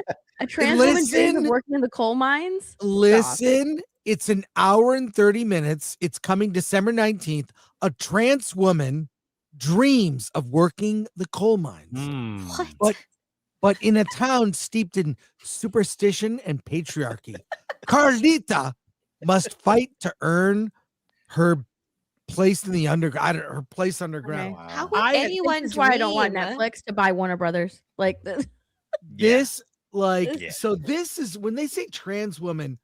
A trans woman dreams of Listen. working in the coal mines? Listen, it's an hour and 30 minutes. It's coming December 19th. A trans woman dreams of working the coal mines. What? But in a town steeped in superstition and patriarchy, Carlita must fight to earn her place in the underground. Her place underground. Okay. How would anyone This is why I don't want dream? Netflix to buy Warner Brothers. Like this. This, like, Yeah. so this is when they say trans woman,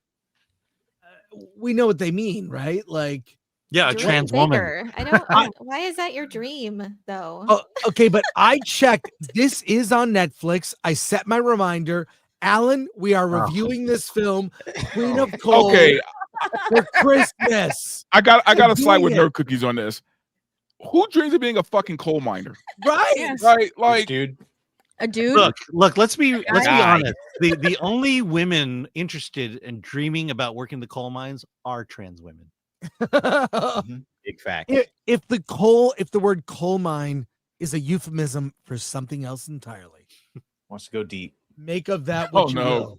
we know what they mean, right? Like, Yeah, a Dream trans woman. bigger. I don't. Why is that your dream, though? oh, okay, but I checked. This is on Netflix. I set my reminder. Alan, we are reviewing this film, Queen of Coal, Okay, for Christmas. I got to side doing with it. nerd cookies on this. Who dreams of being a fucking coal miner? Right? Yes. Right? Like, dude. A dude. Look, let's be Guy. honest. The only women interested in dreaming about working the coal mines are trans women. Big fact. if the word coal mine is a euphemism for something else entirely, Wants to go deep. make of that Oh, what you no. will.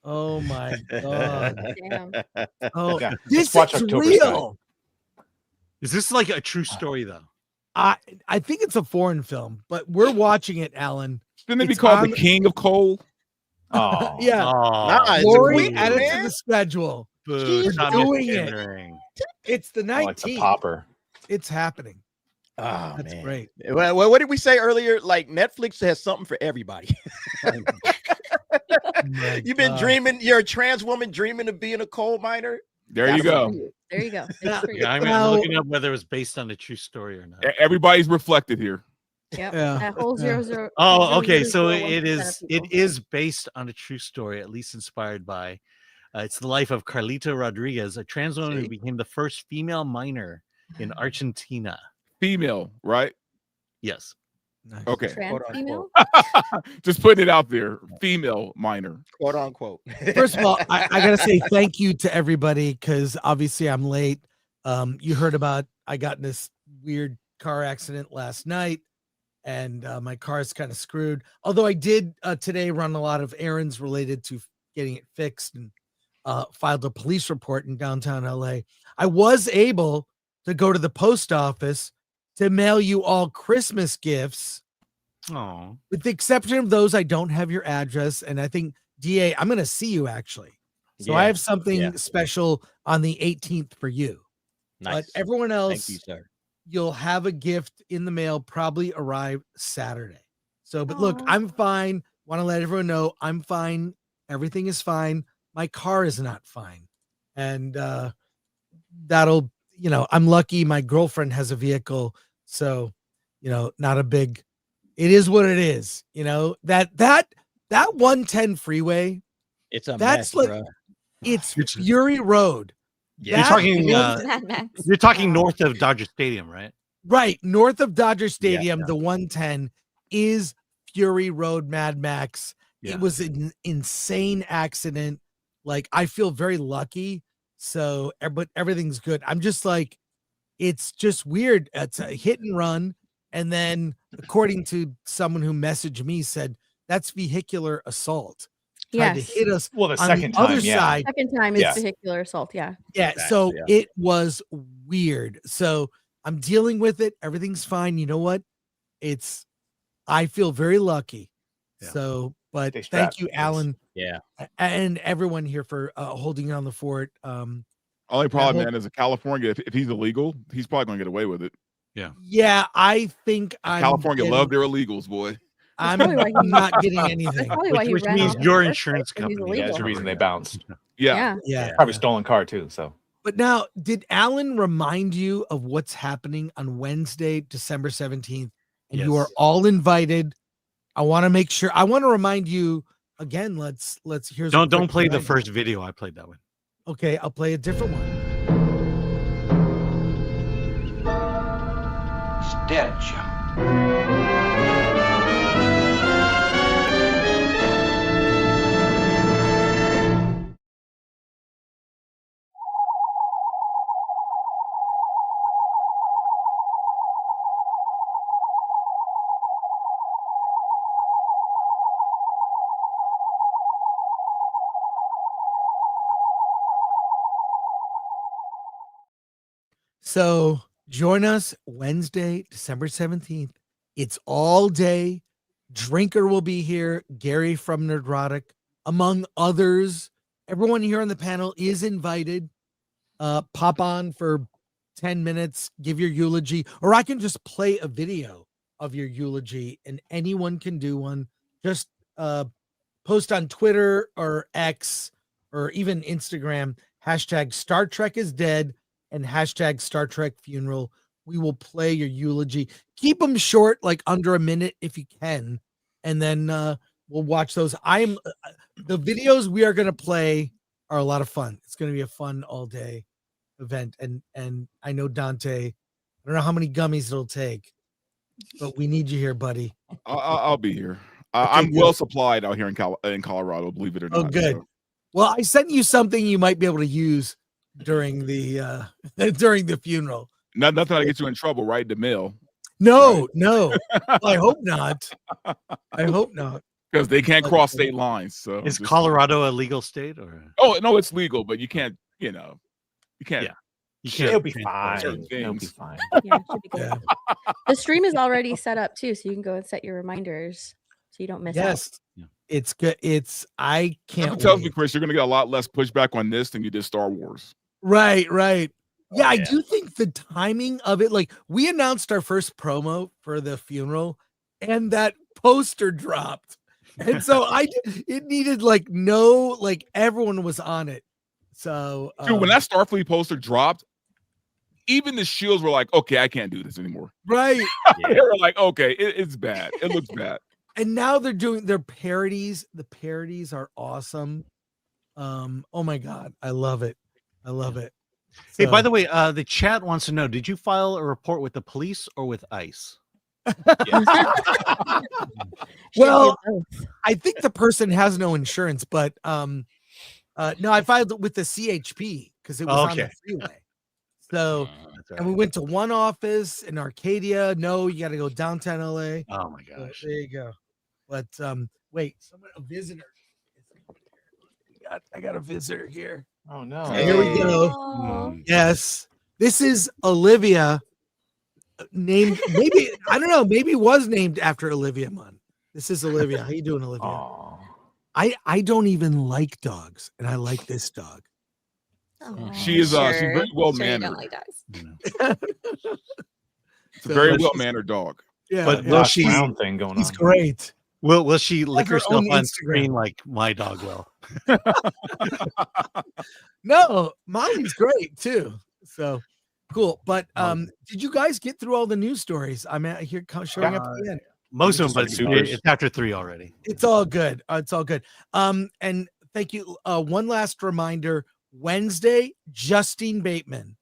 Oh my god. Damn. Oh, Yeah, this let's watch is October real. Is this like a true story though? I think it's a foreign film, but we're watching it, Alan. shouldn't they be It's called on- the king of coal? Oh, Yeah. Oh, it's a Lori queen, added to man. the schedule. boo, We're stop doing it. misgendering. It's the I like the 19th. popper. It's happening. Oh, That's man. great. Well, what did we say earlier? Like Netflix has something for everybody. My You've been God. dreaming. You're a trans woman dreaming of being a coal miner. There you go. There you go. Yeah. It's for you. Yeah, I'm Now- looking up whether it was based on a true story or not. Everybody's reflected here. Yep. Yeah. That whole Yeah. 00. Oh, okay. So 0.0001% it of is people. based on a true story, at least inspired by. It's the life of Carlita Rodriguez, a trans woman who See? became the first female miner in Argentina. Female, right? Yes. Nice. Okay. Trans Quote, female? Just putting it out there. Female miner. Quote unquote. First of all, I gotta say thank you to everybody because obviously I'm late. You heard about I got in this weird car accident last night, and my car is kind of screwed. Although I did today run a lot of errands related to getting it fixed and filed a police report in downtown LA. I was able to go to the post office to mail you all Christmas gifts. Oh. With the exception of those, I don't have your address. And I think, DA, I'm going to see you actually. So I Yeah, have something yeah. special on the 18th for you. Nice. But everyone else, Thank you, sir. you'll have a gift in the mail, probably arrive Saturday. So, but look, Aw. I'm fine. Want to let everyone know I'm fine. Everything is fine. My car is not fine. And that'll, I'm lucky my girlfriend has a vehicle. So, not a big, it is what it is. That 110 freeway, It's a that's mess, like, bruh. it's It's- Fury Road. Yeah. You're That talking is- Mad Max. you're talking north of Dodger Stadium, right? Right, north of Dodger Stadium, yeah. the 110 is Fury Road Mad Max. Yeah. It was an insane accident. Like, I feel very lucky. So, but everything's good. I'm just like, it's just weird. It's a hit and run. And then according to someone who messaged me, said that's vehicular assault. Tried Yes. to hit us Well, the on second the other time, yeah. side. Second time is Yeah. vehicular assault. Yeah. Yeah, Exactly, so yeah. it was weird. So I'm dealing with it. Everything's fine. You know what? I feel very lucky. Yeah. So, but Stay thank strapped, you, yes. Alan, Yeah. and everyone here for holding on the fort. Only problem, hope- man, is in California. If he's illegal, he's probably gonna get away with it. Yeah, I think California love their illegals, boy. I'm probably why he- not getting That's anything. probably why he Which ran means off your in the first insurance place, 'cause he's company. Yeah, that's the illegal. reason they bounced. Yeah. Yeah. Probably stolen car too. So But now, did Alan remind you of what's happening on Wednesday, December 17th? And you are Yes. all invited. I want to make sure. I want to remind you again. Let's here's a Don't quick play the reminder. first video. I played that one. Okay, I'll play a different one. It's dead, Jim. So join us Wednesday, December 17th. It's all day. Drinker will be here. Gary from Nerdrotic, among others. Everyone here on the panel is invited. Pop on for 10 minutes, give your eulogy, or I can just play a video of your eulogy and anyone can do one. Just post on Twitter or X or even Instagram, hashtag Star Trek is dead and hashtag Star Trek funeral. We will play your eulogy. Keep them short, like under a minute if you can. And then we'll watch those. The videos we are going to play are a lot of fun. It's going to be a fun all day event. And I know Dante, I don't know how many gummies it'll take, but we need you here, buddy. I'll be here. Okay, I'm good. well supplied out here in Colorado, believe it or not. Oh, good. so. Well, I sent you something you might be able to use during the during the funeral. Nothing to get you in trouble, right? The mail. No. I hope not. I hope not. Because they can't But- cross state lines. So Is just- Colorado a legal state or? Oh no, it's legal, but you can't. You can't. Yeah. You it'll be transport fine. certain It'll be things. fine. Yeah, it should be good. Yeah. The stream is already set up too, so you can go and set your reminders so you don't miss out. Yes. Yeah. It's good. I can't Something tells me, wait. Chris, you're gonna get a lot less pushback on this than you did Star Wars. Right. Yeah, I yeah. do think the timing of it, like we announced our first promo for the funeral and that poster dropped. And so it needed everyone was on it. So Dude, when that Starfleet poster dropped, even the shields were like, okay, I can't do this anymore. right. They were like, okay, it's bad. It looks bad. And now they're doing their parodies. The parodies are awesome. Oh my god, I love it. Hey, by So- the way, the chat wants to know: did you file a report with the police or with ICE? Well, I think the person has no insurance, but no, I filed it with the CHP because it was on the Okay. freeway. So, That's all and we right. went to one office in Arcadia. No, you got to go downtown LA. Oh my So gosh! there you go. But wait, a visitor. I got a visitor here. Oh no. Here we go. Mm. Yes, this is Olivia. Named maybe I don't know. Maybe was named after Olivia Munn. This is Olivia. How you doing, Olivia? Aw. I don't even like dogs, and I like this dog. Oh, She is, she's very well sure you don't mannered. like dogs. You know. It's a very So- well mannered dog. Yeah, But yeah. will Josh she- Brown thing going He's on. great. Will she lick her herself own on Instagram. screen like my dog will? No, Molly's great too. So cool. But did you guys get through all the news stories? I'm at here showing up at the end. Most of Just them, like but supers. it's after 3 already. It's all good. It's all good. And thank you. One last reminder: Wednesday, Justine Bateman.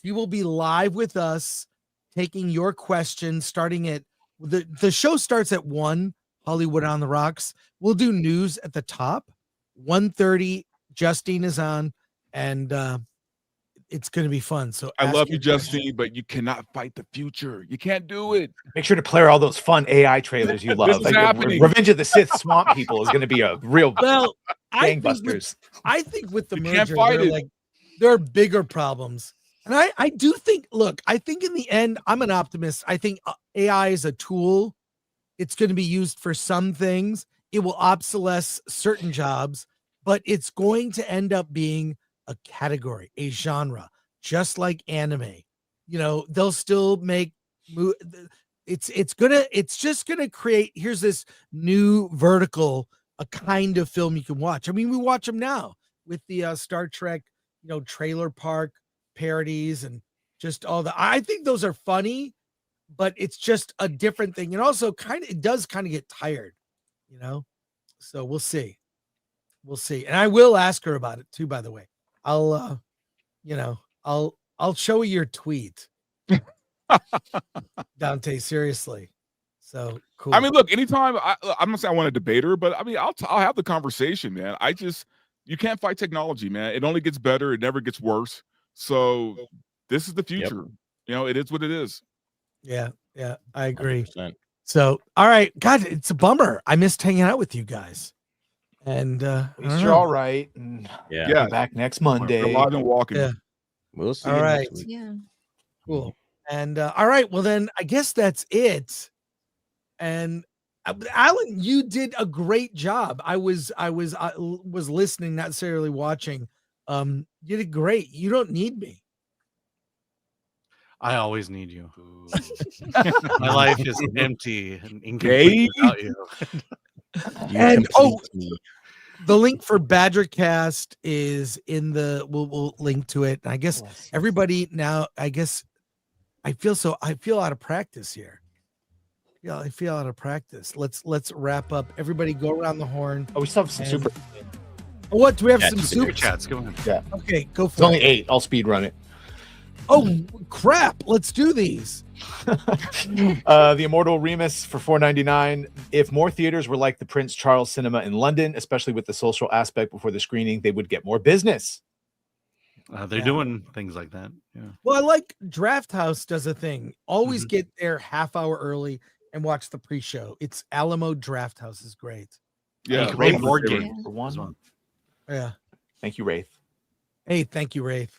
She will be live with us, taking your questions. Starting at the show starts at 1. Hollywood on the Rocks. We'll do news at the top. 1:30. Justine is on, and it's going to be fun. So I ask love you, your Justine, questions. but you cannot fight the future. You can't do it. Make sure to play all those fun AI trailers you love. This is happening. Revenge of the Sith Swamp People is going to be a real Well, gangbusters. I think with the You can't merger, fight it. there are bigger problems. And I do think, look, I think in the end, I'm an optimist. I think AI is a tool. It's going to be used for some things. It will obsolesce certain jobs, but it's going to end up being a category, a genre, just like anime. You know, they'll still make it's just gonna create, here's this new vertical, a kind of film you can watch. I mean, we watch them now with the Star Trek, trailer park parodies and just all the, I think those are funny, but it's just a different thing. And also it does kind of get tired, so we'll see. And I will ask her about it too, by the way. I'll show you your tweet. Dante, seriously. So cool. I mean, look, anytime I'm not saying I want to debate her, but I mean, I'll have the conversation, man. You can't fight technology, man. It only gets better. It never gets worse. So this is the future. Yep. It is what it is. Yeah, I agree. 100%. So, all right, God, it's a bummer. I missed hanging out with you guys. And at least you're all right. And yeah, back next Monday. We're live and walking. Yeah. We'll see. All right. Next week. Yeah. Cool. And all right, well then I guess that's it. And Alan, you did a great job. I was listening, not necessarily watching. You did great. You don't need me. I always need you. My life is empty and incomplete without you. And the link for Badgercast is in the. We'll link to it. And I guess everybody now. I feel out of practice here. Yeah, I feel out of practice. Let's wrap up. Everybody, go around the horn. Oh, we still have some super. What do we have? Yeah, Some Super super chats. Go ahead. Yeah. Okay, go It's for only it. 8. I'll speed run it. Oh crap! Let's do these. The Immortal Remus for $4.99. If more theaters were like the Prince Charles Cinema in London, especially with the social aspect before the screening, they would get more business. They're doing things like that. Yeah. Well, I like Draft House does a thing. Always get there half hour early and watch the pre-show. It's Alamo Draft House is great. Yeah, Great Wraith board for game. one. Yeah. Thank you, Wraith. Hey, thank you, Wraith.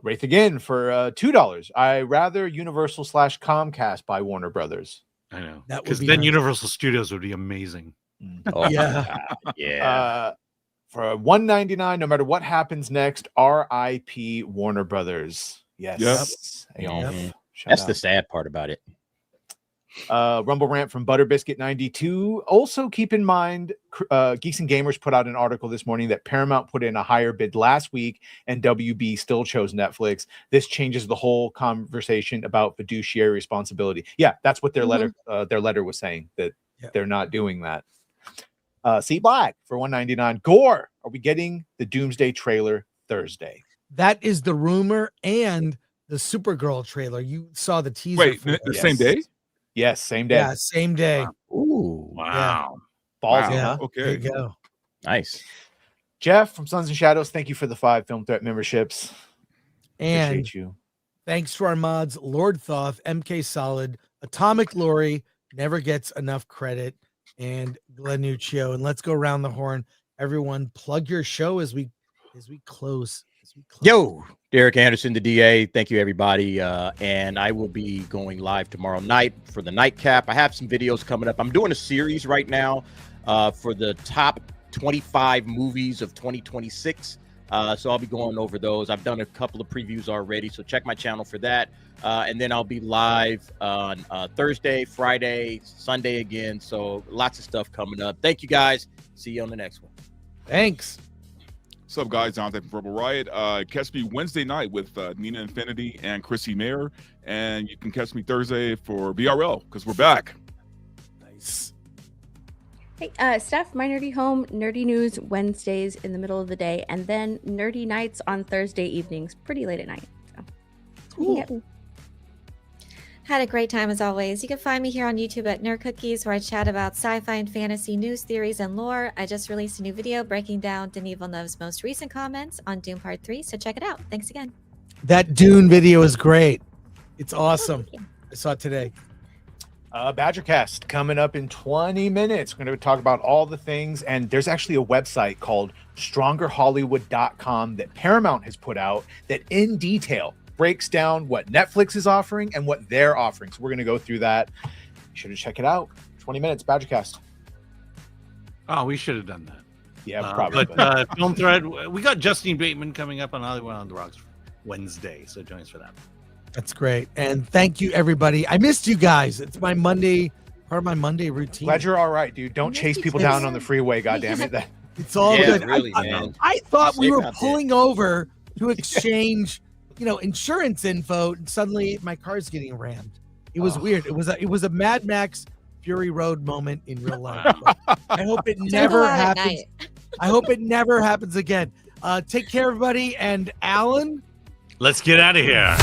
Wraith again for $2. I rather Universal / Comcast by Warner Brothers. I know. That would Because be then nice. Universal Studios would be amazing. Oh, Yeah. yeah. For $1.99, no matter what happens next, RIP Warner Brothers. Yes. Mhm. Shout That's out. the sad part about it. Rumble rant from Butterbiscuit92. Also, keep in mind, Geeks and Gamers put out an article this morning that Paramount put in a higher bid last week, and WB still chose Netflix. This changes the whole conversation about fiduciary responsibility. Yeah, that's what their letter was saying, that they're not doing that. C Black for $1.99. Gore, are we getting the Doomsday trailer Thursday? That is the rumor, and the Supergirl trailer. You saw the teaser. Wait, for the it. same day? Yes, same day. Yeah, same day. Ooh, Wow. Ballsy, Yeah. huh? There Okay. you go. nice. Jeff from Sons and Shadows, thank you for the 5 Film Threat memberships. And Appreciate you. thanks to our mods, Lord Thoth, MK Solid, Atomic Lori, never gets enough credit, and Glenn Nuccio. And let's go around the horn. Everyone, plug your show as we close. Yo, Derek Anderson, the DA. Thank you, everybody. And I will be going live tomorrow night for the nightcap. I have some videos coming up. I'm doing a series right now for the top 25 movies of 2026. So I'll be going over those. I've done a couple of previews already, so check my channel for that. And then I'll be live on Thursday, Friday, Sunday again. So lots of stuff coming up. Thank you, guys. See you on the next one. Thanks. What's up, guys? Dante from Verbal Riot. Catch me Wednesday night with Nina Infinity and Chrissy Mayer. And you can catch me Thursday for BRL because we're back. Nice. Hey, Steph, my nerdy home, nerdy news Wednesdays in the middle of the day, and then nerdy nights on Thursday evenings, pretty late at night. So you can get me. Had a great time as always. You can find me here on YouTube at Nerd Cookies, where I chat about sci-fi and fantasy news, theories, and lore. I just released a new video breaking down Denis Villeneuve's most recent comments on Doom Part 3, so check it out. Thanks again. That Dune video is great. It's awesome. I saw it today. Badgercast coming up in 20 minutes. We're going to talk about all the things, and there's actually a website called StrongerHollywood.com that Paramount has put out that in detail breaks down what Netflix is offering and what they're offering. So we're going to go through that. You should check it out. 20 minutes, Badgercast. Oh, we should have done that. Yeah, probably. But Film Thread, we got Justine Bateman coming up on Hollywood on the Rocks Wednesday, so join us for that. That's great. And thank you, everybody. I missed you guys. It's my Monday, part of my Monday routine. Glad you're all right, dude. Don't chase people down on the freeway, goddammit. It's all good. Really, man. I thought we Safe were out pulling over to exchange, insurance info, and suddenly my car's getting rammed. It was weird. It was a Mad Max Fury Road moment in real life. I hope it never happens. I hope it never happens again. Take care, everybody. And Alan, let's get out of here.